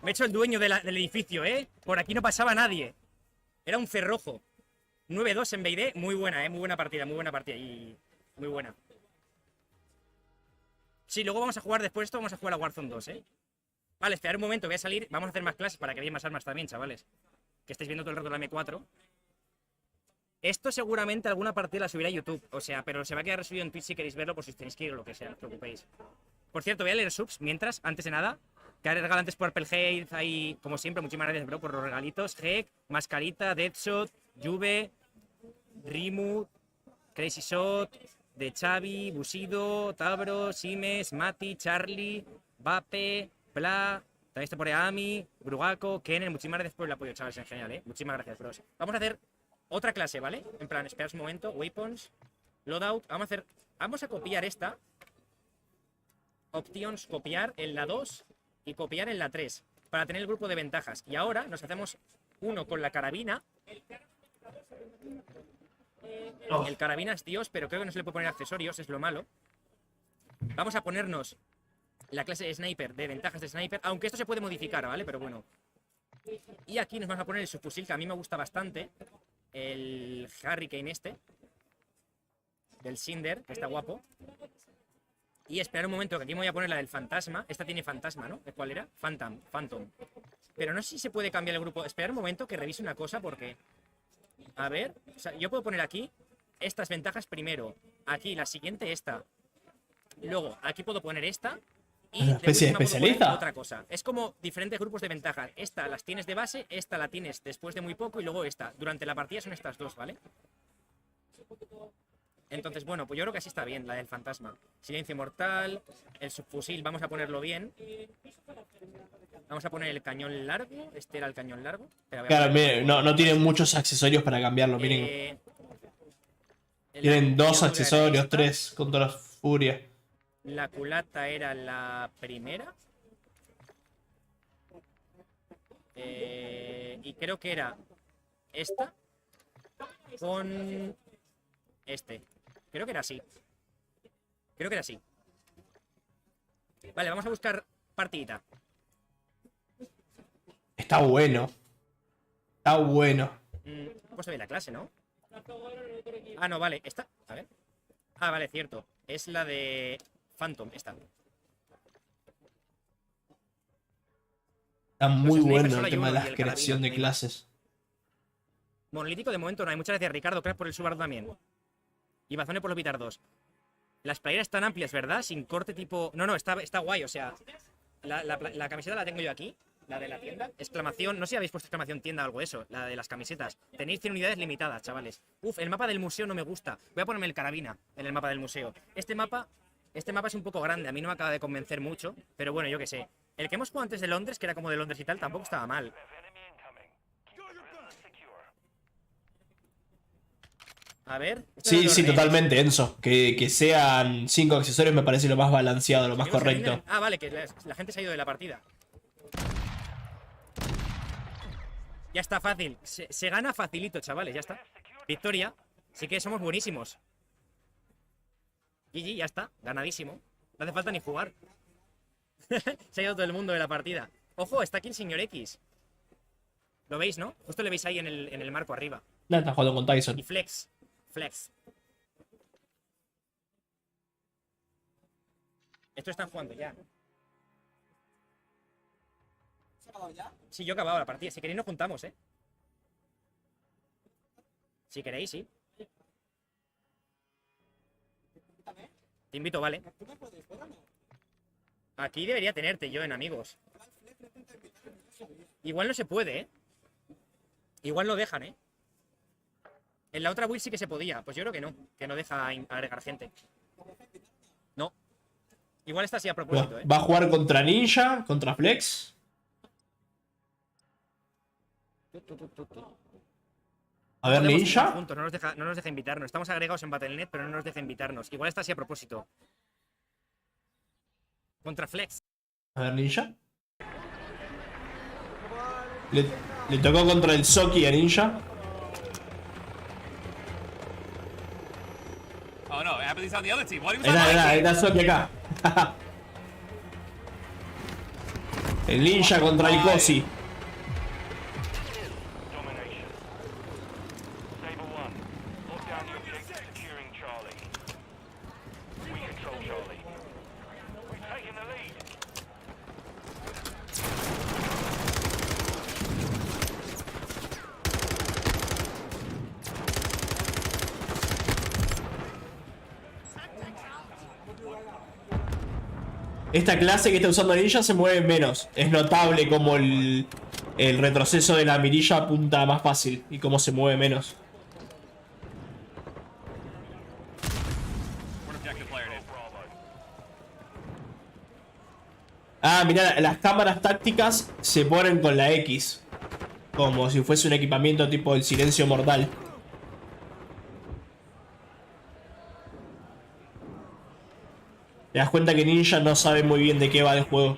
V: Me he hecho el dueño del edificio, ¿eh? Por aquí no pasaba nadie. Era un cerrojo. 9-2 en BD. Muy buena, ¿eh? Muy buena partida. Y muy buena. Sí, luego vamos a jugar después de esto. Vamos a jugar a Warzone 2, ¿eh? Vale, esperar un momento. Voy a salir. Vamos a hacer más clases para que veáis más armas también, chavales. Que estáis viendo todo el rato la M4. Esto seguramente alguna partida la subirá a YouTube. O sea, pero se va a quedar resubido en Twitch si queréis verlo. Por si os tenéis que ir o lo que sea. No os preocupéis. Por cierto, voy a leer subs mientras, antes de nada. Que ha regalado antes Purple Hate, ahí, como siempre, muchísimas gracias, bro, por los regalitos. Heck, Mascarita, Deadshot, Juve, Rimu, Crazy Shot, De Xavi, Busido, Tabro, Simes, Mati, Charlie, Vape, Bla, también está por ahí Ami, Brugaco, Kenner, muchísimas gracias por el apoyo, chavales, en general, muchísimas gracias, bros. Vamos a hacer otra clase, ¿vale? En plan, esperad un momento, Weapons, Loadout, vamos a copiar esta. Options, copiar en la 2 y copiar en la 3 para tener el grupo de ventajas. Y ahora nos hacemos uno con la carabina. El carabina es Dios, pero creo que no se le puede poner accesorios, es lo malo. Vamos a ponernos la clase de sniper, de ventajas de sniper, aunque esto se puede modificar, ¿vale? Pero bueno. Y aquí nos vamos a poner el subfusil, que a mí me gusta bastante. El Hurricane este. Del Cinder, que está guapo. Y esperar un momento, que aquí me voy a poner la del fantasma. Esta tiene fantasma, ¿no? ¿Cuál era? Phantom. Pero no sé si se puede cambiar el grupo. Esperar un momento que revise una cosa porque... A ver, o sea, yo puedo poner aquí estas ventajas primero. Aquí, la siguiente, esta. Luego, aquí puedo poner esta. Y de última puedo poner otra cosa. Es como diferentes grupos de ventajas. Esta las tienes de base, esta la tienes después de muy poco y luego esta. Durante la partida son estas dos, ¿vale? Entonces, bueno, pues yo creo que así está bien, la del fantasma. Silencio mortal, el subfusil, vamos a ponerlo bien. Vamos a poner el cañón largo. Este era el cañón largo.
A: Claro, miren, no tienen muchos accesorios para cambiarlo, miren. Tienen 2 accesorios, 3, con toda la furia.
V: La culata era la primera. Y creo que era esta con este. Creo que era así. Creo que era así. Vale, vamos a buscar partidita.
A: Está bueno. Está bueno.
V: Pues ve la clase, ¿no? Ah, no, vale. Esta. A ver. Ah, vale, cierto. Es la de Phantom, esta.
A: Está muy bueno el tema de la creación de clases.
V: Monolítico de momento no hay. Muchas gracias, Ricardo. Gracias por el subar también. Y Bazone por los Vitar 2. Las playeras están amplias, ¿verdad? Sin corte tipo... No, está guay, o sea... La camiseta la tengo yo aquí. La de la tienda. Exclamación... No sé si habéis puesto exclamación tienda o algo de eso. La de las camisetas. Tenéis 100 unidades limitadas, chavales. Uf, el mapa del museo no me gusta. Voy a ponerme el carabina en el mapa del museo. Este mapa es un poco grande. A mí no me acaba de convencer mucho. Pero bueno, yo qué sé. El que hemos jugado antes de Londres, que era como de Londres y tal, tampoco estaba mal. A ver.
A: Sí, totalmente, Enzo. Que sean 5 accesorios me parece lo más balanceado, lo más correcto.
V: Ah, vale, que la gente se ha ido de la partida. Ya está fácil. Se gana facilito, chavales, ya está. Victoria. Sí que somos buenísimos. GG, ya está. Ganadísimo. No hace falta ni jugar. Se ha ido todo el mundo de la partida. Ojo, está aquí el señor X. ¿Lo veis, no? Justo le veis ahí en el marco arriba.
A: No, está jugando con Tyson.
V: Y Flex. Estos están jugando ya. ¿Se ha acabado ya? Sí, yo he acabado la partida. Si queréis nos juntamos, ¿eh? Si queréis, sí. Te invito, vale. Aquí debería tenerte yo en amigos. Igual no se puede, ¿eh? Igual no dejan, ¿eh? En la otra build sí que se podía. Pues yo creo que no deja agregar gente. No. Igual está así a propósito, ¿eh?
A: Va a jugar contra Ninja, contra Flex. A ver, Ninja.
V: No nos deja invitarnos. Estamos agregados en Battle.net, pero no nos deja invitarnos. Igual está así a propósito. Contra Flex.
A: A ver, Ninja. Le tocó contra el Soki a Ninja.
B: Oh no, it happens on the other team. What was
A: Era Soki acá. El Ninja contra el Cosi. Esta clase que está usando Ninja se mueve menos. Es notable como el retroceso de la mirilla apunta más fácil y cómo se mueve menos. Ah, mirá, las cámaras tácticas se ponen con la X. Como si fuese un equipamiento tipo el silencio mortal. Te das cuenta que Ninja no sabe muy bien de qué va el juego.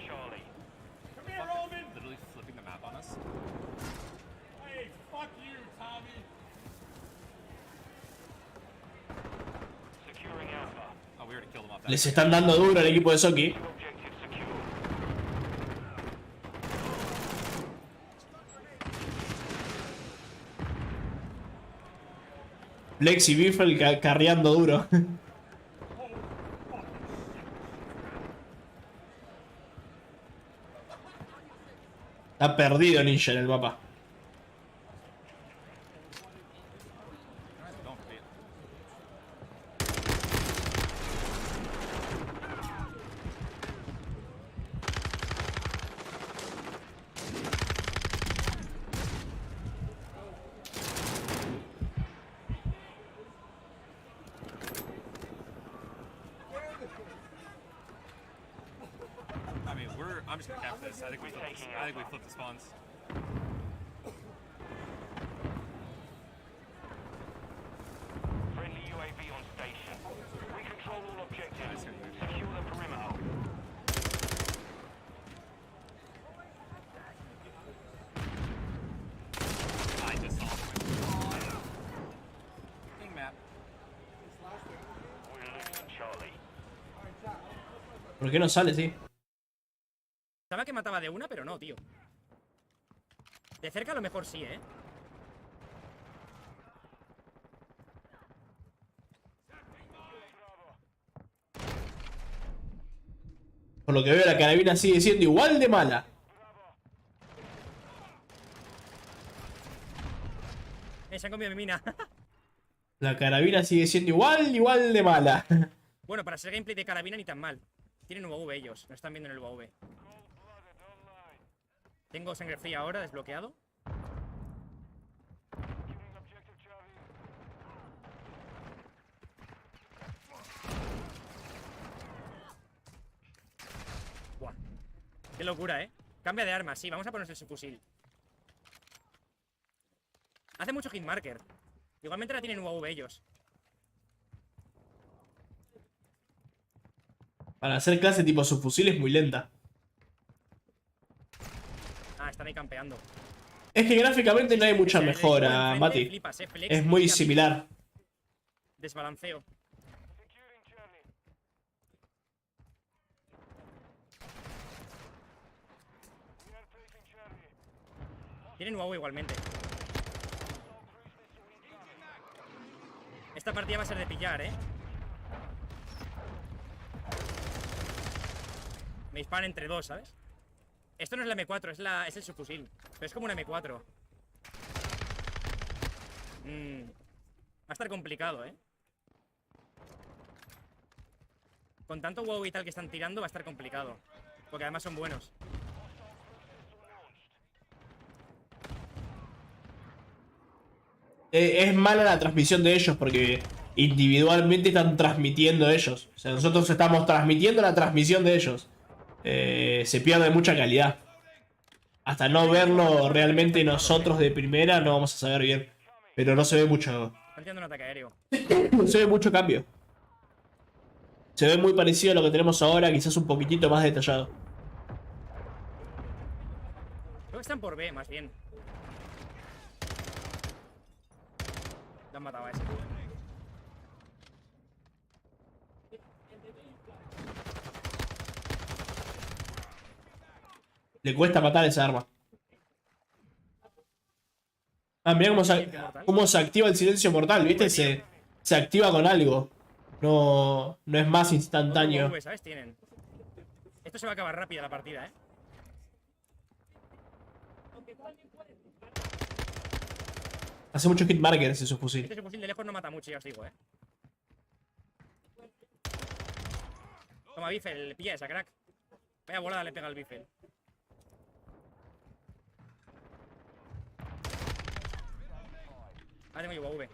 A: Les están dando duro al equipo de Soki. Flex y Biffle carreando duro. Está perdido Ninja en el mapa.
B: I'm just gonna cap this. I think we flip the spawns.
C: Friendly UAV on station. We control all objectives. Secure the perimeter.
B: I just saw him.
V: Ping map.
C: We're losing Charlie.
A: ¿Por qué no sale, sí?
V: Pensaba que mataba de una, pero no, tío. De cerca a lo mejor sí, ¿eh?
A: Por lo que veo, la carabina sigue siendo igual de mala.
V: Se han comido mi mina.
A: La carabina sigue siendo igual de mala.
V: Bueno, para ser gameplay de carabina ni tan mal. Tienen UAV ellos, nos están viendo en el UAV. Tengo sangre fría ahora, desbloqueado. Buah. Qué locura, ¿eh? Cambia de arma, sí, vamos a ponerse su fusil. Hace mucho hitmarker. Igualmente la tienen UAV ellos.
A: Para hacer clase tipo subfusil es muy lenta.
V: Ah, están ahí campeando.
A: Es que gráficamente no hay mucha mejora,
V: enfrente,
A: Mati.
V: flipas, flex,
A: Es muy
V: mira,
A: similar.
V: Desbalanceo. Tienen UAV igualmente. Esta partida va a ser de pillar, ¿eh? Me disparan entre dos, ¿sabes? Esto no es la M4, es el subfusil. Pero es como una M4. Va a estar complicado, ¿eh? Con tanto WoW y tal que están tirando va a estar complicado. Porque además son buenos.
A: Es mala la transmisión de ellos porque individualmente están transmitiendo ellos. O sea, nosotros estamos transmitiendo la transmisión de ellos. Se pierde mucha calidad. Hasta no verlo realmente nosotros de primera no vamos a saber bien. Pero no se ve mucho.
V: Están tirando un ataque aéreo.
A: No se ve mucho cambio. Se ve muy parecido a lo que tenemos ahora, quizás un poquitito más detallado.
V: Creo que están por B, más bien. Le han matado a ese.
A: Le cuesta matar esa arma. Ah, mirá cómo se activa el silencio mortal, ¿viste? Se activa con algo. No es más instantáneo.
V: ¿Sabes? Tienen. Esto se va a acabar rápida la partida, ¿eh?
A: Hace mucho hitmarker ese subfusil.
V: Este subfusil de lejos no mata mucho, ya os digo, ¿eh? Toma, Bifel, pilla esa, crack. Vaya volada le pega al Bifel. Ah, tengo yo UAV.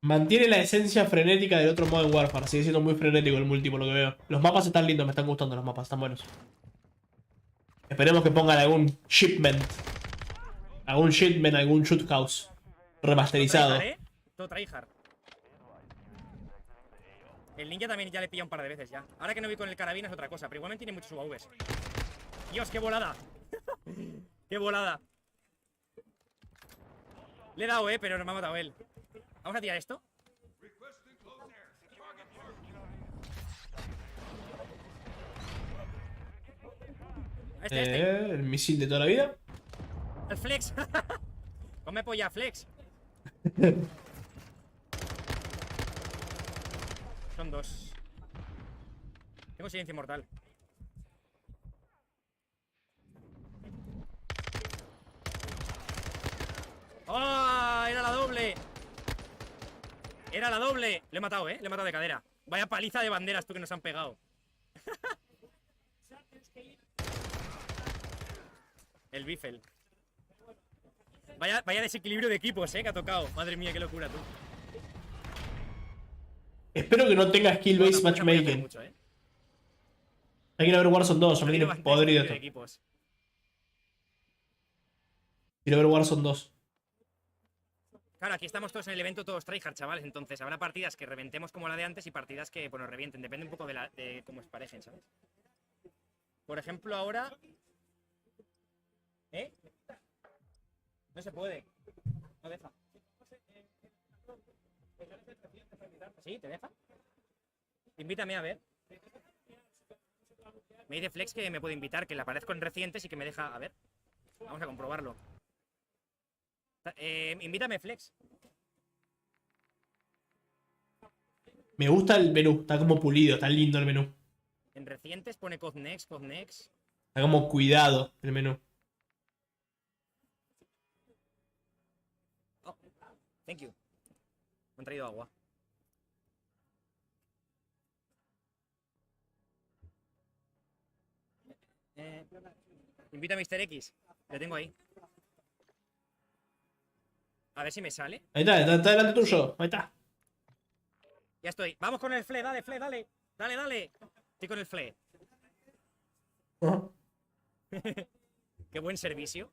A: Mantiene la esencia frenética del otro modo en Warfare. Sigue siendo muy frenético el multi por lo que veo. Los mapas están lindos, me están gustando los mapas, están buenos. Esperemos que pongan algún shipment. Algún shipment, algún shoot house remasterizado.
V: Todo tryhard. El ninja también ya le pilla un par de veces ya. Ahora que no voy con el carabina es otra cosa, pero igualmente tiene muchos UAVs. Dios, qué volada. Qué volada. Le he dado, pero no me ha matado él. Vamos a tirar esto.
A: El misil de toda la vida.
V: El flex. Come polla, flex. Son dos. Tengo silencio mortal. ¡Oh! ¡Era la doble! ¡Era la doble! Le he matado, Le he matado de cadera. Vaya paliza de banderas tú que nos han pegado. El Bifel. Vaya desequilibrio de equipos, que ha tocado. Madre mía, qué locura, tú.
A: Espero que no tenga skill-based
V: No, tampoco voy a hacer
A: matchmaking.
V: mucho,
A: Hay que ir a ver Warzone 2, me tiene
V: bastante
A: podrido
V: desequilibrio de
A: esto.
V: equipos.
A: Quiero ver Warzone 2.
V: Claro, aquí estamos todos en el evento, todos tryhard, chavales. Entonces habrá partidas que reventemos como la de antes y partidas que, bueno, revienten. Depende un poco de cómo es parejen, ¿sabes? Por ejemplo, ahora... No se puede. No deja. ¿Sí? ¿Te deja? Invítame a ver. Me dice Flex que me puede invitar, que le aparezco en recientes y que me deja... A ver. Vamos a comprobarlo. Invítame, Flex.
A: Me gusta el menú, está como pulido, está lindo el menú.
V: En recientes pone Codnex.
A: Está como cuidado el menú.
V: Oh, thank you. Me han traído agua. Invita a Mr. X. Le tengo ahí. A ver si me sale.
A: Ahí está delante tuyo. Ahí está.
V: Ya estoy. Vamos con el fle, dale, fle, dale. Dale. Estoy con el fle. Qué buen servicio.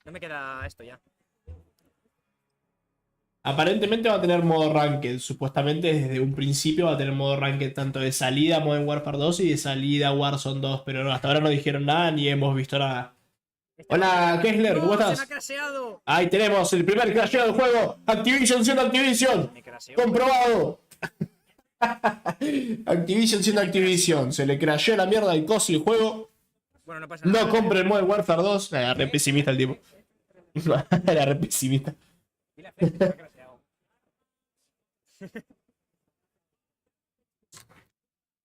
V: No me queda esto ya.
A: Aparentemente va a tener modo ranked. Supuestamente desde un principio va a tener modo ranked tanto de salida Modern Warfare 2 y de salida Warzone 2. Pero no, hasta ahora no dijeron nada ni hemos visto nada. Hola, Kessler, ¿cómo estás?
V: Se me ha crasheado.
A: Ahí tenemos el primer crasheo del juego. Activision siendo Activision. Comprobado. Activision siendo Activision. Se le crasheó la mierda del coso y el juego.
V: Bueno, no pasa nada.
A: No compre el Modern Warfare 2. Era re pesimista el tipo. Era re pesimista.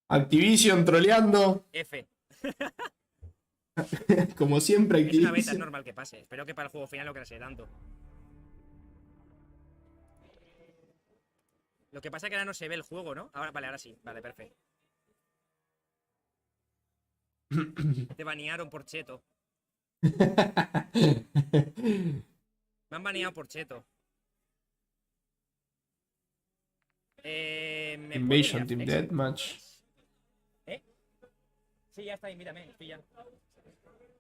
A: Activision troleando.
V: F.
A: Como siempre,
V: Es una beta, es
A: Activision.
V: normal que pase. Espero que para el juego final lo crashee tanto. Lo que pasa es que ahora no se ve el juego, ¿no? Vale, ahora sí. Vale, perfecto. Te banearon por cheto. Me han baneado por cheto.
A: Invasion Team Deathmatch.
V: Sí, ya está, invítame, estoy ya.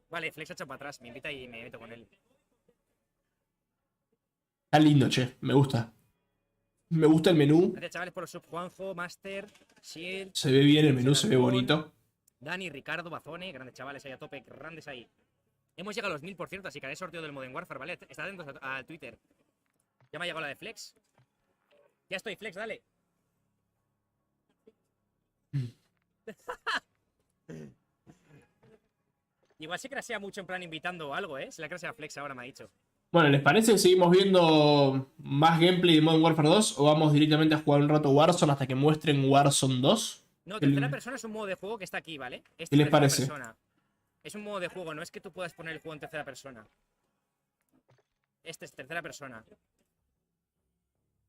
V: Vale, Flex ha echado para atrás, me invita y me meto con él.
A: Está lindo, che. Me gusta. Me gusta el menú.
V: Gracias, chavales, por los sub. Juanjo, Master, Shield.
A: Se ve bien el menú, se ve bonito.
V: Dani, Ricardo, Bazone, grandes chavales ahí a tope, grandes ahí. Hemos llegado a los 1000, por cierto, así que haré sorteo del Modern Warfare, ¿vale? Estad atentos al Twitter. Ya me ha llegado la de Flex. Ya estoy, Flex, dale. Igual se crasea mucho en plan invitando algo, ¿eh? Se la crasea Flex ahora, me ha dicho.
A: Bueno, ¿les parece que seguimos viendo más gameplay de Modern Warfare 2 o vamos directamente a jugar un rato Warzone hasta que muestren Warzone 2?
V: No, tercera persona es un modo de juego que está aquí, ¿vale?
A: ¿Qué les parece?
V: Persona. Es un modo de juego, no es que tú puedas poner el juego en tercera persona. Este es tercera persona.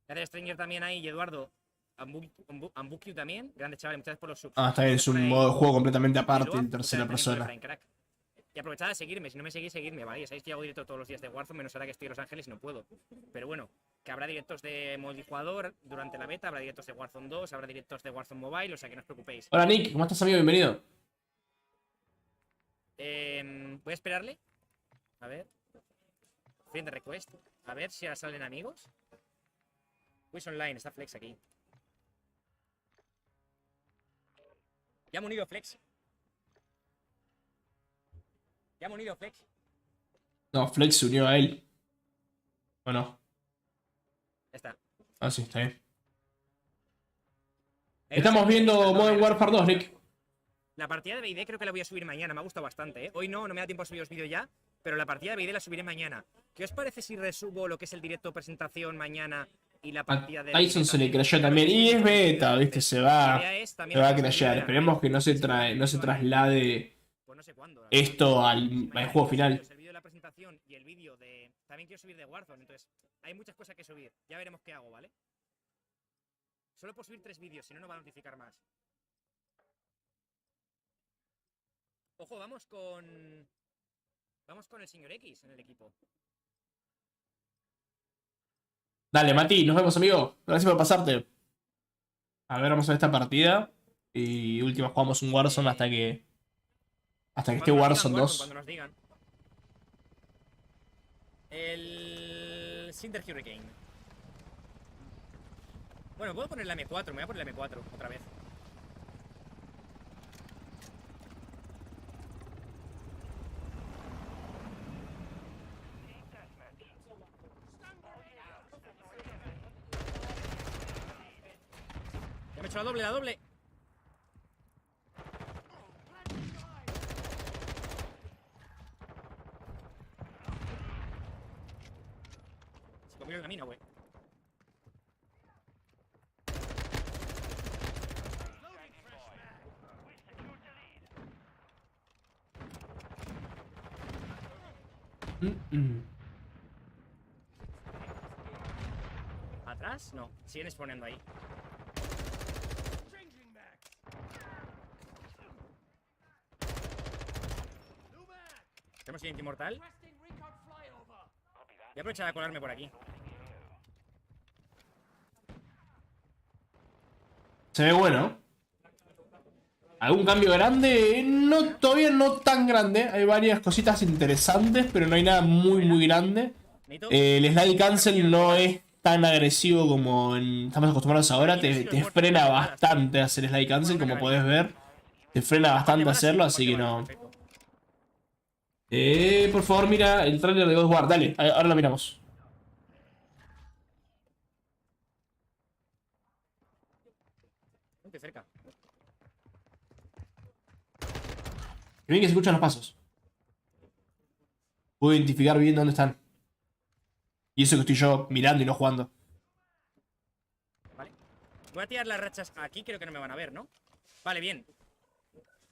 V: Gracias, Stranger también ahí, y Eduardo. Ambukiu también. Grandes chavales, muchas gracias por los subs.
A: Ah, está bien, es un modo de juego completamente aparte en tercera persona.
V: Y aprovechad de seguirme, si no me seguís, seguidme, ¿vale? Ya sabéis que hago directo todos los días de Warzone, menos ahora que estoy en Los Ángeles y no puedo. Pero bueno, que habrá directos de multijugador durante la beta, habrá directos de Warzone 2, habrá directos de Warzone Mobile, o sea que no os preocupéis.
A: Hola Nick, ¿cómo estás, amigo? Bienvenido.
V: Voy a esperarle. A ver. Friend request. A ver si ahora salen amigos. Quiz online, está Flex aquí. Ya me unido Flex. Ya me unido Flex.
A: No, Flex se unió a él. ¿O no?
V: Ya está.
A: Ah, sí, está bien. Estamos viendo Modern Warfare 2, Nick.
V: La partida de BD creo que la voy a subir mañana, me ha gustado bastante, ¿eh? Hoy no me da tiempo a subir los vídeos ya, pero la partida de BD la subiré mañana. ¿Qué os parece si resubo lo que es el directo presentación mañana y la partida de
A: Tyson se le crashó también. Y es beta, viste, se va a crashear. Esperemos que no se traslade esto al juego final.
V: El vídeo de la presentación y el vídeo de... También quiero subir de Warzone, entonces hay muchas cosas que subir. Ya veremos qué hago, ¿vale? Solo puedo subir 3 vídeos, si no, no va a notificar más. Ojo, vamos con el señor X en el equipo.
A: Dale, Mati, nos vemos, amigo. Gracias por pasarte. A ver, vamos a ver esta partida. Y última jugamos un Warzone hasta que esté Warzone 2.
V: Cuando nos digan. El Cinder Hurricane. Bueno, puedo poner la M4, me voy a poner la M4 otra vez. Ya me he hecho la doble. Se comió el camino, güey. ¿Atrás? No, siguen exponiendo ahí. ¿Tenemos siguiente inmortal? Voy a aprovechar a colarme por aquí.
A: Se ve bueno. ¿Algún cambio grande? No, todavía no tan grande. Hay varias cositas interesantes, pero no hay nada muy grande. El slide cancel no es tan agresivo como estamos acostumbrados ahora. Te frena bastante hacer slide cancel, como podés ver. Te frena bastante hacerlo, así que no. Por favor, mira el trailer de God of War. Dale, ahora lo miramos.
V: Ponte cerca.
A: Que bien que se escuchan los pasos. Puedo identificar bien dónde están. Y eso que estoy yo mirando y no jugando.
V: Vale. Voy a tirar las rachas aquí, creo que no me van a ver, ¿no? Vale, bien.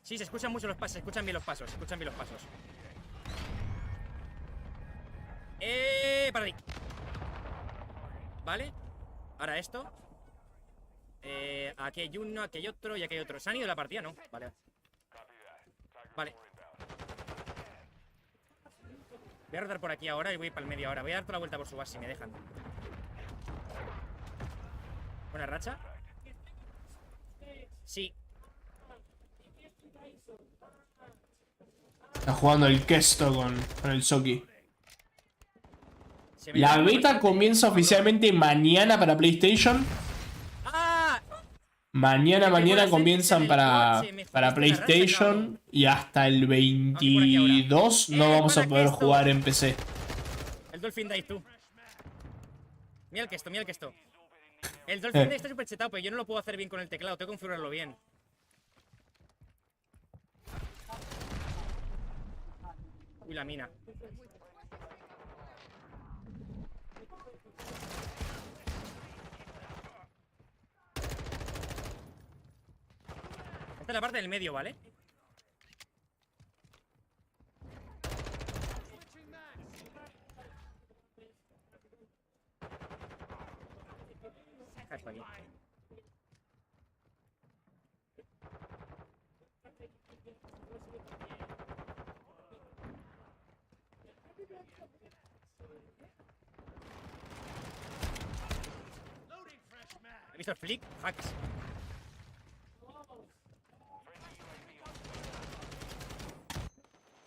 V: Sí, se escuchan mucho los pasos, se escuchan bien los pasos, para ahí. Vale. Ahora esto. Aquí hay uno, aquí hay otro y aquí hay otro. ¿Se han ido de la partida? No. Vale. Vale. Voy a rodar por aquí ahora y voy para el medio ahora. Voy a dar toda la vuelta por su base si me dejan. Buena racha. Sí.
A: Está jugando el Kesto con el Soki. La beta comienza oficialmente mañana para PlayStation. Mañana comienzan para PlayStation. Y hasta el 22 no vamos a poder jugar en PC.
V: El Dolphin Dive, tú. Mira el que esto. El Dolphin Dive está súper chetado, pero yo no lo puedo hacer bien con el teclado. Tengo que configurarlo bien. Uy, la mina. Esta es la parte del medio, ¿vale? Esto aquí. ¿He visto el flick? Hacks.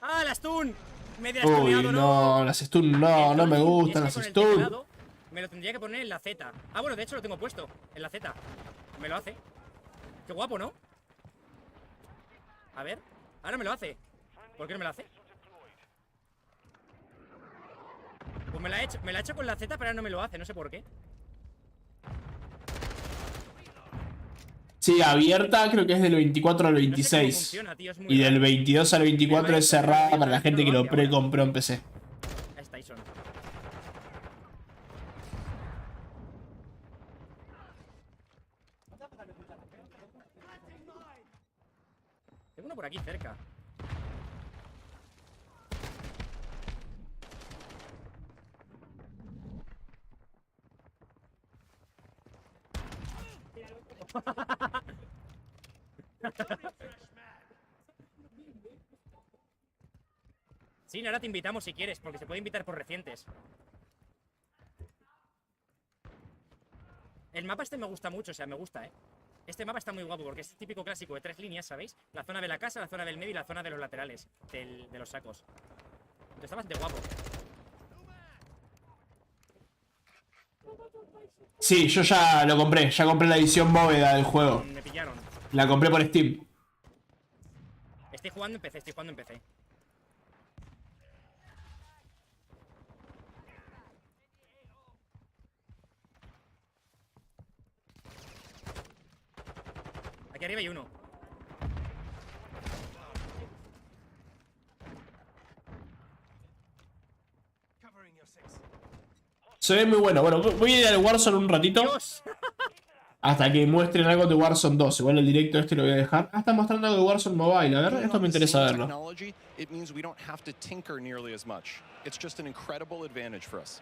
V: ¡Ah, la stun!
A: Uy, no, las stun no me gustan las stun.
V: Me lo tendría que poner en la Z. Ah, bueno, de hecho lo tengo puesto en la Z. Me lo hace. Qué guapo, ¿no? A ver, ahora me lo hace. ¿Por qué no me lo hace? Pues me la ha hecho con la Z, pero ahora no me lo hace, no sé por qué.
A: Sí, abierta creo que es del 24 al 26.
V: No sé cómo funciona, tío, es muy
A: Y del
V: raro.
A: 22 al 24 es cerrada para la gente que lo precompró en PC.
V: Ahí está, Tyson. Tengo uno por aquí cerca. Sí, ahora te invitamos si quieres, porque se puede invitar por recientes. El mapa este me gusta mucho, o sea, me gusta, ¿eh? Este mapa está muy guapo porque es típico clásico de 3 líneas, ¿sabéis? La zona de la casa, la zona del medio y la zona de los laterales de los sacos. Entonces está bastante guapo.
A: Sí, yo ya lo compré. Ya compré la edición bóveda del juego.
V: Me pillaron.
A: La compré por Steam.
V: Estoy jugando en PC, estoy jugando en PC. Aquí arriba hay uno.
A: Se ve muy bueno. Bueno, voy a ir al Warzone un ratito.
V: Dios.
A: Hasta que muestren algo de Warzone 2. Igual el directo este lo voy a dejar. Ah, están mostrando algo de Warzone Mobile. A ver, esto me interesa verlo.
F: It means we don't have to tinker nearly as much. It's just an incredible advantage for us.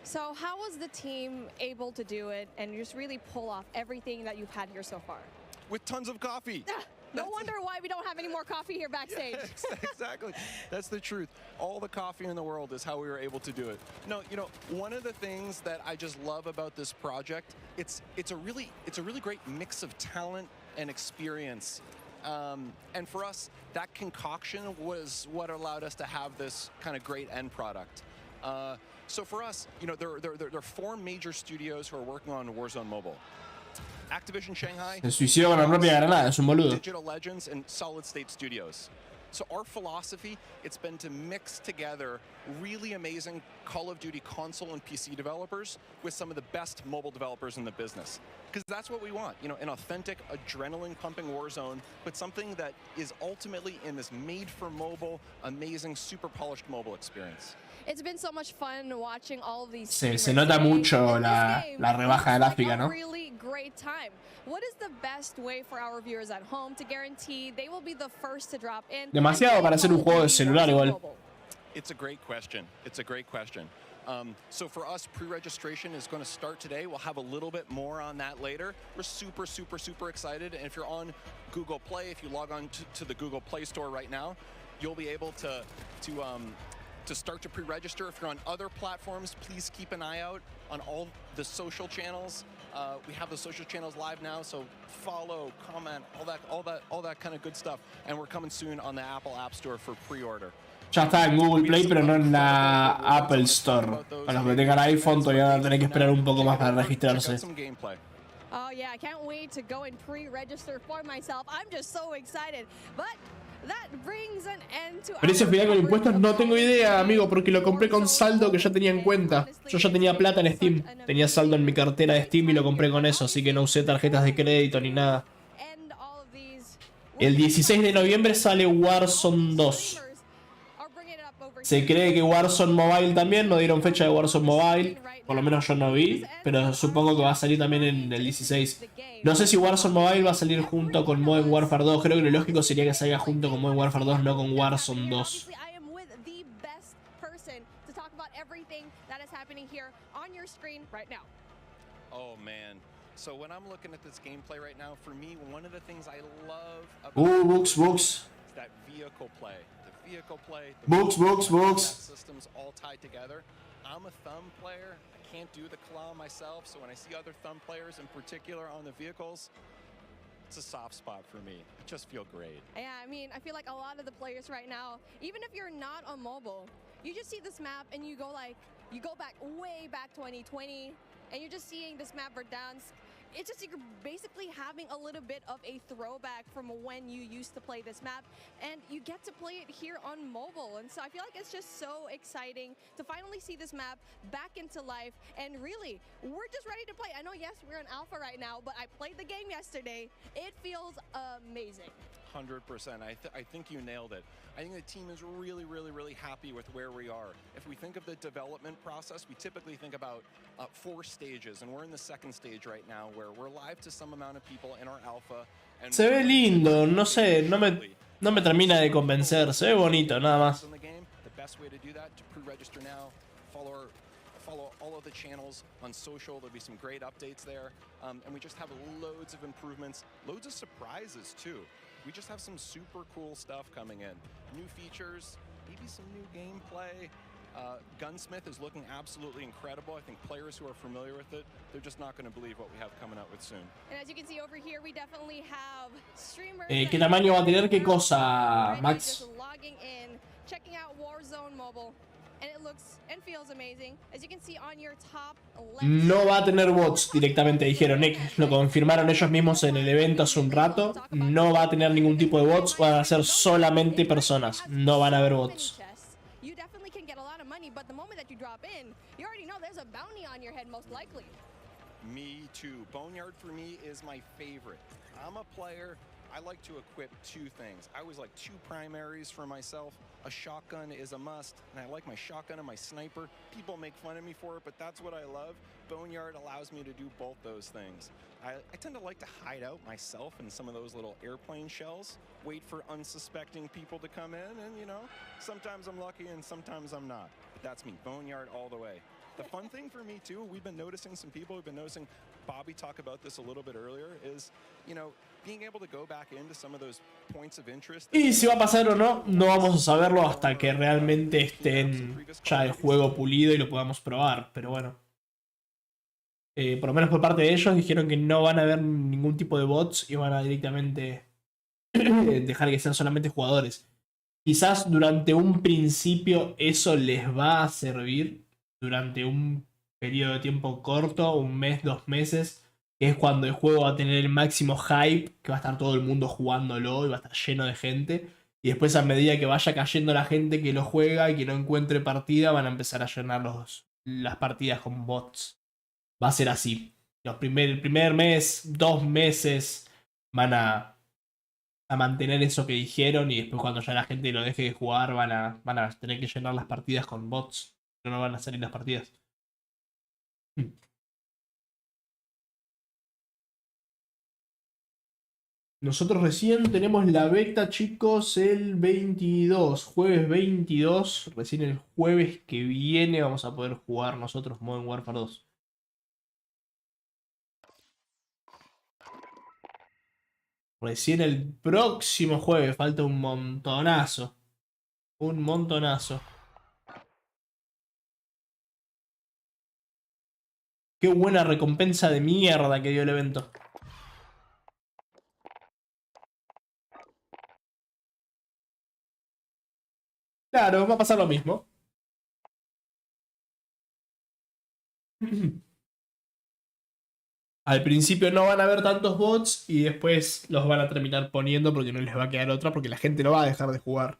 M: So how was the team able to do it and just really pull off everything that you've had here so far?
F: With tons of coffee.
M: No wonder why we don't have any more coffee here backstage.
F: Yeah, exactly. That's the truth. All the coffee in the world is how we were able to do it. No, you know, one of the things that I just love about this project, it's a really great mix of talent and experience. And for us, that concoction was what allowed us to have this kind of great end product. So for us, you know, there are 4 major studios who are working on Warzone Mobile. Activision Shanghai,
A: Se suicidó con la propia granada, es un boludo.
F: Digital Legends, and Solid State Studios. So our philosophy, it's been to mix together really amazing Call of Duty console and PC developers with some of the best mobile developers in the business. Because that's what we want, you know, an authentic, adrenaline-pumping Warzone, but something that is ultimately in this made-for-mobile, amazing, super polished mobile experience.
M: It's been so much fun watching all of these.
A: Se nota mucho la rebaja gráfica, ¿no?
M: Really great time. What is the best way for our viewers at home to guarantee they will be the first to drop in?
A: Demasiado para hacer un juego de celular igual.
F: It's a great question. It's a great question. So for us, pre-registration is going to start today. We'll have a little bit more on that later. We're super, super, super excited. And if you're on Google Play, if you log on to the Google Play Store right now, you'll be able to start to pre-register. If you're on other platforms, please keep an eye out on all the social channels. We have the social channels live now, so follow, comment, all that kind of good stuff. And we're coming soon on the Apple App Store for pre-order.
A: Ya está en Google Play, pero no en la Apple Store. Para los que tengan iPhone todavía van a tener que esperar un poco más para registrarse.
M: Oh yeah, I can't wait to go and pre-register for myself. I'm just so excited. But that brings an end to
A: Precio final con impuestos no tengo idea, amigo, porque lo compré con saldo que ya tenía en cuenta. Yo ya tenía plata en Steam. Tenía saldo en mi cartera de Steam y lo compré con eso, así que no usé tarjetas de crédito ni nada. El 16 de noviembre sale Warzone 2. Se cree que Warzone Mobile también, no dieron fecha de Warzone Mobile, por lo menos yo no vi, pero supongo que va a salir también en el 16. No sé si Warzone Mobile va a salir junto con Modern Warfare 2, creo que lo lógico sería que salga junto con Modern Warfare 2, no con Warzone 2.
F: Oh man. So when I'm looking at this gameplay right now, for me, one of the things I love about
A: Books.
F: is that vehicle play. The vehicle play, the
A: Books.
F: systems all tied together. I'm a thumb player. I can't do the claw myself, so when I see other thumb players in particular on the vehicles, it's a soft spot for me. I just feel great.
M: Yeah, I mean, I feel like a lot of the players right now, even if you're not on mobile, you just see this map and you go back way back 2020, and you're just seeing this map Verdansk. It's just you're basically having a little bit of a throwback from when you used to play this map, and you get to play it here on mobile. And so I feel like it's just so exciting to finally see this map back into life. And really, we're just ready to play. I know, yes, we're in alpha right now, but I played the game yesterday. It feels amazing.
F: 100%. I think you nailed it. I think the team is really, really, really happy with where we are. If we think of the development process, we typically think about 4 stages, and we're in the 2nd stage right now, where we're live to some amount of people in our alpha. And
A: se ve lindo, no sé, no me termina de convencer, se ve bonito, nada más.
F: The best way to do that, to pre-register now, follow all of the channels on social. There'll be some great updates there, and we just have loads of improvements, loads of surprises too. We just have some super cool stuff coming in. New features, maybe some new gameplay. Gunsmith is looking absolutely incredible. I think players who are familiar with it, they're just not going to believe what we have coming out with soon.
M: And as you can see over here, we definitely have streamers
A: ¿Qué tamaño va a tener qué cosa,
M: just
A: Max?
M: logging in, checking out Warzone mobile, and it looks and feels amazing. As you can see on your top left.
A: No va a tener bots directamente, dijeron. Lo confirmaron ellos mismos en el evento hace un rato. No va a tener ningún tipo de bots. Van a ser solamente personas. No van a haber bots.
M: You definitely can get a lot of money, but the moment that you drop in, you already know there's a bounty on your head most likely.
F: Me too. Boneyard for me is my favorite. I'm a player. I like to equip two things. I always like two primaries for myself. A shotgun is a must, and I like my shotgun and my sniper. People make fun of me for it, but that's what I love. Boneyard allows me to do both those things. I tend to like to hide out myself in some of those little airplane shells, wait for unsuspecting people to come in, and you know, sometimes I'm lucky and sometimes I'm not. But that's me, Boneyard all the way. The fun thing for me too, we've been noticing some people, we've been noticing Bobby talk about this a little bit earlier, is, you know, being able to go back into some of those points of interest.
A: Y si va a pasar o no, no vamos a saberlo hasta que realmente estén ya el juego pulido y lo podamos probar. Pero bueno. Por lo menos por parte de ellos dijeron que no van a haber ningún tipo de bots y van a directamente dejar que sean solamente jugadores. Quizás durante un principio eso les va a servir. Durante un periodo de tiempo corto, un mes, 2 meses, que es cuando el juego va a tener el máximo hype, que va a estar todo el mundo jugándolo y va a estar lleno de gente. Y después, a medida que vaya cayendo la gente que lo juega y que no encuentre partida, van a empezar a llenar las partidas con bots. Va a ser así. El primer mes, 2 meses, van a mantener eso que dijeron, y después cuando ya la gente lo deje de jugar, van a tener que llenar las partidas con bots. No van a salir las partidas. Nosotros recién tenemos la beta, chicos, el 22. Jueves 22. Recién el jueves que viene vamos a poder jugar nosotros Modern Warfare 2. Recién el próximo jueves. Falta un montonazo. Un montonazo. Qué buena recompensa de mierda que dio el evento. Claro, va a pasar lo mismo. Al principio no van a haber tantos bots y después los van a terminar poniendo porque no les va a quedar otra, porque la gente no va a dejar de jugar.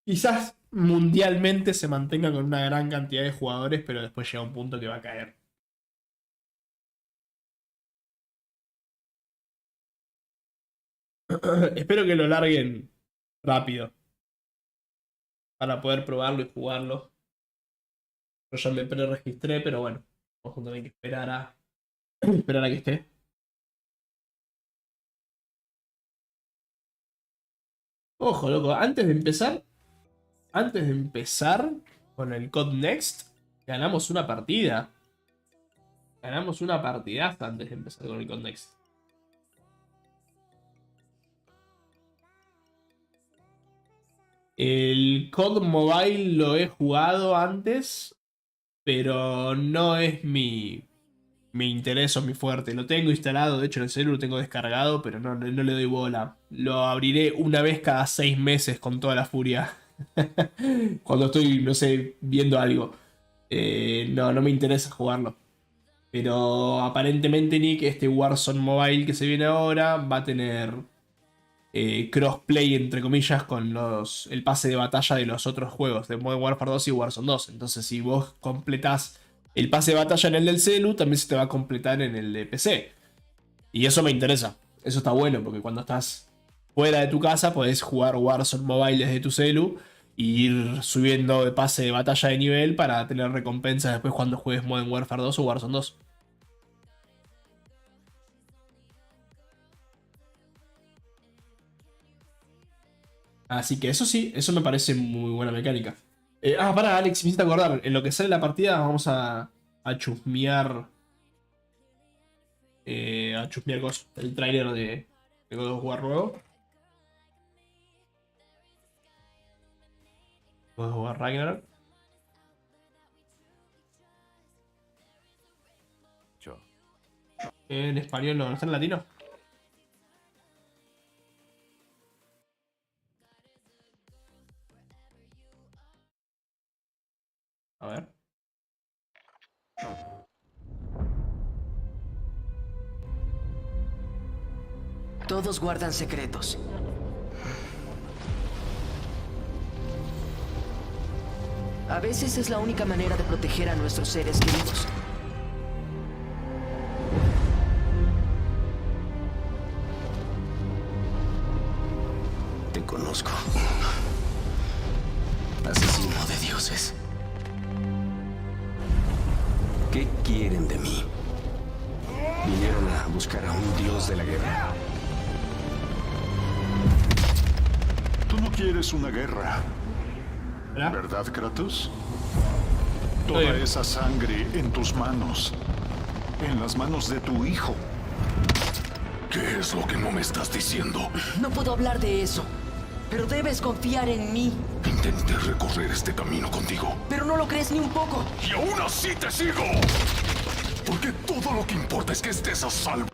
A: Quizás mundialmente se mantenga con una gran cantidad de jugadores, pero después llega un punto que va a caer. Espero que lo larguen rápido para poder probarlo y jugarlo. Yo ya me pre-registré, pero bueno, vamos a tener que esperar a que esté. Ojo, loco, antes de empezar con el Code Next, ganamos una partida. Ganamos una partidaza antes de empezar con el Code Next. El COD Mobile lo he jugado antes, pero no es mi interés o mi fuerte. Lo tengo instalado, de hecho en el celular lo tengo descargado, pero no le doy bola. Lo abriré una vez cada 6 meses con toda la furia. Cuando estoy, no sé, viendo algo. No me interesa jugarlo. Pero aparentemente, Nick, este Warzone Mobile que se viene ahora va a tener crossplay, entre comillas, con el pase de batalla de los otros juegos, de Modern Warfare 2 y Warzone 2. Entonces, si vos completás el pase de batalla en el del celu, también se te va a completar en el de PC. Y eso me interesa. Eso está bueno, porque cuando estás fuera de tu casa podés jugar Warzone Mobile desde tu celu y ir subiendo de pase de batalla de nivel para tener recompensas después cuando juegues Modern Warfare 2 o Warzone 2. Así que eso sí, eso me parece muy buena mecánica. Pará, Alex, me hiciste acordar. En lo que sale la partida vamos a chusmear. A chusmear el tráiler de God of War nuevo. Puedo jugar Ragnarok. En español no está en latino. A ver.
K: Todos guardan secretos. A veces es la única manera de proteger a nuestros seres queridos. Te conozco. Asesino de dioses. ¿Qué quieren de mí? Vinieron a buscar a un dios de la guerra.
L: Tú no quieres una guerra, ¿verdad, Kratos? Toda esa sangre en tus manos, en las manos de tu hijo. ¿Qué es lo que no me estás diciendo?
K: No puedo hablar de eso, pero debes confiar en mí.
L: Intenté recorrer este camino contigo.
K: Pero no lo crees ni un poco.
L: ¡Y aún así te sigo! Porque todo lo que importa es que estés a salvo.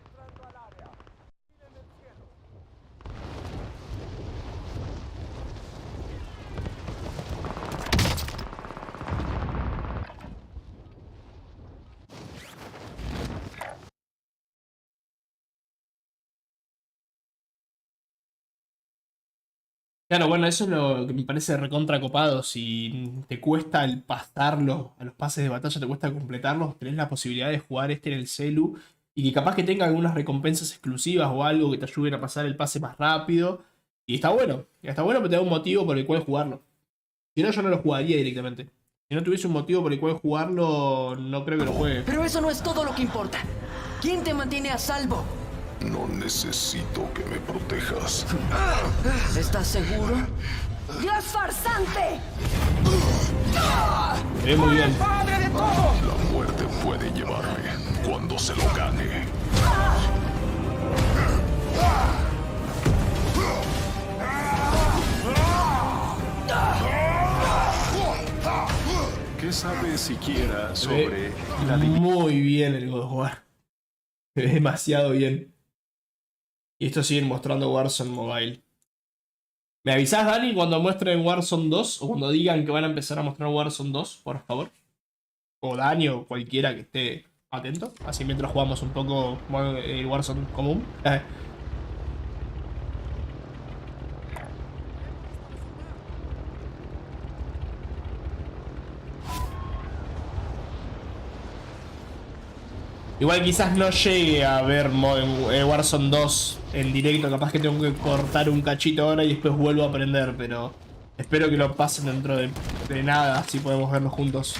A: Claro, bueno, eso es lo que me parece recontra copado. Si te cuesta el pasarlo a los pases de batalla, te cuesta completarlos, tenés la posibilidad de jugar este en el celu y que capaz que tenga algunas recompensas exclusivas o algo que te ayuden a pasar el pase más rápido. Y está bueno, pero te da un motivo por el cual jugarlo. Si no, yo no lo jugaría directamente. Si no tuviese un motivo por el cual jugarlo, no creo que lo juegue.
K: Pero eso no es todo lo que importa. ¿Quién te mantiene a salvo?
L: No necesito que me protejas.
K: ¿Estás seguro?
W: ¡Dios farsante!
A: Muy bien.
W: ¡Padre de todo!
L: La muerte puede llevarme cuando se lo gane. ¿Qué sabes siquiera sobre la
A: Muy bien el God of War. Se ve demasiado bien. Y esto siguen mostrando Warzone Mobile. ¿Me avisás, Dani, cuando muestren Warzone 2? O cuando digan que van a empezar a mostrar Warzone 2, por favor. O Dani o cualquiera que esté atento. Así mientras jugamos un poco el Warzone común. Igual quizás no llegue a ver Warzone 2 en directo, capaz que tengo que cortar un cachito ahora y después vuelvo a aprender, pero espero que lo pasen dentro de nada, así podemos verlo juntos.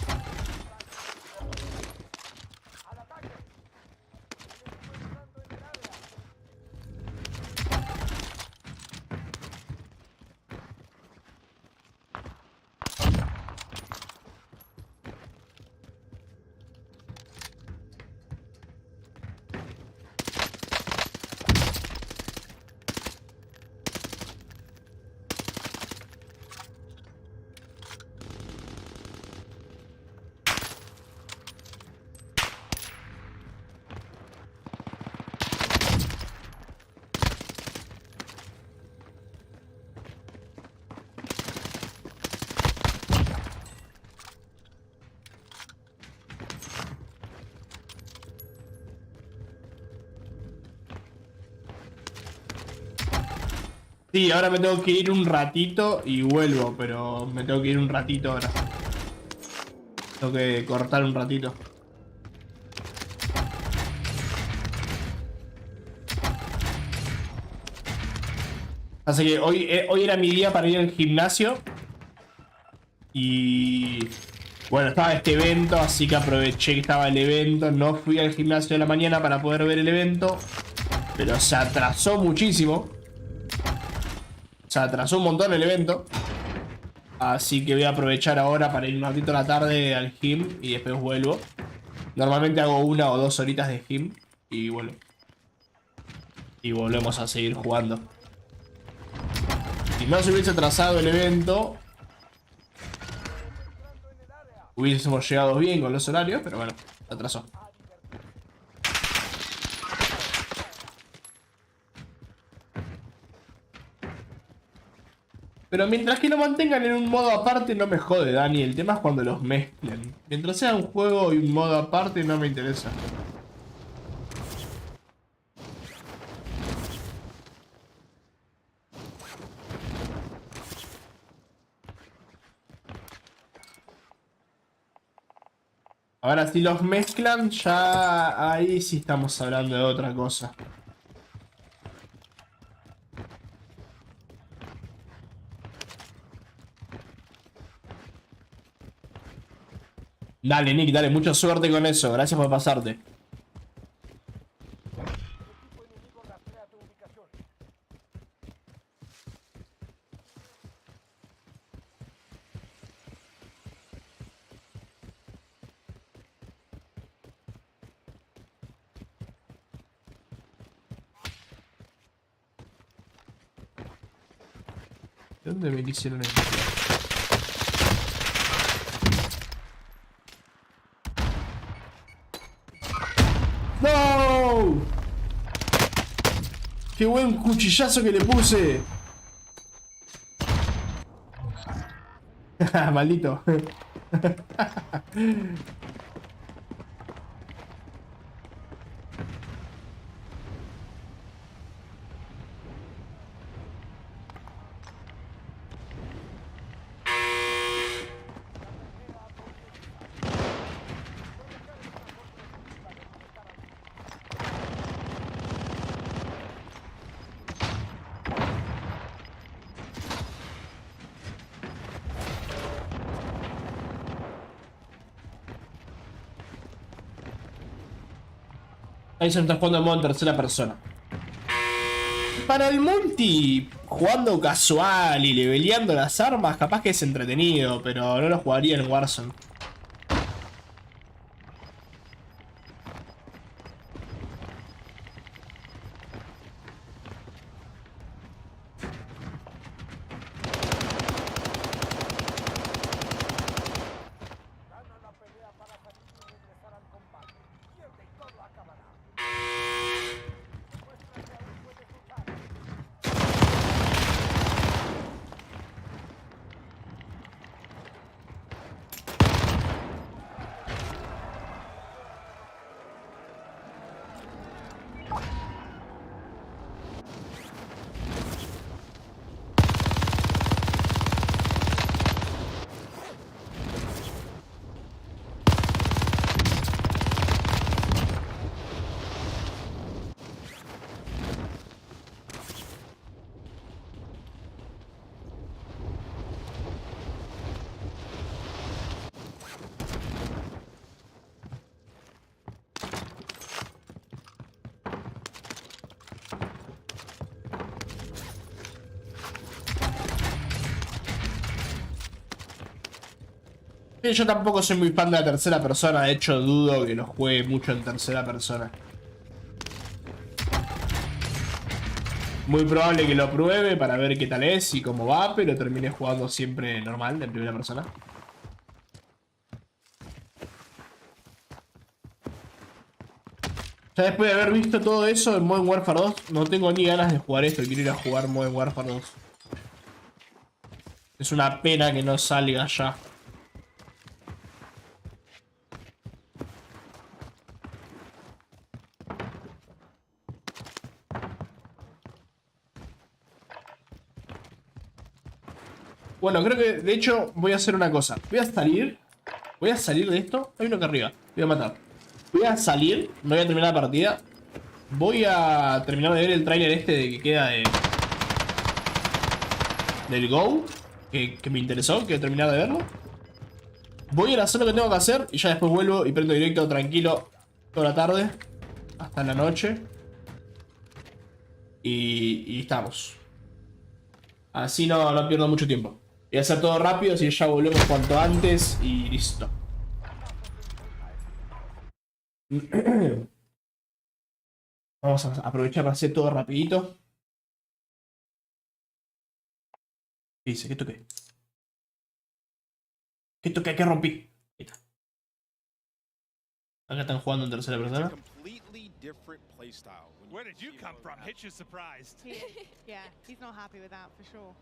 A: Sí, ahora me tengo que ir un ratito y vuelvo, pero me tengo que ir un ratito ahora. Tengo que cortar un ratito. Así que hoy era mi día para ir al gimnasio. Y bueno, estaba este evento, así que aproveché que estaba el evento. No fui al gimnasio de la mañana para poder ver el evento, pero se atrasó muchísimo. Se atrasó un montón el evento. Así que voy a aprovechar ahora para ir un ratito a la tarde al gym y después vuelvo. Normalmente hago 1 o 2 horitas de gym y vuelvo. Y volvemos a seguir jugando. Si no se hubiese atrasado el evento, Hubiésemos llegado bien con los horarios, pero bueno, se atrasó. Pero mientras que lo mantengan en un modo aparte no me jode, Dani. El tema es cuando los mezclen. Mientras sea un juego y un modo aparte no me interesa. Ahora si los mezclan ya ahí sí estamos hablando de otra cosa. Dale, Nick, dale, mucha suerte con eso. Gracias por pasarte. ¿De dónde me hicieron esto? ¡No! ¡Qué buen cuchillazo que le puse! Maldito. Ahí se está jugando en modo en tercera persona. Para el multi, jugando casual y leveleando las armas, capaz que es entretenido, pero no lo jugaría en Warzone. Yo tampoco soy muy fan de la tercera persona, de hecho dudo que lo juegue mucho en tercera persona. Muy probable que lo pruebe para ver qué tal es y cómo va, pero termine jugando siempre normal, en primera persona. Ya después de haber visto todo eso en Modern Warfare 2, no tengo ni ganas de jugar esto, quiero ir a jugar Modern Warfare 2. Es una pena que no salga ya. Bueno, creo que de hecho voy a hacer una cosa. Voy a salir de esto. Hay uno acá arriba. Voy a matar. Voy a salir, no voy a terminar la partida. Voy a terminar de ver el tráiler este de que queda del Go. Que me interesó, quiero terminar de verlo. Voy a ir a hacer lo que tengo que hacer y ya después vuelvo y prendo directo tranquilo toda la tarde. Hasta la noche. Y estamos. Así no pierdo mucho tiempo. Voy a hacer todo rápido, así que ya volvemos cuanto antes y listo. Vamos a aprovechar para hacer todo rapidito. ¿Qué dice? ¿Qué toqué? ¿Qué toqué? ¿Qué rompí? Ahí está. Acá están jugando en tercera persona.
S: Completely different playstyle.
R: Where did you come from? Hitch is surprised.
G: Yeah, he's not happy with that for sure.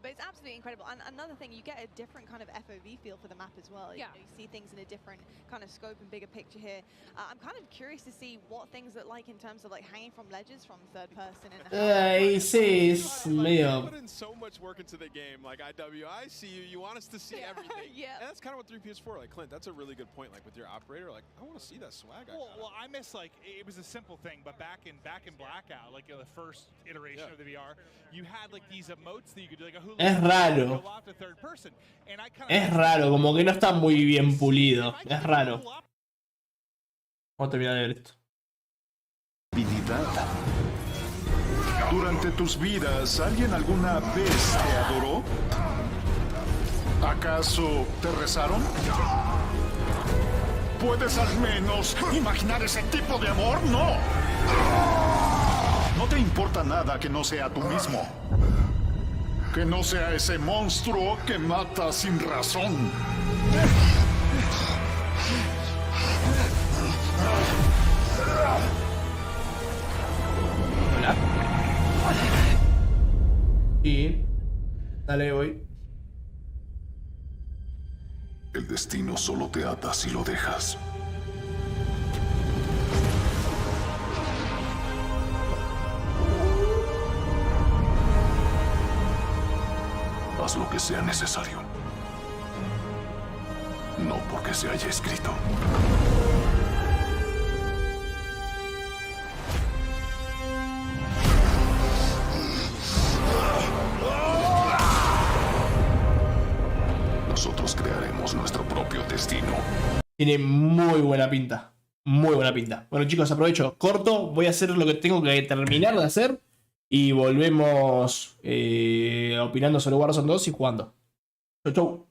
G: But it's absolutely incredible. And another thing, you get a different kind of FOV feel for the map as well.
Q: Yeah.
G: You know, you see things in a different kind of scope and bigger picture here. I'm kind of curious to see what things look like in terms of like hanging from ledges from third person. And
A: Sí, es medio...
S: Put in so much work into the game. Like IW, I see you. You want us to see everything.
G: Yeah.
S: And that's kind of what 3P is for. Like Clint, that's a really good point. Like with your operator, like I want to see that swag.
R: Well, I miss like it was a simple thing, but back in Blackout, like the first iteration of the VR, you had like these emotes that you could do, like a hula.
A: Es raro. Es raro, como que no está muy bien pulido. Es raro. Vamos a terminar de ver esto.
L: Divinidad. Durante tus vidas, ¿alguien alguna vez te adoró? ¿Acaso te rezaron? ¿Puedes al menos imaginar ese tipo de amor? ¡No! No te importa nada que no sea tú mismo. Que no sea ese monstruo que mata sin razón.
A: Hola. Y... Dale, voy.
L: El destino solo te ata si lo dejas. Haz lo que sea necesario. No porque se haya escrito. Nosotros crearemos nuestro propio destino.
A: Tiene muy buena pinta. Muy buena pinta. Bueno, chicos, aprovecho. Corto. Voy a hacer lo que tengo que terminar de hacer. Y volvemos opinando sobre Warzone 2 y jugando. Chau, chau.